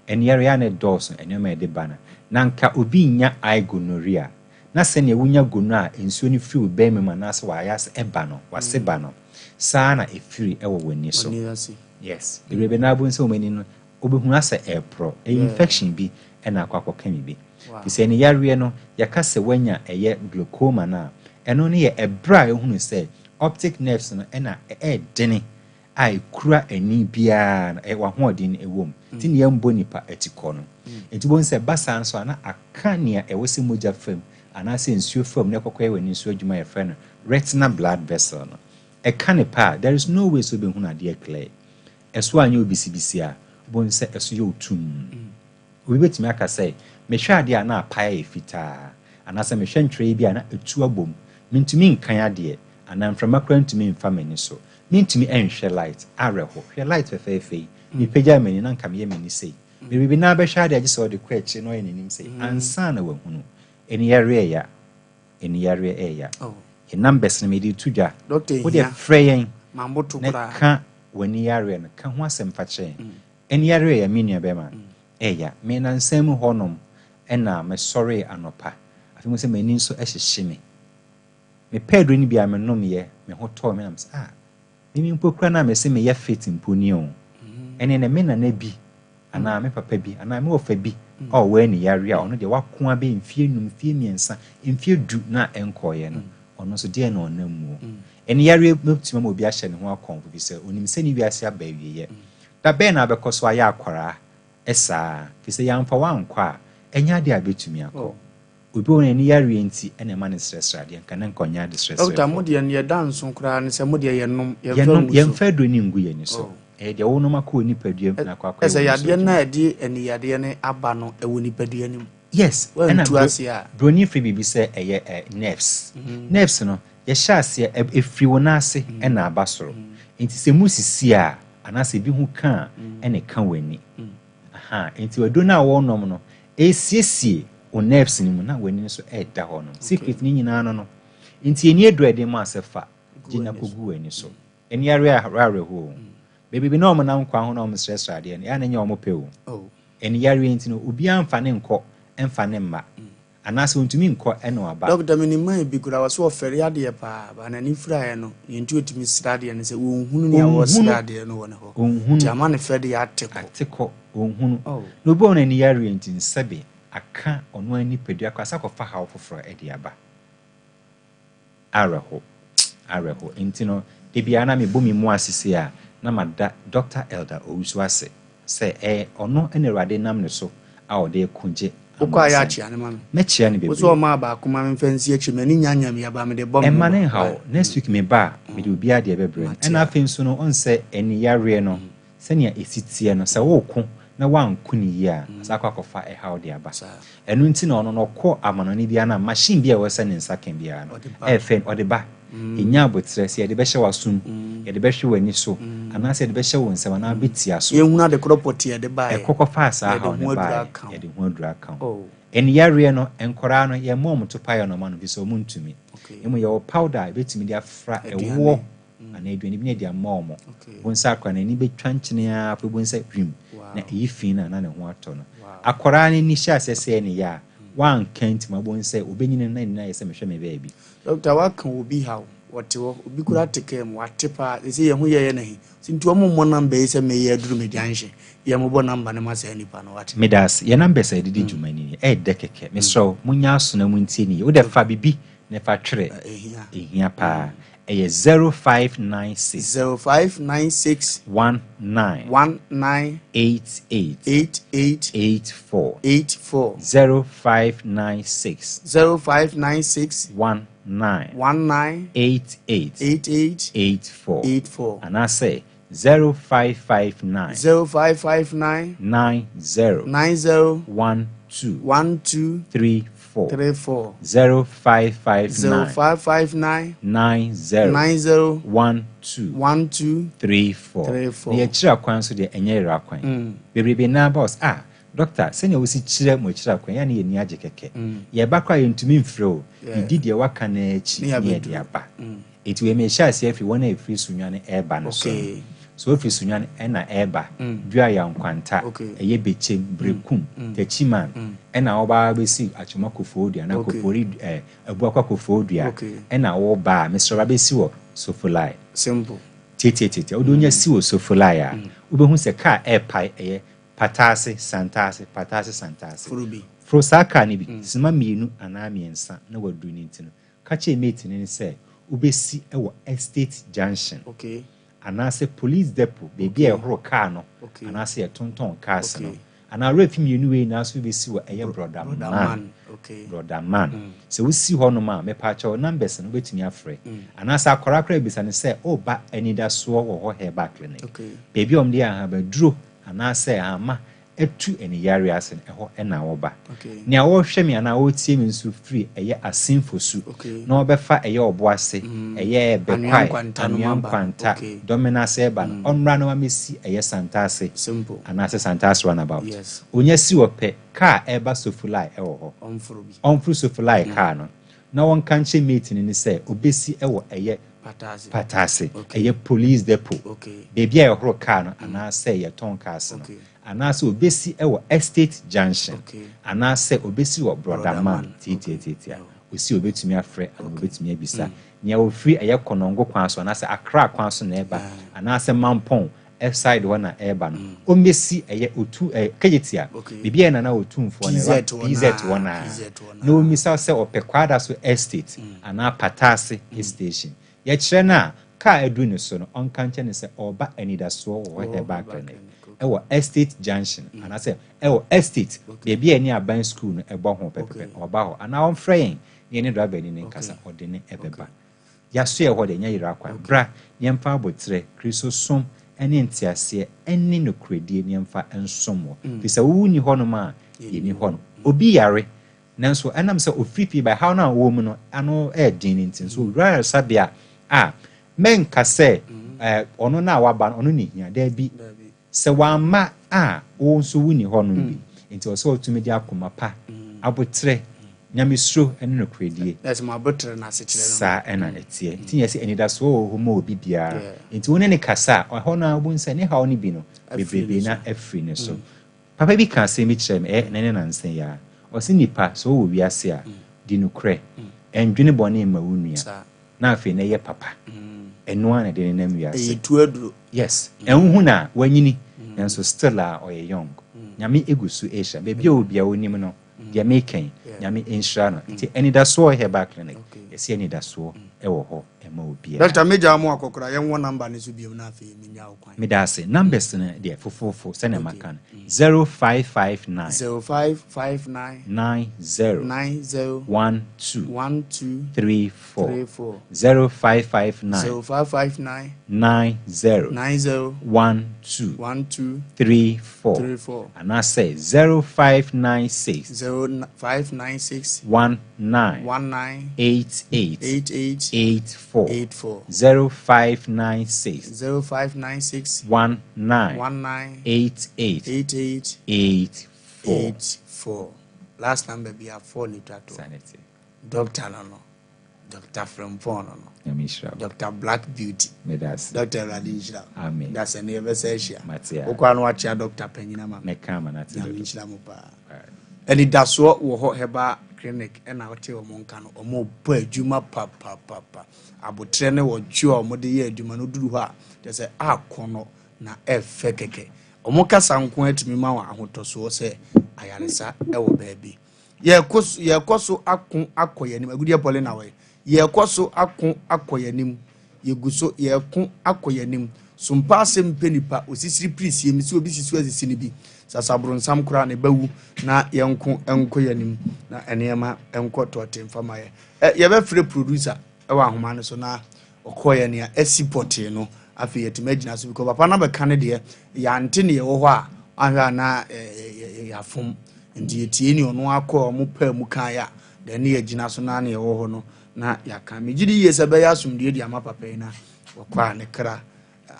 ani yareɛ a ne dɔɔso ɛnneɛma yɛde ba na nka obi nya eye gonorrhea na sɛnea wonya gono a nsuo no firi bɛn mu anaasɛ wayɛ asɛ ɛba no wase ba no saa na ɛfiri ɛwɔ w'ani so yes bebrebe na abo nsɛ wɔmani no wobɛhunu asɛ ɛporɔ infection bi ɛna akɔkɔka mi bi nti sɛ ani yareɛ no yɛka sɛ woanya ɛyɛ glaucoma no a ɛno no yɛ ɛberɛ a ɛhunu sɛ optic nerves no ɛna ɛɛdene a ɛkura ani biara ɛwɔ ahoɔden ɛwɔ mu nti ne yɛmbɔ nipa atikɔ no nti bɔhu sɛ basa nso a na aka nea ɛwɔ sɛ mogya fam anaasɛ nsuo fam na ɛkɔkɔ ɛwɔ ne nsuo adwuma yɛfrɛ no retinal blood vessel no ɛka ne pa there is no way so bɛhunu adeɛ clear ɛso anyɛ obisibisi a bɔhu sɛ ɛso yɛ otum obi bɛtumi aka sɛ mehwɛ adeɛ a na apae yɛ fitaa anaasɛ mehwɛ ntwerɛ bi a na ɛtu abom mentumi nkan adeɛ anaa mframa kora ntumi mfa m'ani so mentumi ɛnhwɛ light awerɛhɔ hwɛ light fɛfɛɛfɛ yi mepagya m'ani na nka meyɛ m'ani sei biribi na bɛhwɛ adeɛ agye sɛ ɔde kɔ akyire na ɔyɛ n'anim sei ansa na wahunu ɛni yareɛ ya ɛni yareɛ ɛya numbers na mede tu dwa wode frɛ yɛn na ka w'ani yareɛ no ka ho asɛm fa kyerɛ ɛni yareɛ ya me nua bɛma ɛya me nansɛm mu hɔnom ɛna mesɔre anɔpa afei mu sɛ m'ani nso ɛhyehye me mepɛ aduro no bi a menomyɛ me ho tɔɔ me nam sɛ mimi mpo kura na me se me yɛ fit mpo ni o ene ne me na bi ana me papa bi ana me wofa bi o wa ni yare a ono de wako abe mfie num mfie miensa mfie du na enkoye no ono so de na onamu ene yare meptima ma obi ahye ne ho akonfo bi se onim se ni bi ase aba wiye da be na abekoso aya akwara esa fi se yamfa wankwa enya de abetumi akọ obi won ni yare enti ene ma ne stress rade nka ne nkonya de stress doctor mo de ne dance nkura ne se mo de yenom yemfa do ni ngu ye ni so de wo no makọ nipadua na akwa ese yade na edi eni yade ne aba no ewo nipadua nim yes and tuasia broni free bibi se nerves nerves no ye hyase efri wona ase na aba soro enti se musisi a anase bi hu ka ene ka wani aha enti wado na wo nom no esiesie o nerves ni mu na wani so da ho no secret ni nyina no enti eni edu ede ma asefa gina kogu wani so eni area ho baby no man na nkwa ho na o stress ade ne ya na nya o mo pe o eni area enti no obi amfa ne nkọ emfa ne mma anase ontumi nkọ eno aba doctor me ni man bi kura waso ofere ade pa ba na ni fira ye no yentu otumi srade ne se wonhunu ne awo srade no wona ho jama ne fede ya ateko onhunu no bo na ni area enti nsebe aka ono ani pedua kwasa kofa ha ofoforo ade aba areho enti no de bia na me bomi mu asese a na mada Dr. Elder Owusu ase se ono ene rade nam ne so a ode kunje ukwa ya chia ne mama me chia ne bebe so ma ba kuma me fansi achi mani nyanyam ya ba me de bom emane hawo next week me ba me de obi ade bebre ena afin so no onse eni yare no se ne esitie no se wo ko na wanku ni yi a asakwa kofa hawo de aba enu nti na ono no kọ amanoni bia na machine bia wo se ne nsaken bia no efen ode ba enya abotre se de be hye wasum ye de be hye wani so anase de be hye won sema na betia so ye huna de kropoti ye de ba e kokofa asa ha ne ba ye de hu adura kan en yare no enkora no ye mom to payo no ma no bi so muntumi emu ye wo powder betimi de afra ewo ana eduani bi ne de amom won sa akra na ni betwa nkyene a fa bon sa prim na yi fin na ne ho ato no akora ne ni hye asese ne ya wan kent ma bon sa obenyine na ni na ye se mehwe me ba bi doctor waka obi hawo wote wo obi kura teke mu watepa se ye hu ye ne sintu omo mo number ye se me ye duru me dianhye ye mo bo number ne ma se nipa no wate medas ye number se didi jumani e de keke me so munya so na muntie ni wo de fa bibi ne fa twere ehia pa eye 0596 19 8884 0596 19 and I say 0559 90 12 34 34 0559 90 12 34 na yɛkyerɛ kwan so de ɛnyɛ yɛrɛ kwan bebrebe na boss doctor sɛnea wosi kyerɛ mo kyerɛ kwan ya na yɛni agye kɛkɛ yɛba kwa yɛntumi mfrɛ o yɛdi deɛ waka na akyi na yɛde aba ɛti wɔ me hyɛ ase afi wɔn a ɛfiri sunwane ɛba no so ofiri sunwane ɛna ɛba dua ya nkwanta ɛyɛ bechem brekum tachiman ɛna ɔba bɛsi atwoma kofodua na kofori abu akwa kofodua ɛna wɔba mesrɛ bɛsi wɔ sofulai simple tete odonya si wɔ sofulai a wobɛhu sɛ car ɛpai ɛyɛ patase santase fro saka ni bi sima mienu ana miensa na wadu ni ntino ka che mate ni sɛ wobɛsi ɛwɔ estate junction anase police depot baby ɛhoro car no anase yɛ tonton cars no ana ref mienu we na so bɛsi wɔ ɛyɛ brother man sɛ wosi hɔ no ma mepa kyɛw numbers no betumi afrɛ anase akorakora bisa ne sɛ ba anida soɔ wɔ hɔ herbal clinic baby om dia ha ba duro anase ama etu eni yare asen ɛhɔ ɛna wɔba nea wɔhwɛ me ana wɔtie me nso free ɛyɛ asinfosu na wɔbɛfa ɛyɛ ɔboase ɛyɛ bekwai anwan kwanta dominase ba no ɔnra na wamesi ɛyɛ santase simple anase santase runabout onya si wɔpɛ car ɛba sofulai ɛwɔ hɔ ɔmfuru sofulai car no na wɔn kanche meeting ni sɛ obesi ɛwɔ ɛyɛ patase ɛyɛ police depot baby a ɛhoro car no anase yɛ ton cars no anase obesi ɛwɔ estate junction anase obesi wɔ brother man tete osi obetumi afrɛ ana obetumi abisa nea ofiri ɛyɛ konongo kwan so anase akra kwan so na ɛba anase mampon side hɔ na ɛba no omesi ɛyɛ otu kajetia bibia na otumfo na PZ wɔ na omisa sɛ ɔpɛ kwada so estate ana patase station yɛkyerɛ na car edu ne so no ɔnka nkyɛ ne sɛ ɔba anidasoɔ wɔ herbal clinic ɛwɔ estate junction anase ɛwɔ estate baby ani aban school no ɛbɔ ho pɛpɛpɛ ɔba hɔ ana ɔmfrɛ yɛn ne driver ni nkasa ɔde ne ɛbɛba yaso yɛ hɔ de nya yira kwan bra nyɛmfa abotre kristo som ɛne ntiaseɛ ɛne no kredie nyɛmfa ɛnsom wɔ fisa wo ni hɔ no ma yɛni hɔ no obi yare nanso ɛnam sɛ ofripi by how na wo mu no ano ɛdin ntin so wura sabia menka sɛ ɔno na waba ɔno ne hia da bi sɛ wama wo nso wuni hɔ no bi nti ɔsɛ ɔtumi de akoma pa abotre nyamesuro ɛne no kredie ma abotre na se kyerɛ no sa ɛna ɛtie nti yɛ sɛ anidaso wɔ hɔ ma obi biara nti wo ne kasa ɔhɔ no abun sɛ ne haw no bi no bebrebe na afiri ne so papa bi ka sɛ mi kyerɛ me ne nanse ya ɔsɛ nipa so wɔ wiase a di no krɛ ɛndwene bɔne ma wo nua na afei na yɛ papa ɛno ana de ne nam wiase tuaduro yes ɛnhu na wanyini nanso still a ɔyɛ young nyame egusu Asia baby obi a onim no deɛ meken nyame enhyira no nti anidasoɔ herbal clinic yɛsi anidasoɔ ɛwɔ hɔ ɛma obi Dr. Major mo akokora yɛn wɔ number ne so biom na afei minya wo kwan medase numbers no deɛ fofofo sɛ na maka 0559 90 12 34 0559 90 12 34 and I say 0596 19 88 84 0596 19 88 84 last number be a 4 liter to sanity doctor no Dr. from phone no Dr. Black Beauty Dr. Radishra amen that's a never say share okwa no wacha Dr. Penyina ma meka na te Radishra mo pa eni daso wo ho heba clinic na wote o mo nka no o mo pa adwuma pa abotre ne wo twa o mo de ye adwuma no duru ho a te se akono na efe keke o mo kasa nko atumi ma wa ahotoso se ayaresa e wo baabi ye koso akon akoyanim agudie pole na we ye koso akon akoyanim ye guso ye kon akoyanim Sompa Asem Mpe Nipa osisiri prisie mi si obi sisu asisi ni bi sasabron sam kura ne bawu na yenko yanim na enema enko tote mfama ye be free producer e wa ahoma ne so na okoye ne asipote no afi yetimagina so because papa na be kan de ya nte ne ye wo ho a ahwa na ya fom ndi etie ni ono akọ mo pa mu kan ya then near Jinasonani or no, na yakami. Jidi yes a bayasum dear Yamapapena, or Qua Necra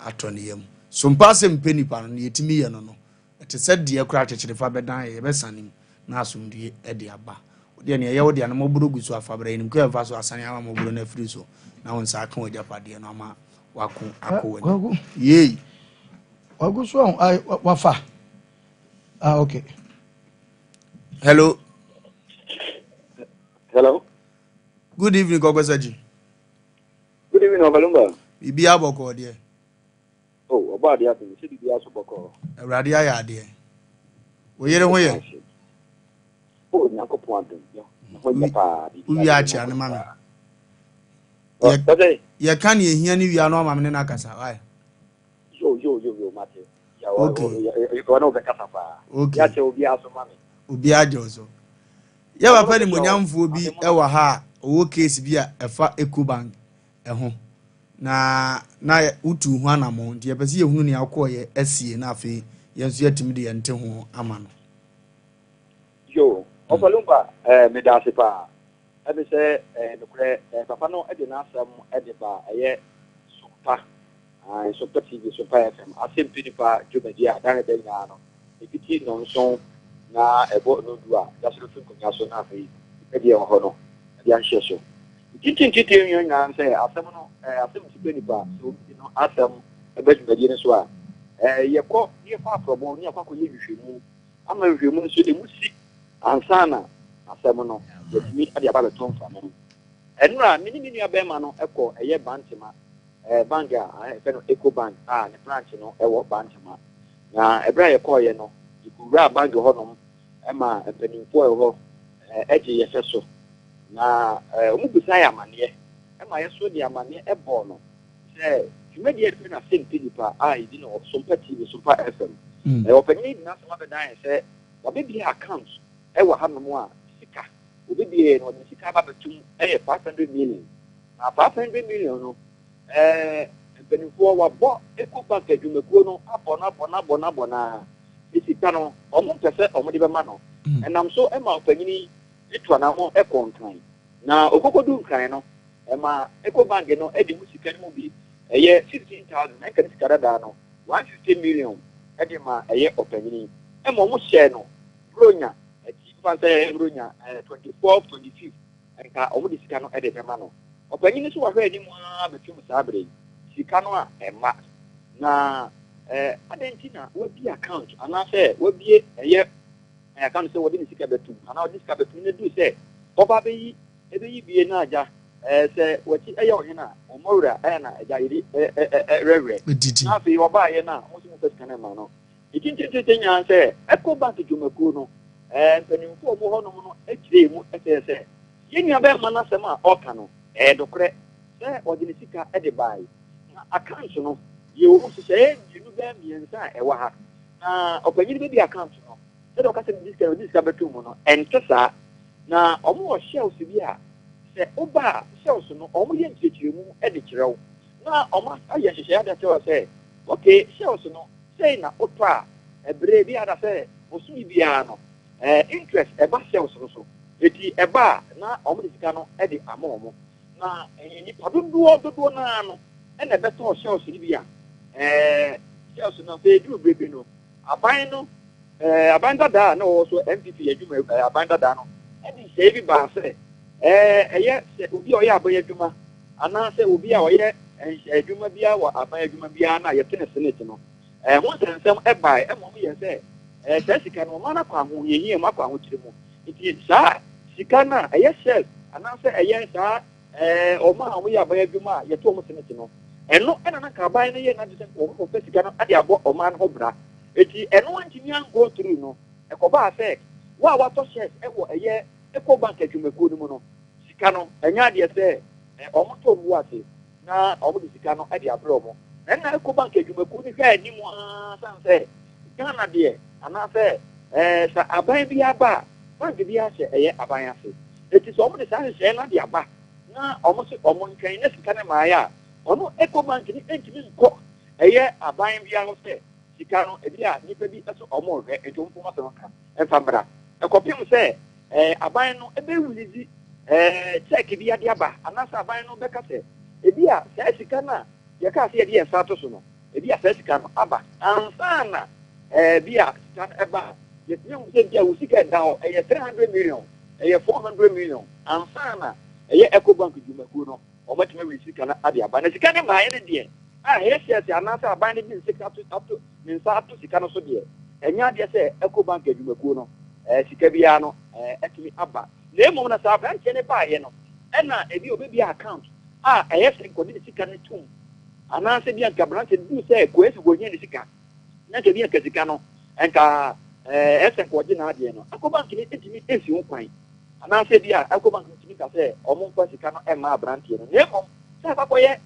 atonium. Sompa Asem Mpe Nipa no yetimi ye no no. Ete said dear cratch the fabedan ye besanim na asum die e de aba. De ne ye wo de na moburu gu so afabra nim ko enfa so asane ama moburu na free so. Na won sa aka wajapade no ama wako akowani. Yey. Wagu so wafa. Okay. Hello. Hello. Good evening, Gogosaji. Good evening, Wofa Lumba. Bibi aboko de. Oh, about the other, city the Asuboko. Radia ya de. Wo yere ho ye. Oh, Nako Pointon. Uwi achi ane mami. Ye kan ye hia ni wi anu mami ne na kasa. Why? Yo, Mate. Okay. You know the Casafa. Okay. Yache Ubi Aso Mami. Ubi ajozo. Ya wa pa ni monyamfo bi e wa ha owo case bi a efa Ecobank eho. Na utu hu anamo nti e pese ye hunu ne akoye asie na afi yenso yatimi de yente ho ama no. Yo, Wofa Lumba me da sepa. E be se nokre papa no e de na asem e de ba eye Sompa. Sompa TV Sompa FM. Asem Mpe Nipa Jumedi a dan de nya no. Ekiti no nso na ebo no dua. Jasoro fin konya so na afi e de ho no. E de anhye so. Titi nyo nya nse asem no Asem Mpe Nipa so no asem e be Jumedi ne so a ye fa probo ni akwa ko ye hwehwemu ama hwehwemu so de musi ansana asem no yetimi ade aba beton fa no enura mini abema no ekọ eye bantima bank a fe no Ecobank ne branch no ewo bantima na ebra ye call ye no ikura bank ho no ema empanimfo ewo eje ye fe so na omu bisa ya amane ema ye so de amane ebo no se jumedi e fe na Asem Mpe Nipa idi no Sompa TV Sompa FM openyi na so mabedan se obebi account ewa hanu a sika obebi no sika ba betum 500 million na 500 million no benifo wa bo Ecobank adwumekuo no abọ na sika no omo pese omo de be ma no enam so ema opanyini etu na mo ekonkan na okokodu nkan no ema Ecobank no edi mu sika no bi eye 15000 na kan sika da no 150 million edi ma eye opanyini ema omo share no bronya fancy bronya 24 25 enka omo di sika no ede be ma no opanyini so wa hwe ni mu a betum sabre sika no a ema na adentina we bi account ana say we bi eye account say we di sika betum ana we di sika betum ne du say oba be yi ebe yi bie na aja say we ti eye ohina omowura na aja yiri rewe na fi oba ye na mo si mo sika na ma no itintintin nya say Ecobank dwumakuo no penimfo mo ho no no ekire mu say yenya be ma na sema oka no dokre say odinitsika de bai na account no ye wo se yinu be miensa ewa ha na opanyini be bi account no se do ka se diska betu mu no entesa na omo shells bi a se oba shells no omo ye ntichire mu de kirew na omo aye hyehyɛ ada se o se okay shells no say na otwa ebre bi ada se osu bia no interest eba shells no so eti eba na omo disika no de amomo na ni padodo na no na beto shells ni bia shells no fe du brebe no aban no aban dada na wo so MPP adwuma aban dada no edi se bi ba se eye se obi o ya aban adwuma ana se obi a o ye adwuma bia wo aban adwuma bia na ye tene senate no ho sensem eba mo ye se sika no mana kwa ho ye makwa ho kire mu iti sa sika na eye shells ana se eye sa ọma àwọn yẹ abayẹ adwuma yẹ tó ọmọ senate no ẹnu ẹna na kaban no yẹ na de sẹ ọmọ fẹ sika no ade abọ ọma no bra eti ẹnu antimi an go through no ẹkọba afẹ wo a watọ shares ẹwọ ẹyẹ Ecobank adwumakuo no mu no sika no ẹnya adeɛ sɛ ọmọ tó ọmọ ase na ọmọ de sika no ade abrɛ ọmọ ẹna Ecobank adwumakuo no hwɛ anim asan sɛ Ghana deɛ anaasɛ sɛ aban bi aba bank bi ahyɛ ɛyɛ aban ase eti sɛ ọmọ de saa hyehyɛ na de aba na omo se omo ntwan na sika na maaya ono Ecobank ni entimi nkọ eye aban bia ho se sika no ebi a nipa bi eso omo hwe etomfo ma se no ka enfambra ekopim se aban no ebe wulizi check bi ade aba anasa aban no beka se ebi a se sika na ye ka se ye sa to so no ebi a se sika no aba ansana bi a sika eba ye nyum se bi a usika down 300 million 400 million ansana Eco Bank Jumaku no or much maybe sika na ade aba na sika ne ma ye ne de yes anasa aban ne bi sika up to sika no so de enya de se Eco Bank Jumaku no sika bia no etimi aba na emu na sa branch ne ba ye no na ebi obebi account yes nkodi sika ne tum ana se bia ka branch du se ko esi go nye ne sika na ke bia ka sika no enka nkodi na ade no Eco Bank ne etimi esi ho kwan ana se bia Eco Bank etimi ka se omo kwa sika no ma branch no na emu sa fa ko ye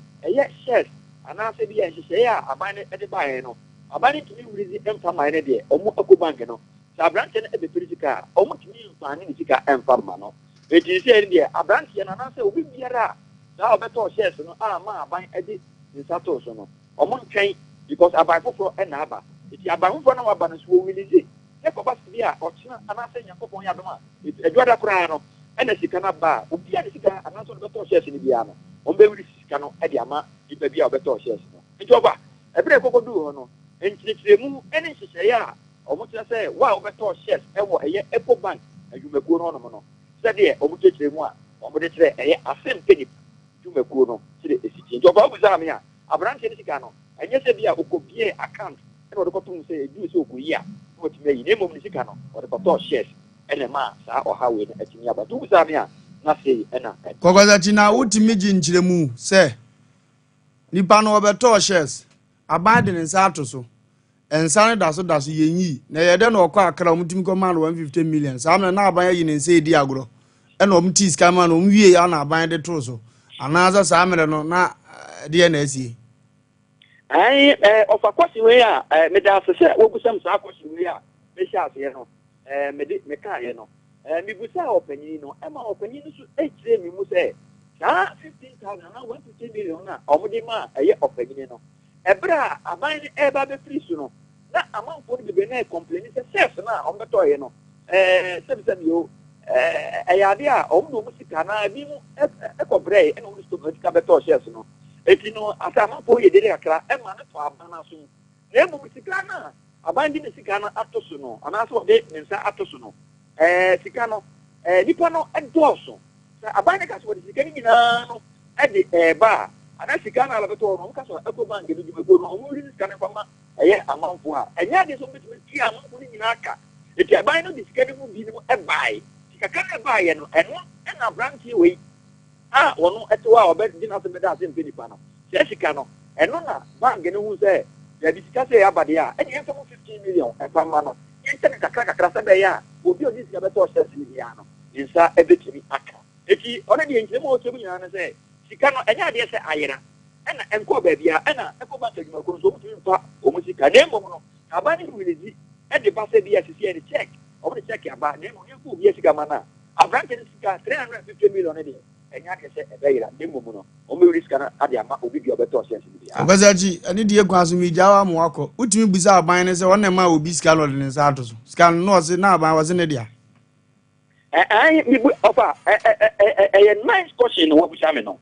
shares ana se bia nhye ya aban ne de ba ye no aban ne tumi wurizi emfa man ne de omo Eco Bank no Abranche na ebepirika omo timi mfani ni sika emfarma no eti se ndi abranche na na se obi biara da obeto shares no ma aban edi nsato so no omo ntwen because aban foforo na aba eti aban foforo na waba no so wilizi e ko basi bia ochina ana se yakopon ya doma edwada kura no na sika na ba obi a sika ana so obeto shares ni bia no ombe wili sika no edi ama iba bia obeto shares no enti oba ebere kokodu ho no enkyiremu ene hyehyɛ ya omutia say wa obeto shares ewo Eco Bank adwumakuo no no say de omutia mu a omode kire Asem Mpe Nipa adwumakuo no kire esiti nti oba obuza me a abranche ni sika no enye se bia okobie account e no de kotum say edu se okoyi a no timi yi nemo ni sika no o de koto shares ene ma sa ohawe no atimi aba tu buza me a na say ena kokoza tina utimi ji nkyiremu say nipa no obeto shares abade ne nsa atoso ensane daso yenyi na yede na okọ akra omtimi ko man 150 million samna na aban yi ne nse edi agro e na omti ska man omwie ya na aban de to so anaza samre no na de na asie of a question we a me da se wo busam sa question we a me sha ase no me ka ye no me busa opanyin no e ma opanyin so ejire mi mu se sa 15000 na 150 million na omudi ma opanyin no ebra aban eba be free su no na amanfo de be na complain say self na o beto ye no sem yo ayade a o mu musika na bi mu ekobre e no sto ka beto shares no eti no ata amanfo ye de akra e ma na to abana so na mu musika na aban di musika na atoso no ana so de nsa atoso no sika no nipa no edoso aban ka so de sika ni na no e de ba ana sika na alabeto no nka so Eco Bank de djumego no omo ri sika na fama amanfo a enya de so betumi ti amanfo ni nyina aka eti aban no de sika ni mu bi ni mu ebai sika ka na ebai no eno na branch we wono eto a obed di na so be da Asem Mpe Nipa no se sika no eno na bank ni hu se ya di sika se abade a enya so 15 million fama no enta na kakra se be ya obi o di sika beto shares ni ya no insa ebetumi aka eti ona de enkyem o so bi nyina na se sika no enya de se ayera ena enko ba bia ena Eco Bank adwumakuo so mutumi mpa omusika na emo no abani wilizi e de passe bia sisi e check o de check aba na emo nko bia sika mana abranche sika 350 million e de enya de se ebeyira na emo no o me risk na ade ama obi bia obeto sense bia ogazaji ani de kwanso mi jawa mu akọ utumi busa aban ne se wona ma obi sika no de ne sa atoso sika no se na aban wase ne dia mi bu ofa nice question wo busa me no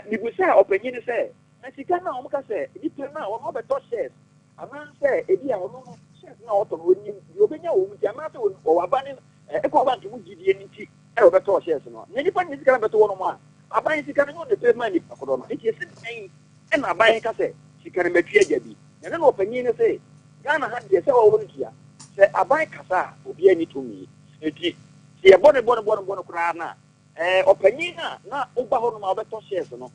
mi busa opanyin se na sika na o muka se nipa na o no beto shares ama se ebi a o no shares na o to no ni obenya o mu ti ama se o wabane Eco Bank mu gidie ni ti e o beto shares no na nipa ni sika na beto no ma aban sika na no de man ni pakodo no enti ese nai e na aban ka se sika na metue ajabi na na opanyin ne se Ghana ha de se o won kia se aban kasa obi ani tumi enti se bone kura na opanyin na uba ho no ma beto shares no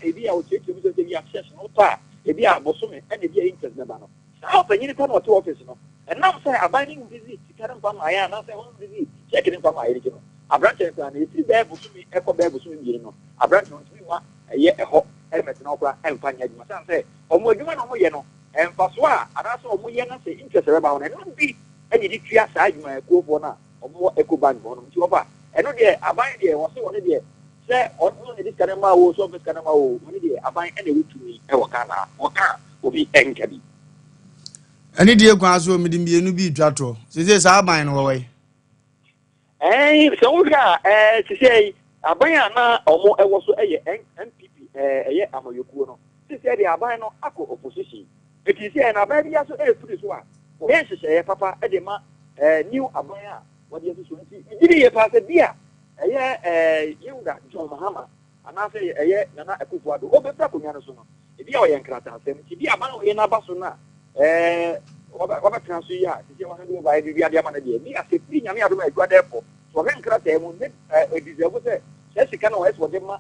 ebi a o cheche bi se bi access no ta ebi a bosome e na ebi a interest na ba no sa opanyin ko no to office no enam say abani busy sikara mpa ma ya na say won busy check ni mpa ma ya ni no abranche ko na eti be bosome e ko be bosome bi no abranche no tumi wa ye eho e met na okra e mpa nya adwuma san say omo adwuma no mo ye no emfa so a ana so omo ye na say interest re ba won no bi e ni tua sa adwuma e ko fo na omo Eco Bank no nti oba eno de aban de wo se won de se ono ne diskana ma wo so diskana ma wo woni de aban ene wutumi e waka na waka obi enkabi ani de kwanso mi de mienu bi twato se sa aban no wo we so wo ga se sei abanya na omo ewo so eye NPP eye amoyokuo no se the abanya no akọ opposition eti se na abanya bia so free so a o yen hyehyɛ papa e de ma new abanya what you so nti igiri ye pa se bia eye yewda John Mahama ana se eye nana Akufo-Addo obefra konwa no so no e bia o yen krata asem ti bia abanya o yen aba so na oba transo ya ti wa hande ba bia dia ma na dia bia se free nyame adoma adwa depo so wen krata mu ne deserve se sika no eso de ma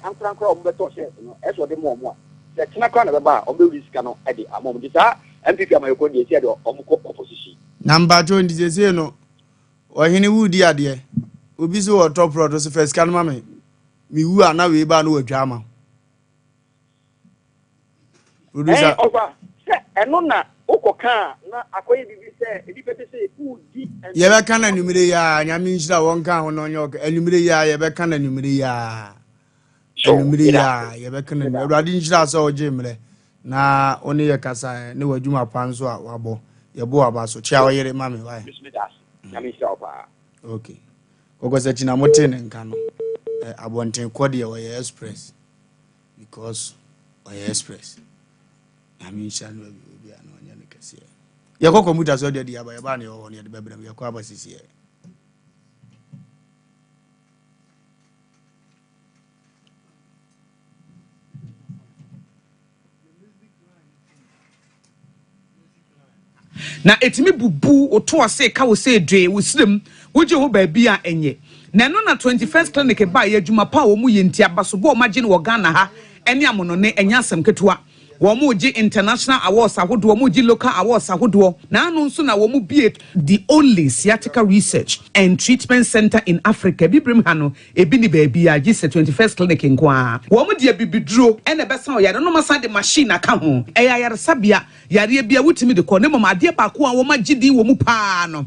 antrankra o mbeto she no eso de mo a se kina kwa na beba o be sika no e de amom di sa MPP amayoko de se de o mko opposition number 20 se no ohene wudi ade obi so o top product so first kan ma me mi wu ana we ba no wadwa ma producer ofa se eno na ukoka na akoye bibi se edipete se udi ye be kan anumire ya nyame nhira won kan ho no nyoka anumire ya ye be kan anumire ya anumire ya ye be kan anumire awrade nhira so oje mre na oni ye kasa ne wadwuma panso a wabo ye bo aba so chia oyere mame why nyame nhira opa okay koko se china mote ne nka no abonten kode ye express because oye express nyame nhira no bi ana onya ne kase ye ko computer so de dia ba ye ba ne ho ne de bebram ye ko abasisi ye na etimi bubu oto ase ka wo se dwe wo srem wo je ho ba bia enye na no na 21st clinic ba ye adwuma pa wo mu ye ntia baso bo ma je ne wo Ghana ha ene amono ne enya asem ketua wo mu ji international awards ahodo wo mu ji local awards ahodo na anu nso na wo mu bie the only sciatica research and treatment center in Africa bibrim ha no ebi ni ba bia ji se 21st clinic nko wo mu de bibiduro ene be san o yare no masa de machine aka ho yare sabia yare bia wutimi de ko ne mama ade ba ko a wo ma gidi wo mu pa no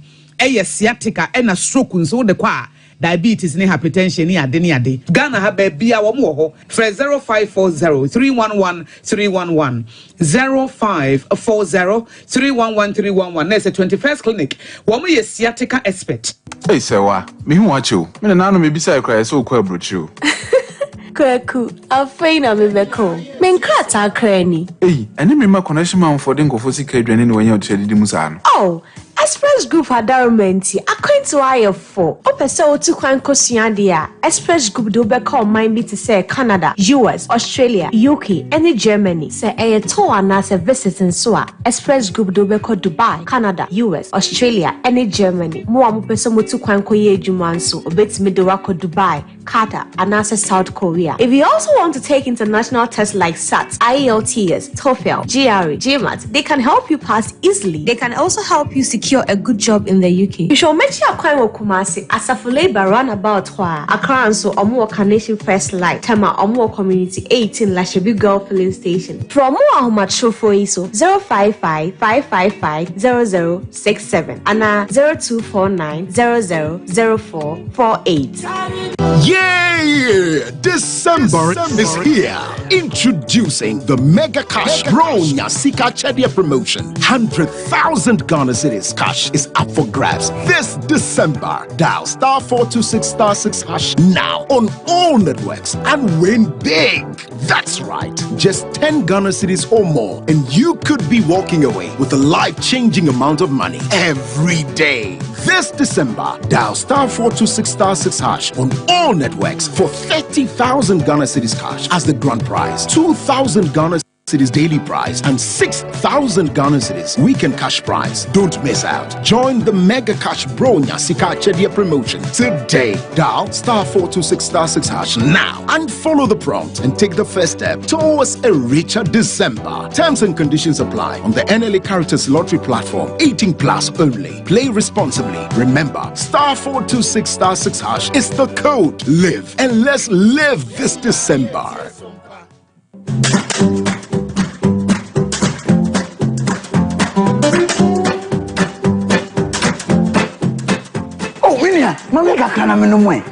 sciatica ena stroke nso de kwa diabetes ni hypertension ni ade Ghana ha ba bia wo mo ho for 0540311311 0540311311 na 21st clinic wo mo ye sciatica expert hey sewa me hu acho me na no me bisa ekra so kwa brochu Kwaku, afeina mebeko. Menkrata krani. Hey, ene me ma connection man for den kofo sika adwane ne wanya odhedi musa no. Oh, Express Group adarumenti according to IF4. Opese otu kwan kosua dia. Express Group do be call mind me to say Canada, US, Australia, UK, and Germany. Say a tour na se visit in so Express Group do be call Dubai, Canada, US, Australia, and Germany. Mo am pese mo tu kwan koye adwuma nso obetimi do wako Dubai, Qatar, and South Korea. If you also want to take international tests like SAT, IELTS, TOEFL, GRE, GMAT, they can help you pass easily. They can also help you secure a good job in the UK. You should make sure you Kumasi Asafo Labor runabout Hwa Accra so Omo Carnation First Light Tema Omo Community 18 Lashebi Girl Filling Station. For more Ahumacho for ISO 055-555-0067 and 0249-000448. Yeah! December is here. Introducing the Mega Cash Bronya Sika Chedia promotion. 100,000 Ghana Cedis cash is up for grabs this December. Dial *426*6# now on all networks and win big. That's right. Just 10 Ghana Cedis or more and you could be walking away with a life-changing amount of money every day. This December, dial *426*6# on all networks for 30,000 Ghana Cedis cash as the grand prize, 2,000 Ghana Cedis daily prize, and 6,000 Ghana Cedis weekend cash prize. Don't miss out. Join the Mega Cash Bronya Sika Chedia promotion today. Dial *426*6# now and follow the prompt and take the first step towards a richer December. Terms and conditions apply on the NLA Characters Lottery platform. 18+ only. Play responsibly. Remember, *426*6# is the code. Live and let's live this December. Mama kakana me no mo hwe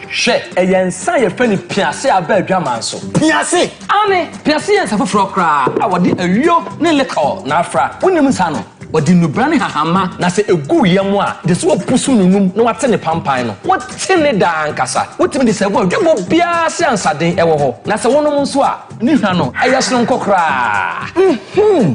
eyensa ye fani piase aba adwaman so piase ame piase ye safofro kra a wode awio ne lekọ na afra wonim sa no odi nubrane hahama na se egu yemu a de so pusu nunum na wate ne pampan no wote ne da nkasa wotimi de se bo dwebo bia se ansaden ewo ho na se wonom nso a ni hwa no ayesno nkokra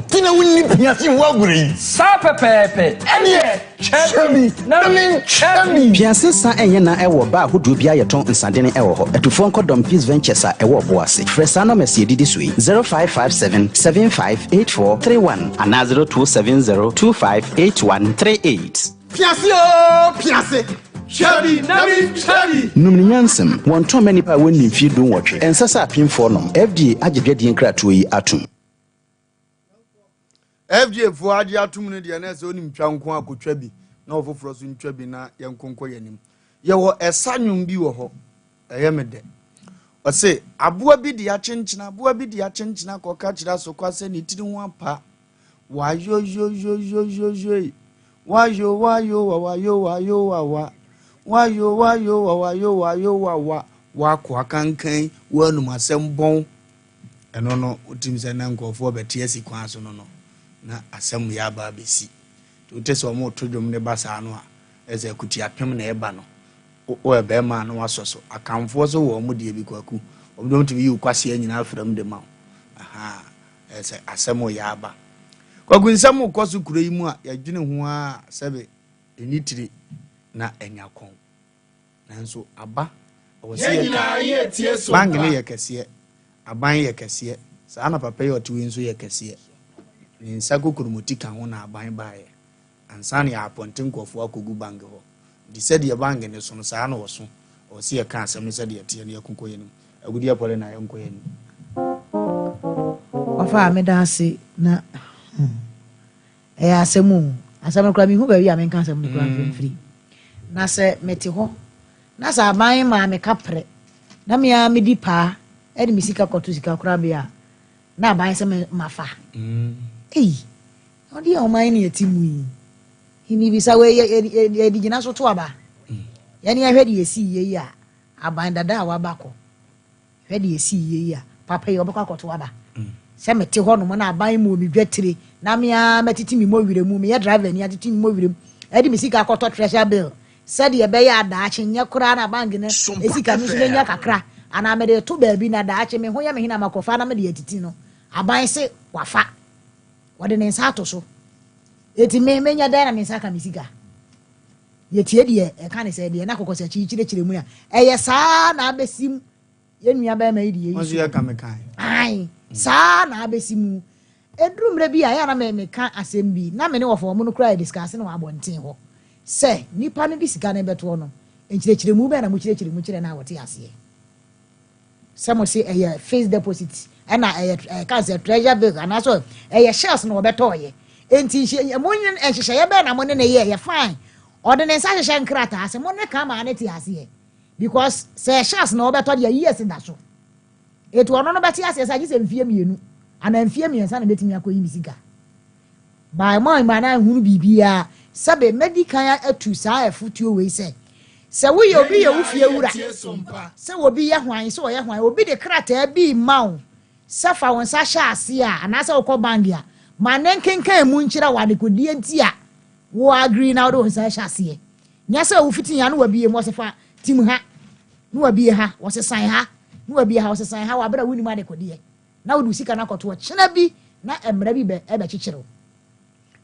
tina wonni piase wo agure sa pepepe ene chemi na min chemi piase sa enye na ewo ba hodo bia yeton nsade ne ewo ho etufo nkodom Peace Ventures a ewo boase fresa no mesi edidi sui 0557758431 and 0270258138 piase Chari, Nami, Chari. Numniansem, one too many pa when you feed don't watch it. And Sasa Pim for them. FDA agitated in Kratui atum. FDA for Adi atum in the NS only Chankwa could trebi, no for frozen trebina, young concoyanim. You were a sanum biwo, a yamede. Or say, Abua be the achenchina, Abua be the achenchina, or catch that so quite send it to one pa. Why yo. Why yo, wa kankan wanu masem bon eno no utim se na nkofo betie sikwanso no na asem ya ba besi to teso mo todom ne basa no a eze kuti apem na eba no o ebe ma no wasoso akamfo so wo mo de bi kwaku obdo to yi kwase anyina afram de ma aha eze asem ya ba kwaku nsem koso kuro yi mu a ya dwene ho a sebe enitiri na enyakon nanso aba bangi ne yekese aban yekese sa na papa yo tiwe nso yekese ni nsago kurumuti kan ho na aban baaye ansa ne aponten kofo akogu bangi ho di said ye bangi ne so no sa na wo so o se ye kan asem ne said ye tie ne yakonko yenim agudi apole na yanko yenim ofa amedase na asemu kra mi hu ba wi amenka asemu kra free na se meti ho na sa aban ma me kapre na me a me di pa e di misika koto sika kra bia na aban se mafa odi o man ni atimu yi hini bisa we ye di gina so to aba ye ni ahwe di esi ye ya aban dada wa bako hwe di esi ye ya papa ye obekwa koto aba se meti ho no na aban mu mi dwetire na me a metiti mi mo wire mu me ye driver ni atiti mi mo wire e di misika koto treasure bill said ye be ya da ache nya kura na bank ne esika mi so nya kakra ana me de to ba bi na da ache me ho ya me hina makofa na me de atiti no aban se wafa wode ne nsa to so eti me nya da na me nsa ka misika ye tie de e ka ne se de na kokosa chi chire mu ya eye saa na abesim ye nua ba ma yi de yi so ya ka me kan ai saa na abesim edrumre bi ya na me ka asem bi na me ne wo fo mo no kura discuss na wa bonten ho se nipa no di sika na beto no enchirechire mu be na mu chirechire mu chire na wote ase se mo se eye fixed deposit na eye cancer treasure bill and also eye shares no beto ye enti mo nyen ehhehye ye be na mo ne ye fine ordinance ahhehye nkrata ase mo ne ka ma na ti ase because se shares no beto de years da so etu ono no beti ase sa gise mfie mienu ana mfie miensa na betimi akoyi misika by my man na hunu bibia sabe medical atu saa efutuo we se wo ye obi ye wufie wura se wo bi ye hwan se wo ye hwan obi de krata bi mawo se fa won sa sha ase a ana se wo ko bangia ma nenkenkan mu nkyira wade kodi enti a wo agree na wo sa sha ase nya se wo fitin ya no wa bi ye mo se fa tim ha no wa bi ye ha wo se san ha no wa bi ye ha wo se san ha wa bra wuni ma de kodi ye na wo du sika na koto chena bi na emra bi be chichiro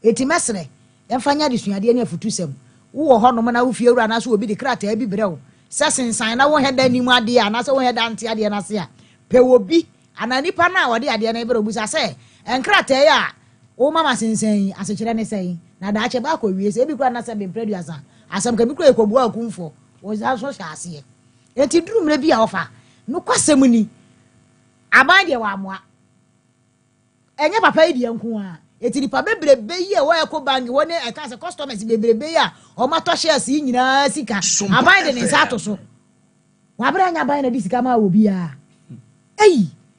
eti mesre yɛmfanya de suade ne afutusem wo ho no na wo fie wura na so obi de krata bi brew sesensan na wo heda nimu ade a na so wo heda ante ade na se a pe wo bi anani pa na wo de ade na brew busa se enkrata ya wo mama sensen asechire ne sei na da ache ba ko wie se bi kura na se be producer asem ka bi kura ekobu akumfo wo za so sha ase enti durumre bi a ofa no kwasem ni aban de wa amoa enye papa idi enko a eti nipa bebrebe yi e wo eko bangi woni e ka se customers bebrebe ya o ma to shares yi nyina sika aban de ne sa to so wa bra nya aban na di sika ma obi a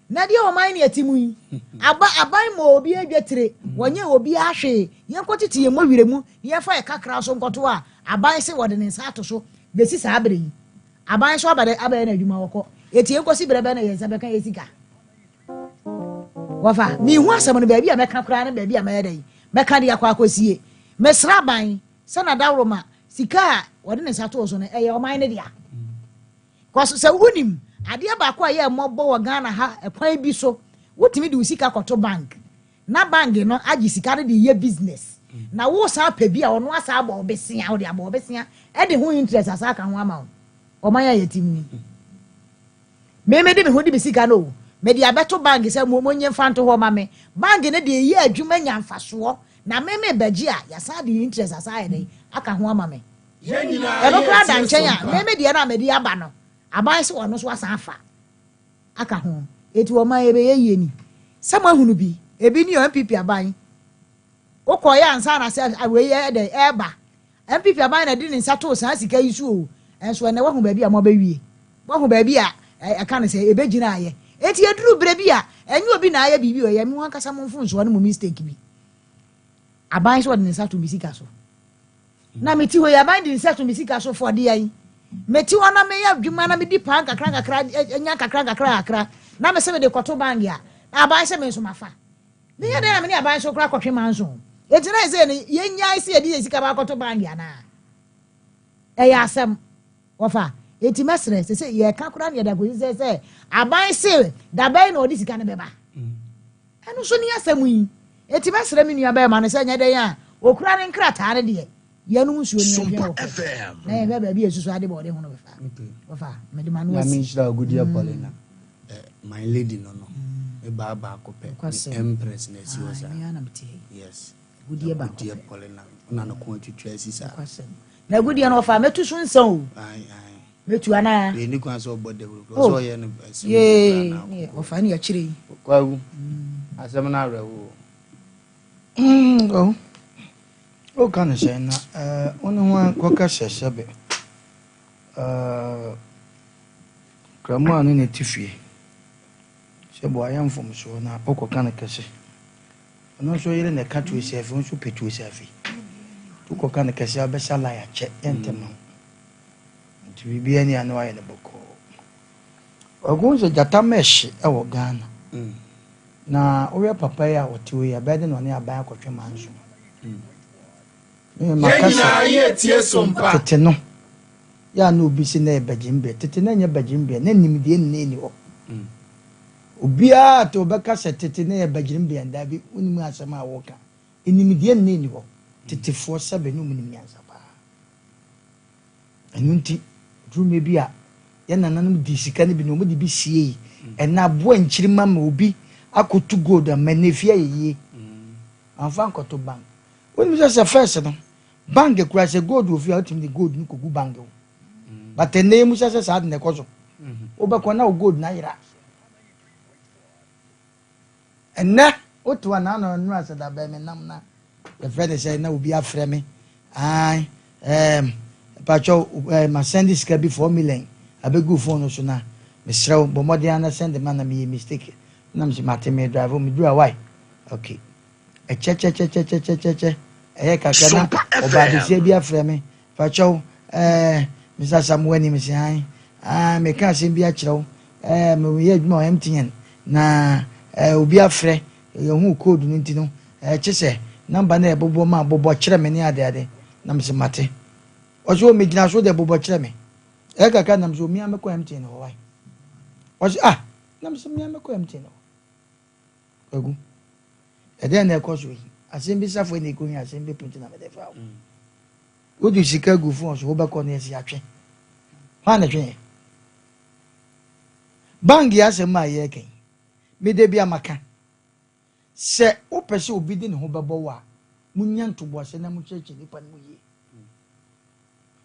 na di o man ne atimu yi aban mo obi adwetire wonye obi ahwe yen kotiti ye mo wiremu ye fa e kakra so nkoto a aban se wode ne sa to so besi sa abre yi aban so abade aban na adwuma woko eti yen kosi brebe na ye nsa be kan ye sika wafa mi hu asem no baabi a meka kra na baabi a mayeda yi meka dia kwa akosie mesra ban se na dawroma sika wode ne sato so no eye oman ne dia kwaso se wunim ade ba kwa ye mobo wo Ghana ha ekwan bi so wotimi de usika koto bank na bank no agi sika de ye business na wo sa pa bi a ono asa aba obesia wo de aba obesia e de ho interest asa ka ho ama oman ya yetimi me de me ho de sika no me de abeto bank se mo nye fanto ho ma me bank ne de ye adwuma nya mfaso na me beji a ya sa de interest asa ye de aka ho ama me ye nyina e no kra da nchen a me de na me de aba no aban se wono so asa afa aka ho eti wo ma ye be ye ni sama hunu bi ebi ni MPP aban okoya ansa na se we ye de eba MPP aban na di ni nsato san sika yisu o enso na wahu ba bi a mo ba wie wahu ba bi a aka ne se ebegina aye eti eduru bre bi a enye obi na aye bibi o ye mi wan kasa mo mfu nso no mo mistake bi aban so de nsato bisika so na meti ho ya aban de nsato bisika so for de yan meti wana me ya dwuma na me di pan kakra enya kakra na me se me de koto bang ya aban se me nso mafa me ya na me ni aban so kra kotwe manso eti na ise ne yenya ise edi sika ba koto bang ya na ya asem wofa eti mesre se ye ka kura ne da go se aban se da bai na odi sika ne beba enu so ni asem yi eti mesre me nua ba ma ne se nya den a okura ne nkrata ne de yanu nsuo ni ya na ye beba bi esusu ade bo de ho no befa wofa me de manu na me shira godia polina my lady no e ba ko pe empress na si wosa yes godia polina na no ko twetwa sisa na godia no fa metu so nsan o metu ana e ni kwa so bode so ye no ye wofa ni ya chire kwawu asem na rewo oh o kan se na onu wa ko ka sesebe kramo anu ne tifie se bo ayam fom so na o ko kan kese ono so yire ne ka to sefe on so petu sefe to ko kan kese abesala ya che entema nti bibia ni anu aye ne boko ogun se jata mesh e wo Ghana na owe papa ya wotiwe ya bede no ne aban akotwe manso makasa ye tie sompa tete no ya na obi si na ebagimbe tete na nya bagimbe na nimdie nne ni ho obia to beka se tete na ebagimbe nda bi unimu asema awoka nimdie nne ni ho tete fo sebe no munim yansa ba anunti drume bi a ya nananum di sika ne bi no mo di bi sie na bo anchirima ma obi akotu gold amanefia yeye anfa nkoto bank woni se first no bank kura se gold ofi ultimate gold ni kogu bank o but ene mu se sa ne koso obekọ na gold na yira enne otu na na nu asada ba me nam na the friend say na obi afre me ai pacho ma send this bi 4 million abegu phone so na me srew bo modian na send man na me mistake na me mate me drive me do why okay che kakana obade se bia frɛ me facho misa samwani misi han me ka se bia kyerɛw me ye adwuma o MTN na obi afrɛ ye hu code no ntino kyese number na ebobo ma bobo kyerɛ me ne ade na misi mate ozo me gina so de bobo kyerɛ me kakana na misi mi amekɔ MTN ho why ozo na misi mi amekɔ MTN ho egu ede na ekoso yi asembi safo ni ko yin asembi punti na medefa o du sika gu fun so ba ko na esi atwe ha na twen bangi asem ma ye ken me de bia maka se o pese obi de ne ho bebo wa munya ntobo se na mu cheche nipa mu ye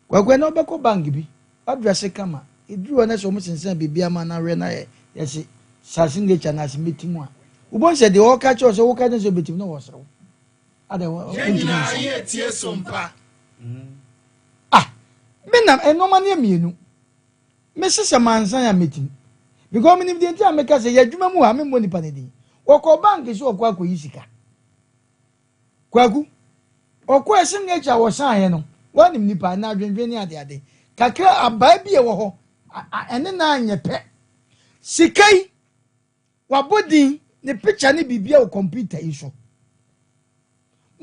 kwagwe na obeko bangi bi address kama eduru na so mu sensen bibia ma na re na ye yesi sasin de chana simetimu a ubon se de o ka cho so wo ka de so betim no wo sro ada yenya ye tie sompa menam enoma ne mienu me sese mansan ya metim because me nimde ntia me ka se yadwuma mu ha me mo nipa ne din okọ bank so okọ akoyi sika kwagu okọ esin ne cha wo san ye no wanim nipa na adwenwen ne ade kakra abai bi e wo ho ene na anye pe sikai wabodi ne picture ne bibia o computer iso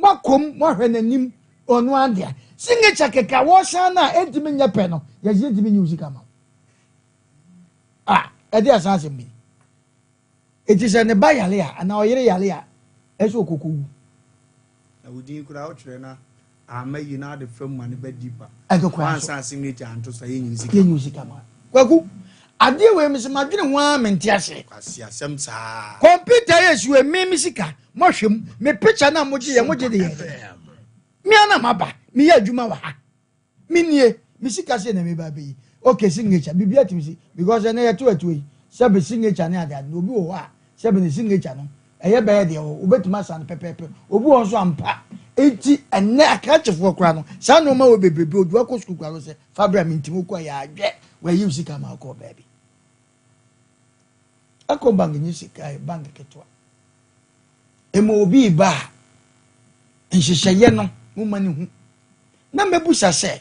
makom mo hwe nanim onu ade signature keka wo san na entimi nya pe no ye je entimi nyi usika ma ade asanse mi eti se ne ba yale a na oyere yale a eso okokowu na wudi kura o kire na amayi na de fam ma ne ba dipa kwa san signature anto so ye nyi usika ma kwaku ade we mi se madwene ho a menti ase kwasi asem saa computer yesu e mi sika mo hwem me picture na mo je de ye mi ana maba mi ya adwuma wa ha mi nie mi sika se na me ba be okay signature bibia timisi because na ye to yi sabe signature na ade no bi wo ha sabe ne signature no eye ba ye de wo obetuma san pepepe obi won so ampa enti enne akachefo kra no sa no ma wo bebrebe odu akosku kra no se fabra mi ntimo kwa ya adwe we yi sika ma ko baby ako bank ni sika bank ketwa emo obi ba nhyehyeye no mo mani hu na mebusa se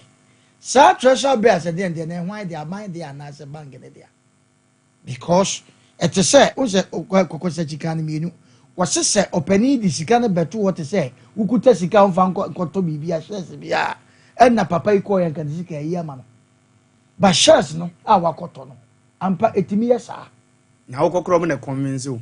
sa treasure be as de na hwan de aban de anase bank de dia because it say o se kokosa chika na mienu wo se opani di sika na beto what say ukuta sika on fan koto bibia shares bia na papa iko yan kan sika yi ama no ba shares no a wakoto no ampa etimi ya sa na wokokro mo na convince o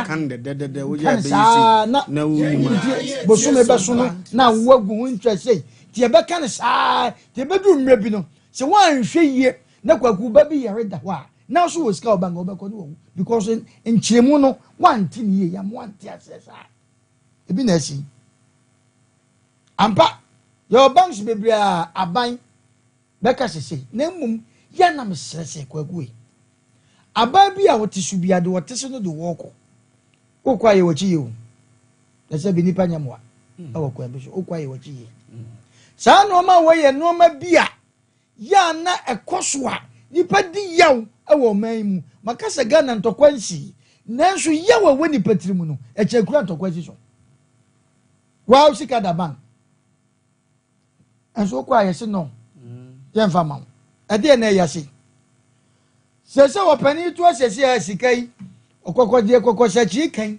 kan de wo ya be yi na wo boso me beso no na wagu interest say ti e be kan sa ti e be du mre bi no se wan hwe yie na kwaku ba bi yare da wa na so wo ska obanga obeko no wo because in chiremu no wan ti ni ya mo anti asesa e bi na si ampa your banks bebre aban beka sese na mum ya na me sese kwaku e aban bi a wote su bia de wote se no de woko okwa ye wachi ye o na se bi nipa nyamwa awokwa bi so okwa ye wachi ye sa no ma wo ye no ma bia ya na ekoso a nipa di yaw awo man mu makasa Ghana ntokwansi nanso yaw awo nipa tirimu no echekura ntokwansi so wa sika da bank enso kwa ye se no ye mfa ma ade na ya se sese wopani to sese sika yi okokodie kokosha chi kan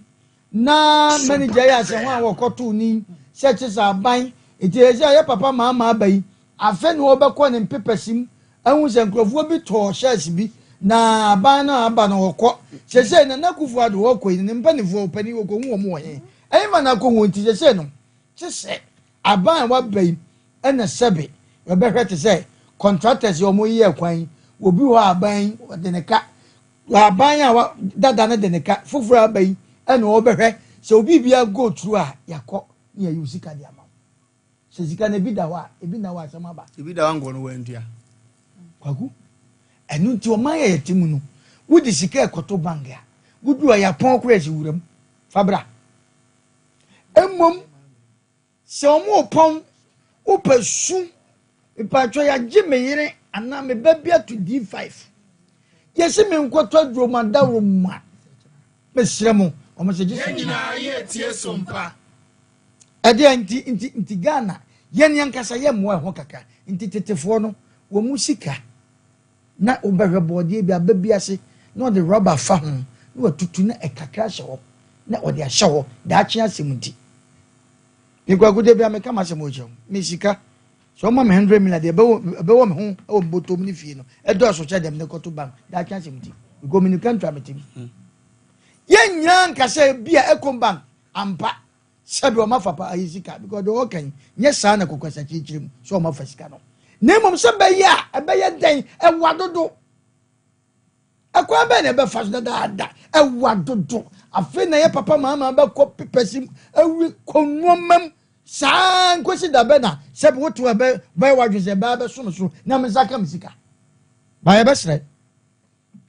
na manager ya se ho a wokoto ni seche sa ban eti eja ya papa mama abai afa ni obekọ ne pepesim ehun se nkrofo bi to shares bi na ban na aba na wokọ sese na nakufu ado wokọ ni mpanifo opani wokọ hu omo he eyima na ko hu nti sese no sese aban wa bai ena sebe obehwete se contractors yo mo yi ekwan obi ho aban de ne ka aban a dada ne de ne ka fufura aban ena obehwe se obi bia go through a yakọ ne ayi usika de ama se sika ne bi da wa ebi na wa asama ba ebi da wa ngono wantua kwaku enu nti o man ye timu no wudi sika ekoto banga wudu ya pon kwesi wuram fabra emmom se omo pon upesu ipatwa ya jimeyire ana me babia to D5 yesi me nkoto dromanda roma mesremo o mo se jisi nyina ye tie sompa ade nti Ghana yen yankasa ye mo ho kaka nti tetefo no wo musika na obehwe body bia babiase na the rubber fa ho na watutu na ekakra hye na ode ahye ho da akye asemunti igwagude bia me kama asemojem me sika so ma me 100 million de be wo me ho o botom ni fie no edo so che dem ne koto bank da akye asemunti go me kan trametim yen nyanka se bia ekom bank ampa sabi o mafapa ayisika because the working yes sana kokwasa chichirim so o mafasika no nemom se be ya den e wadodo akwa be na be faso da e wadodo afi na ye papa mama be ko pepesim awi konomam san kwesi da be na sabi wotu be wadwe se be so na me saka misika ba ye be sre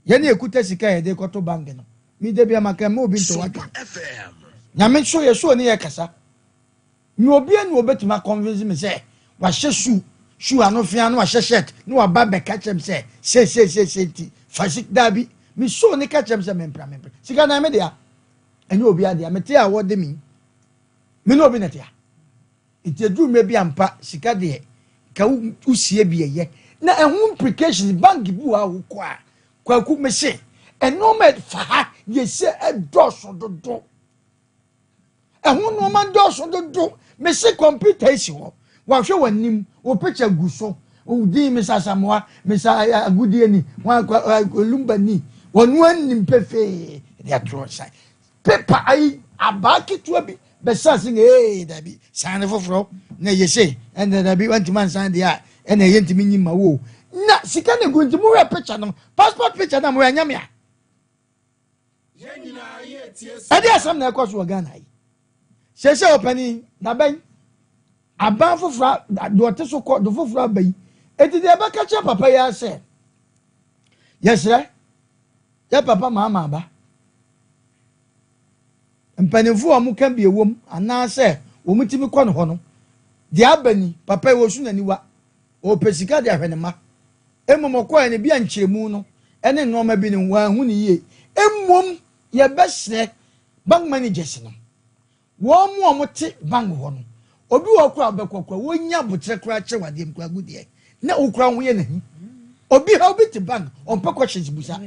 ye na ekuta sika ye de koto bank no mi de bia maka me obi nto waka nyame so ye so ni ye kasa ni obi anu obetima convince me say wa hye shoe anofia no wa hye shirt no wa ba be kachem say ti fasik dabi mi so ni kachem say mempra sika na me dia enye obi ade amete a wo de mi no obi na tia itedu me bi ampa sika de ka usie bi ye na ehun implications bank bu a wo kwa ku me se enormous fa ye se edoso dodo ehun no ma doso dodo me se computer isi ho wa hwe wanim wo picture gu so o di me sa Samoa me sa agudie ni wa Lumba ni wonu anim pefe they are true side paper ai abaki to bi be sa sing dabi san foforo na yese and dabi want man san dia and yentimi nyima wo na sika ne gunti mu picture no passport picture na mo anyame a ade asam na ekoso Ghana yi sese opani na ben aban foforo do te so ko do foforo abai eti de ba ka che papa ya se yesre ya papa mama ba mpanimfo a mu kan bi ewom ana se wo mutimi kɔ no ho no de abani papa wo su naniwa o pesika de ahwenema emomokɔ ne bia nkyeremu no ene nnoma bi ne wa hu ne yie emmom ye besre bank managers no wo mu omote bank ho no obi wo kura obekokwa wo nya botre kura che wade mkura gudie na okura ho ye nahi obi ha obi te bank on pe questions busa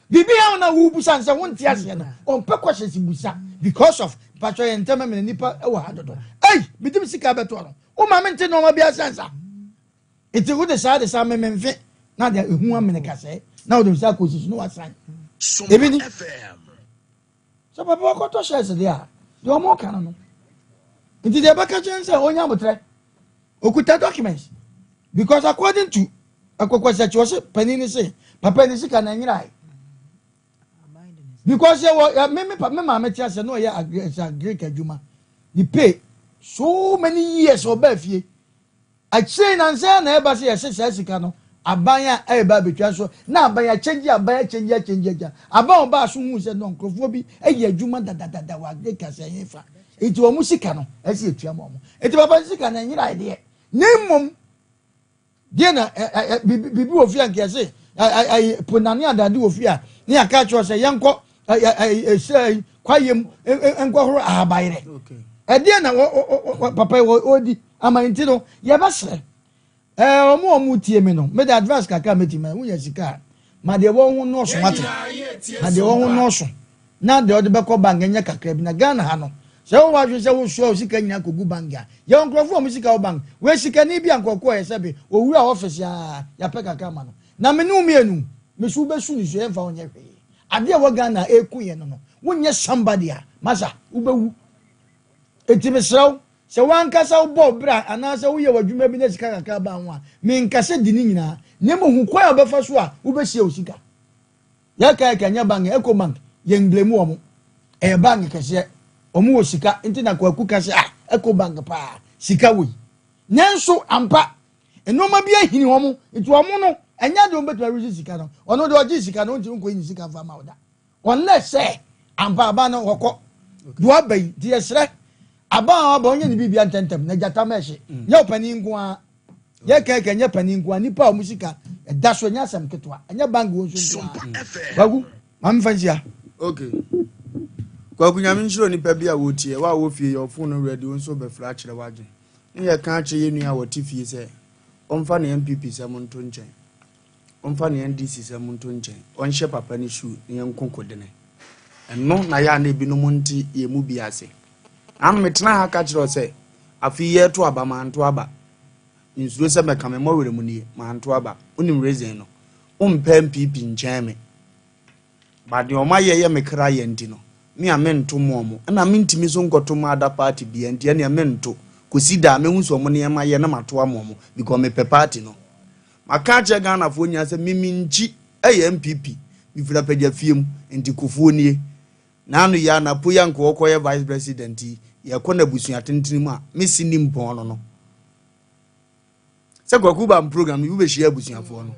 bibi ha na wo busa nse won ti ase no on pe questions busa because of patro Asem Mpe Nipa e wo ha dodo bidim sika beto no o ma mente no ma bia sansa iti wo de sa mememfe na de ehu amene kase na wo de sa kosi no wasan ebi ni so papa ko to share se dia de o mo kan no iti de baka chense onya motre okuta documents because according to akokwasa chiwose panini say papa ni sika na nyirai because me mama tia say no ya Greek adwuma he pay so many years obafie a chain and say na eba say yes sika no abanya eba betwa so na abanya change aban ba so hu say no nkrofo bi eye adwuma dadadada wa Greek say yefa enti o mu sika no esi etua mo enti papa sika na nyirai de nemom de na bibi ofia nke say ponani adade ofia ni aka cho say yenko say kwayem enko horo ahabayre de na papa odi amanti no ye basre omu tie me no me the advance kaka meti me wunya sika ma de wo hu no so mate ma de wo hu no so na de ode beko bank nya kakra bi na Ghana ha no se wo wa se wo so sika nya kogu banga ye onkrofo mu sika wo bank we sika ni bi ankoko ye sebe owura office ya pe kaka ma no na me nu mienu me su be su ni so enfa onye hwe ade wo Ghana eku ye no wonye somebody a masa ubewu etibesraw se wan kasa wo bra ana se wo ye wadwuma bi na sika kaka ba ho a me nkase di ni nyina nemo hu kwa obefa so a wo be sie osika ya kai kanya bank eco bank ye nglemu omo e bank kase omo wo sika enti na kwa ku kase eco bank pa sika wo nanso ampa enoma bi ahini omo etu omo no enya de ombetwa ruzi sika no ono de oji sika no nti nko yin sika fa ma oda unless say ampa ba no wokọ do abai di esre aba onye ni bibia ntentem na jata meshi nya opani nko ye keke nya pani nko nipa musika da so nya asem ketwa nya bang wo nso bagu mam fansia okay kwa kunyame nshiro nipa bia wo tie wa wo fie yo phone ready nso be fra kire waje ye kan kire ye nua wo tifie se omfa na MPP se mo nto nchen omfa na NDC se mo nto nchen onhye papa ni shu ne nkonkodene enno na ya na ebi no mo nti ye mu bi ase am metena ha ka kire se afi ye to aba manto aba insuro se meka me mo were mu nie manto aba onim reason no ompa MPP nchen me ba de o ma ye mekra ye ndi no me amento mo na me ntimi so nkoto ma ada party bi ndi na amento kosida me hu so mo ne ma ye na mato amomo because me pe party no maka che Ghana fo nya se mimi nchi MPP mi fira peja fiem ndi kufuo nie na anu ya na po ya nko okoye vice president ye ko na busu atentini mu a me sini mpon no se kwaku ba program yu be share busu afo no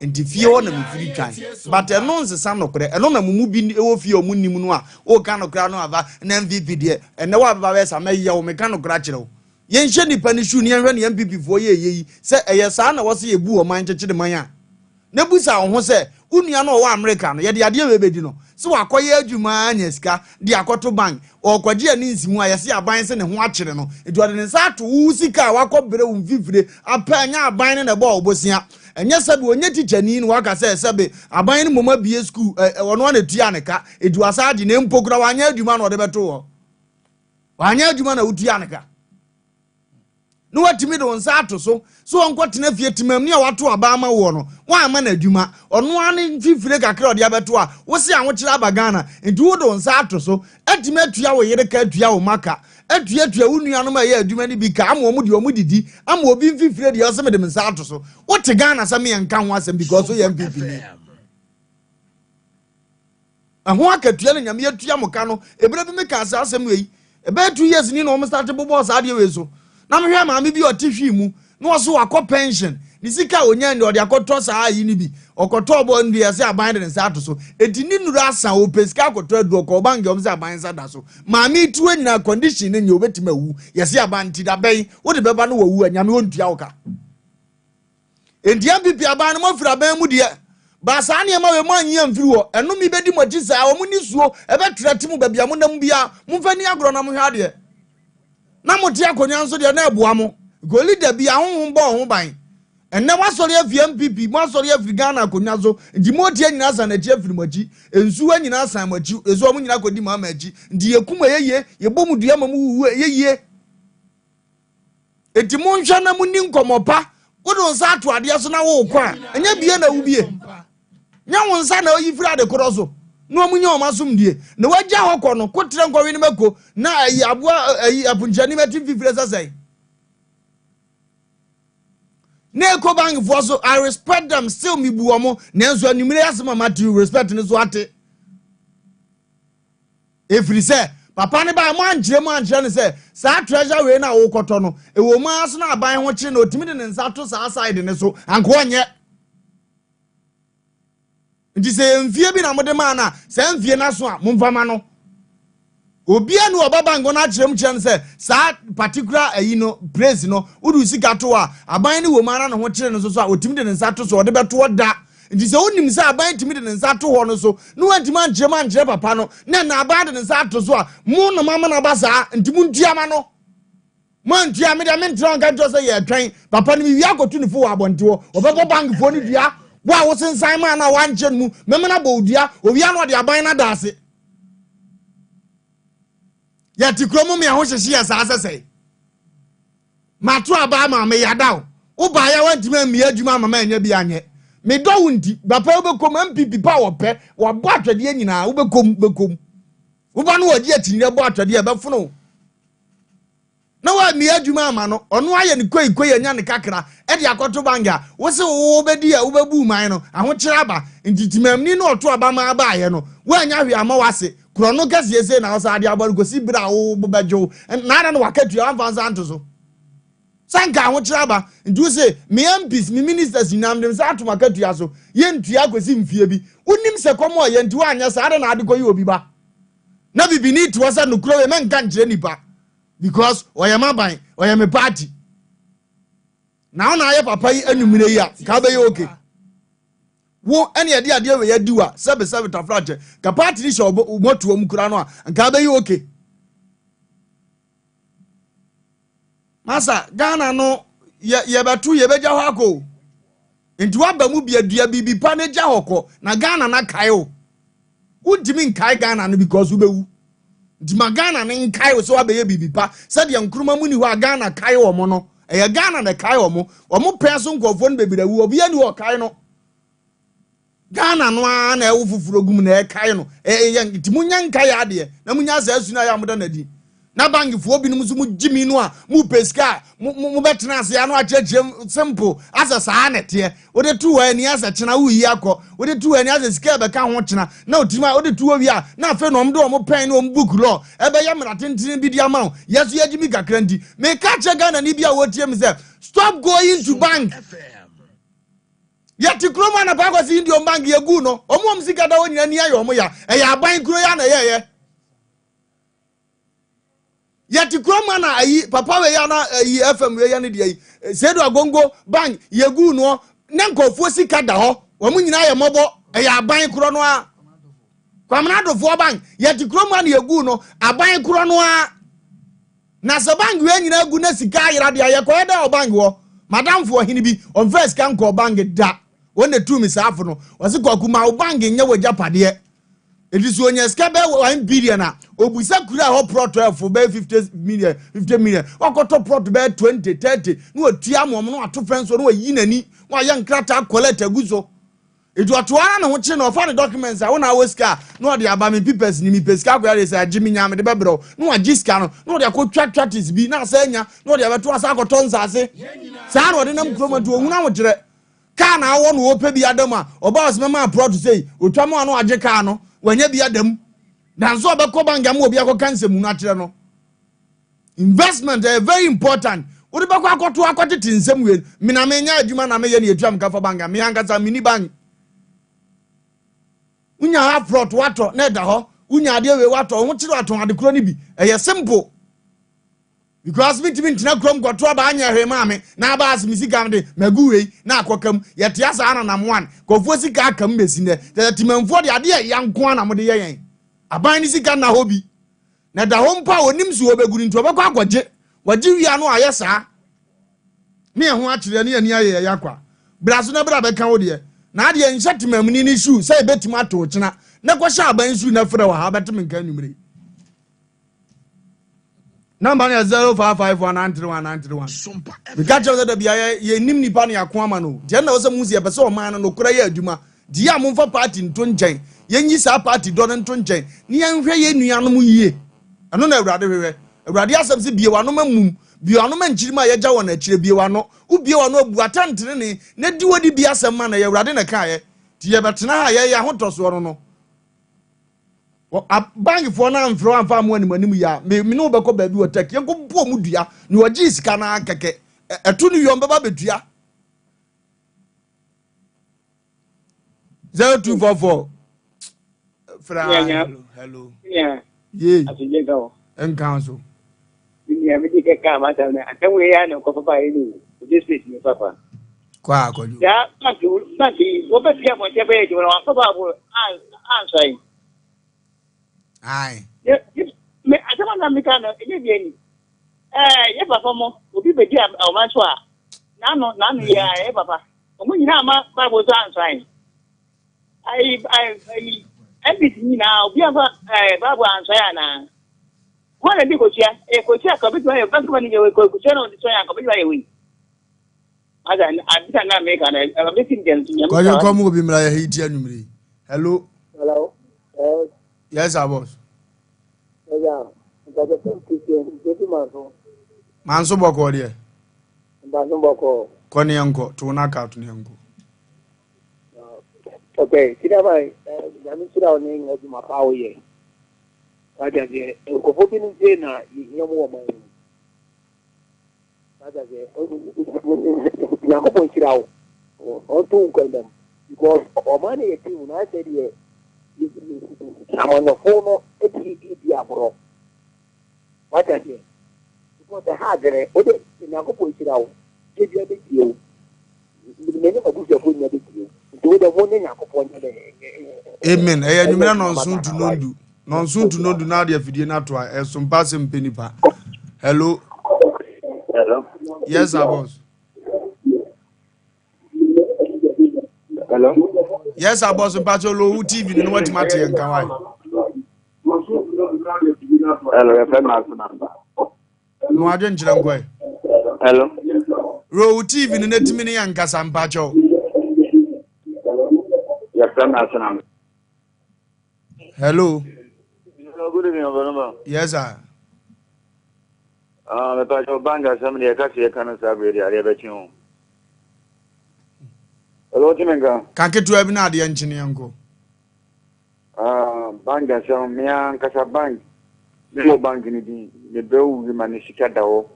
ndi fie ho na me firi twan but eno nsesa no kore eno na mumu bi e wo fie o munnim no a o ka no kra no aba na MVP de ene wa baba we sa me ye o me ka no kra kire o ye nhye nipa ni shu ni enhwe ni MPP fo ye yi se eye sa na wo se ye bu o man kyekye de man a na busa ho se unua no wo America no ye de ade we bedi no se wakoye adwuma anya sika de akoto bank o kwaje ani nsimu a ye se aban se ne ho akire no eduade ne sa to wu sika wakobere wu mfifire apa anya aban ne bo obosia enye sabe onye tichani no waka se sebe aban ne moma bie school ono na tua ne ka eduasa ade ne mpokura wanya adwuma no de beto wanya adwuma na wotua ne ka no watimi de won sa ato so won kwatena fie timam ne wato aba ama wo no wa ama na adwuma ono ane fifire kakra ode abeto a wo se anwo kire abagana nti wo de won sa ato so atimi atua wo yere ka atua wo maka atua wo nuanom a ye adwuma ni bi ka ama wo mu de wo mu didi ama obi fifire de oseme de mensa ato so wo te Ghana sa me yanka ho asem because so yam fifire ahwa akatua no nyame atua moka no ebere bi me ka asem wei ebe 2 years ni no mo start bobo sa de we so na me hwe ma me bi otifwi mu no so akọ pension ni sika onya ndi ode akoto saa yi ni bi okoto obo ndi ese aban de nsa ato so edi ni nuru asa o pesika akoto adu okọ bangi om se aban sa da so ma me tuwe nyina condition ni obetima wu yese aban ti da ben wo de beba no wu anyame ontua woka endia pipi aban no mafira ban mu de ba sa ne ma we mo anyia mfiri wo eno mi bedi mo gisa o mu ni suo ebe tratimu ba bia mo nam bia mo fani agro na mo hwa de na mote akonya nso de na ebua mo goli da bia honhom bo ho ban enne wasori afie MPP mo asori afiri Ghana akonya so ndi mote nyina san na chi afiri maji ensu anyina san maji ezo mo nyina kodi ma maji ndi yekuma yeye yebom dua ma mu wu yeye enti mo nhwa na mu ni nkomopa wodo nsa ato ade so na wo kwa enya bie na wu bie nya won nsa na oyifiri ade koro so no munye o masum die na wagya hokọ no kotre nkọwe ni mako na ayi aboa ayi apunjani metim fifire sasai na eko bank for so I respect them still mi bu omo na enso anumire asema mati respect ni so ate efiri se papa ne ba mo anjire ne se sa treasure we na wo koto no e wo ma so na aban ho kire na otimi de nsa to sa side ne so anko onye nti se mfie bi na mode ma na se mfie na so a momfama no obia no obabango na kirem kire se sa particular ayi no praise no udu sika to a aban ne wo ma na no ho kire no so a otimi de nsa to so ode beto da nti se onim se aban timi de nsa to ho no so no wantima nkire papa no na aban de nsa to so a mo no mama na ba sa nti mu ntua no man ntua me de me ntron ka to se ye twan papa no wi akotu ne fo abonte wo obebo bank fo ni dua wa wo sensan ma na wanchen mu memena bowdua owia no de aban na daase ya tikromo me ho hyehye ya saa sesei mato aba ma me yadaw wo ba ya wantimi amia adwuma mama anya bi anye me do wundi bapa wo bekom MPP pa wo pe wo bo atwede nyina wo bekom wo ba no waji atinire bo atwede e befono na wa mi adwuma ama no ono aye ne koyi anya ne kakra e de akoto banga wo se wo bedi a wo bebu man no aho kira ba ntitimamni no oto aba ma aba aye no wo anya hwe ama wase krono kase ese na wo sa ade abaru gosi bra wo bejo na no wakatu anfansa anto so sanka aho kira ba nti se me MPs me ministers nyam dem sa ato makatu aso ye ntua gosi mfie bi unim se komo ye nti wa anya sa ade na ade koyi obi ba na bibini to wasa no kro we men kan kire nipa because oyama ban oyame party now na aye papa yi anumire ya ka be ye okay wo ene ade we yadiwa sebe tafrache ka party ni sho moto om kura no a ka be ye okay masa Ghana no ye betu ye beja ho akọ nti wa ba mu biadua bibi pa na ja hokọ na Ghana na kai o udimi nkai Ghana no because ubewu di magana ne nkai so abeye bibipa said ye nkruma muni ho Ghana kai omo no e Ghana na kai omo penso nkofo no bebirawu obi ani ho kai no Ghana no na ewu fufuro gum na e kai no ye ti munya nkai ade na munya sa asu na ya moda na di na bangifo obi no so mu jimi no a mu peska mu betena ase ya no achechem simple asa saa nete wo de tu ani asa chena wo yi akọ wo de tu ani asa sika be ka ho chena na otima wo de tu owi a na afa no mdo mo pen no book law ebe ya mratentin bi dia ma yesu ya jimi kakra ndi me ka che Ghana ni bia wo tie me say stop going to bank yati kroma na ba kwasi ndi o bank ye gu no omo msika da wonyina ni ayo mo ya e ya ban kro ya na ye yati kroma na ayi papa we ya na ayi FM we ya ne de ayi sedo agongo bank yegu no ne nkofo sika da ho wo mu nyina ye mobo e ya ban kro no a kwamna do fo bank yati kroma na yegu no aban kro no a na se bank we nyina gu na sika yira de aye ko da o bank wo madam fo hini bi on first kan ko bank da won na tu mi safo no wo se ko kuma o bank nya wo japade It is when you scab 1 billion. Obusa kura ho prot for be 50 million. Wakoto prot be 20, 30. No tiamo no ato friends no yinani. Wa yan krata collect aguzo. It was to one on which no funny documents. I want our car. No, the Abami papers, Nimi Pesca, where is a Jimmy Yam the Babro. No, a Giscano. No, the could track is be not saying ya. No, the other 2 tons. I say, San or the number to a number. Can I want to open the Adama or boss Mamma proud to say, Utamo no Ajacano, when you be at them. Then so the Cobanga Mobiaco cancer Munatrano. Investment are very important. What about I got to acquat it in some way? Minamania, Jumana Mayan, Jam Kafabanga, Miangas, mini bank. Unya have brought water, neither ho, unya dear water, what you are to the crony be simple. Because me to me to come got trouble on your mammy, now bas Missigande, Magui, now quacum, yet yes, I am one, go for sick I come missing there, that Timon for the idea young Kwana Modian. A binding sick and a hobby. Now the home power nims will be good into a quack, what do you know? Yes, sir. Me and watch the near Yakwa. Brasuna Brabba Caudia. Nadia and Shatman mini shoe, say bet tomato, china. Nakwasha Ben soon after our Habatum can you Number 05519191. Sompa. We catch us at the BIA, ye nimni pani aquamano. Jenna was a musia, but so man no craya Juma. Dia Mumfa party in Tunjay. Yengi sa party Donan Tunjay. Nian Ray Nianamu ye. I don't know rather. Radia subsi be one mum. Bianuman Chima Yajawan at Chibiano, Ubiano Buatan Trini, Nedu di Biasa man, a Radina Kaya, Tiabatana, ya Hontos Worono. A bang for now and throw farm when Manuya, may no backup baby attack, young Pomudia, no Gis Cana Kake, a tuni yon babatia 0244. Hello. Yeah. Yeah. And council. Yeah, we take a car, madam. I can we are no coffee by you. This is me, Papa. Quack. Yeah, not you, what about you? Whatever you want, Papa, answering. Aye. Yeah, I don't want to make any. Yeah, Papa, will be better. Oh, my soul. None, yeah, Papa. When you have my Bible answering, I everything now, we have a Bible answering now. What a big coach, a coach, a bit of a bank money, a coach on the train, a bit away. I didn't make a meeting. Can you come with me like he hello? Hello? Yes, I was. Yeah, Manso Boko, dear. Boko. Conny uncle, to knock out uncle. Okay, sit down. I'm sit down in my power. I just go for being in a young woman. I just point it out or two them because money is when I said, I'm on the phone. It's what I say. Because the hard what in a point it out. Give you a big deal. The minimum of your putting a big deal. Do the one in a point. Amen. I am not soon to know you. Non soon to know do now the video not to Sompa Asem Mpe Nipa. Hello. Hello. Yes, I was. Hello. Yes, I was about to low TV in what matter and Kawai. Hello, no, I didn't go. Hello. Row TV in the mini and Casampacho. Hello. Good evening, yes, sir. The Pacho Banga, somebody a cassia can celebrate the Arabian. Hello, Timenga. Can't get to have the engineer. Banga, some Mian Casabank. The bank in the Beau, the Manisicadao.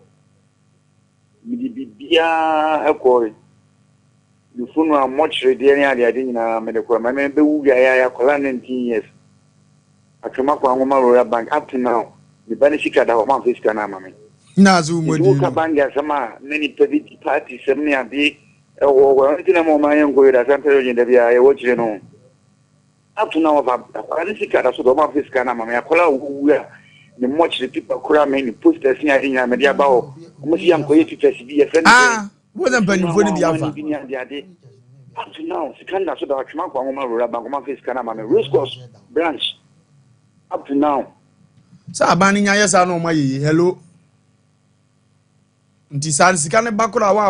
Bia, a quarry. You funeral much ready, I didn't medical. My man, Beuga, Colan 10 years. I come up on Royal Bank up to now. The Banisika of Mount Fiscana, mammy. Nazum, Banga, Sama, many petty parties, 70 a day, or anything more my own good as I'm telling you that I watch you know. Up to now, Banisika of Mount Fiscana, mammy, I call out the much the people cramming, put the thing in Media Bow, Musiam Coyote to be a friend. Ah, wasn't penny for the other. Up to now, Sikanda, so that I come up on Royal Bank, Mount Fiscana, mammy, Rose Course branch. up to now. Sa abani nya yesa no mayi hello. Nti san sika ne bakora wa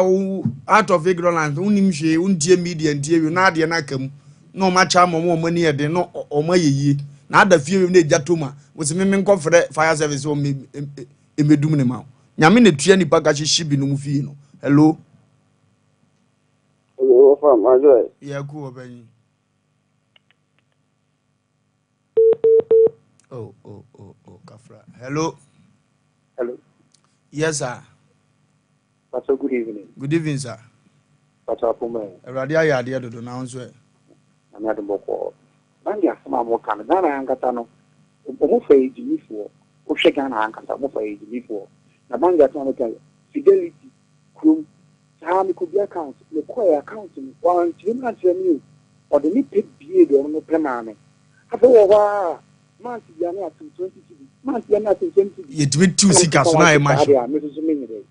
out of ignorance unim hwe untie media ntie wi na ade na kam no ma cha mo mani ede no o mayi na ada fie wi na ejatoma wo se me nkofre fire service o emedum ne ma nyame na tua nipa ga hye bi no mu fie no hello Hello fam ajoy ya ku obanyi oh kafra hello yes sir. Pastor, good evening. Good evening, sir. Pastor Puma. Radia Yadia do announce it. I'm at the Boko. Nandia, some more can Ghana and Catano. Omofa age for Oshagana and Catamofa age before. Namanga Tanaka, Fidelity, Crum, Sahami could be accounts, the choir accounting, one children you, or the nip beard on the Pemane. However, months Yana to 20, months Yana to 20. Yet with 2 seekers, now I imagine. Mrs. Minute.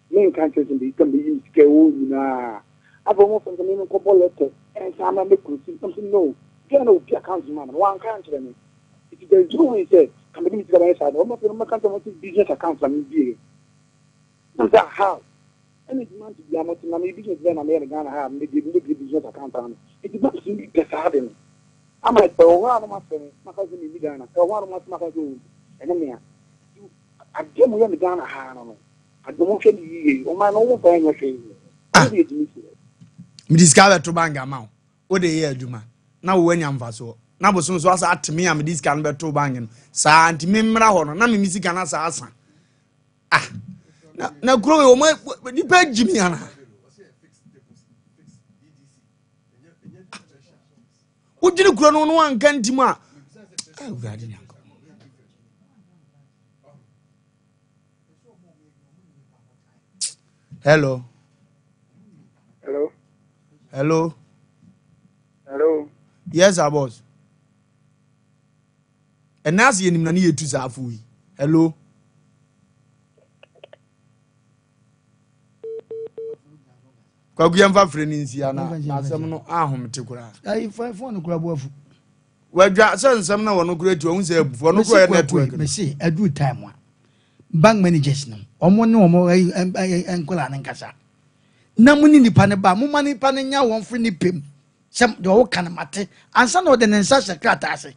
Main countries in the can be used to na. I've almost from the name of couple letters and some make something no. Can no be accounting man, one country. If there's no way said, come to the side, almost in my country business accounts and be. That's how. Any demand to be a multi business then American have maybe business account on it. It's not simply deciding. I might go one of my friends, my cousin in Ghana, or one of my cousins, and then I came with the Ghana hand. I don't you on my own for anything. Me discover to bang amount. What the year, Juma? Now when you am so. Now, was soon as at me, I'm this can be to banging. Sa anti mimra honor, na me music and asa. Ah, now grow my depend Jimmy Anna. What did you grow on one cantima? Hello. Hello. Hello. Hello. Yes, our boss. And now see him na ni etu sa afu. Hello. Kwa guyamfa freni nsia na asem no ahomte kura. Ai phone kura bo afu. Wadwa sensem na wono kura etu ohun se abu. Wono kura network. Me see adu time a. Bank managers no. Omo ne omo enkola ne nkasa. Na muni nipa ne ba, mo mani pa ne nya won free ni pem. Sem de wo kan mate. Ansa na de ne nsa secretary ase.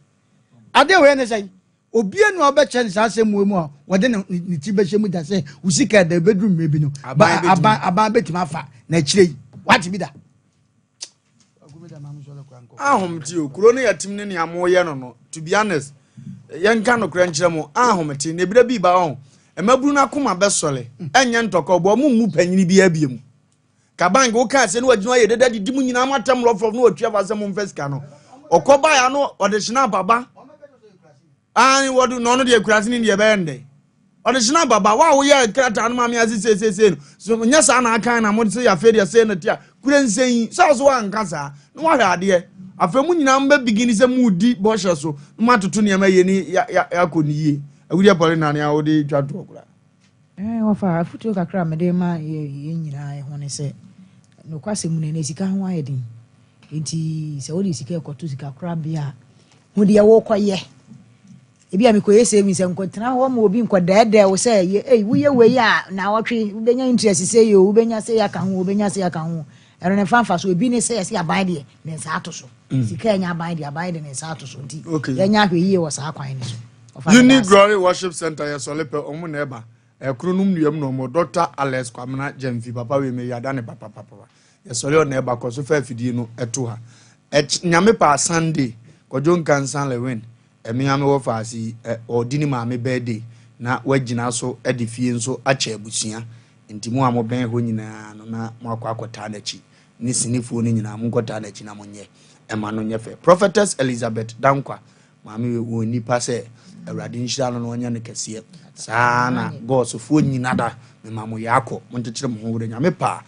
Ade we ne say obi enu obeche ne sase mu a wode ne ti be shemu da say usika da bedroom mebi no. Aba betima fa na kire. What bi da? Ahomte okuro ne yatim ne amoye no. To be honest, yenka no kura nkyere mo ahomte ne bira bi ba on. Emaburu na koma besole. Enye ntoko bo mu panyini bi abiem. Kabang wo ka se no wagino ye deda di mu nyina matam rofof no otwa fa se mo mfesika no. Okoba ya no odeshina baba. Ani wodu no no de akurase ni de bende. Odeshina baba wa wo ye krata no mame asese no. So nya sa na aka na mo se ya fe de se no tia. Kure nsen sa so wa nkasa. No wa hwa ade. Afemu nyina mba bigini se mu di boshe so. No matoto ne ma ye ni ya koniye. Awudia pole na ne awode twa to okura. Wofa afutu kakra mede ma ye nyina e ho ne se no kwase mu ne sika ho ayedin enti se wodi sika ekoto sika kra bia ho de wo koye ebi a mekoye se mi se nkontena ho ma obi nkodaada wo se wo ye we ya na wotwe ubenya interest se yo ubenya se ya ka ho ubenya se ya ka ho ero ne fanfa so ebi ne se ya se aban de ne sa ato so sika nya aban de ne sa ato so nti ya nya hwe yie wo sa kwan ne so Unique Glory Worship Center ya solepe omu neba ekronum nuam no mo Dr. Alex Kwamna Jemfi papa we me yada ne papa ya sole o neba ko so fa fidie no eto ha nyame pa Sunday ko jon kansan lewin emi ame wo fa asi odini ma me birthday na wagina so ede fie nso acha abusua ntimo a mo ben ho nyina no na mo akota na chi ni sinifu ni nyina mo kota na chi na mo nye ema no nye fe Prophetess Elizabeth Dankwa mami wo nipa se awrade nhyira no onya ne kese sana god so fo nyina da me mamo yakọ mo ntekyere mo ho wure nyame pa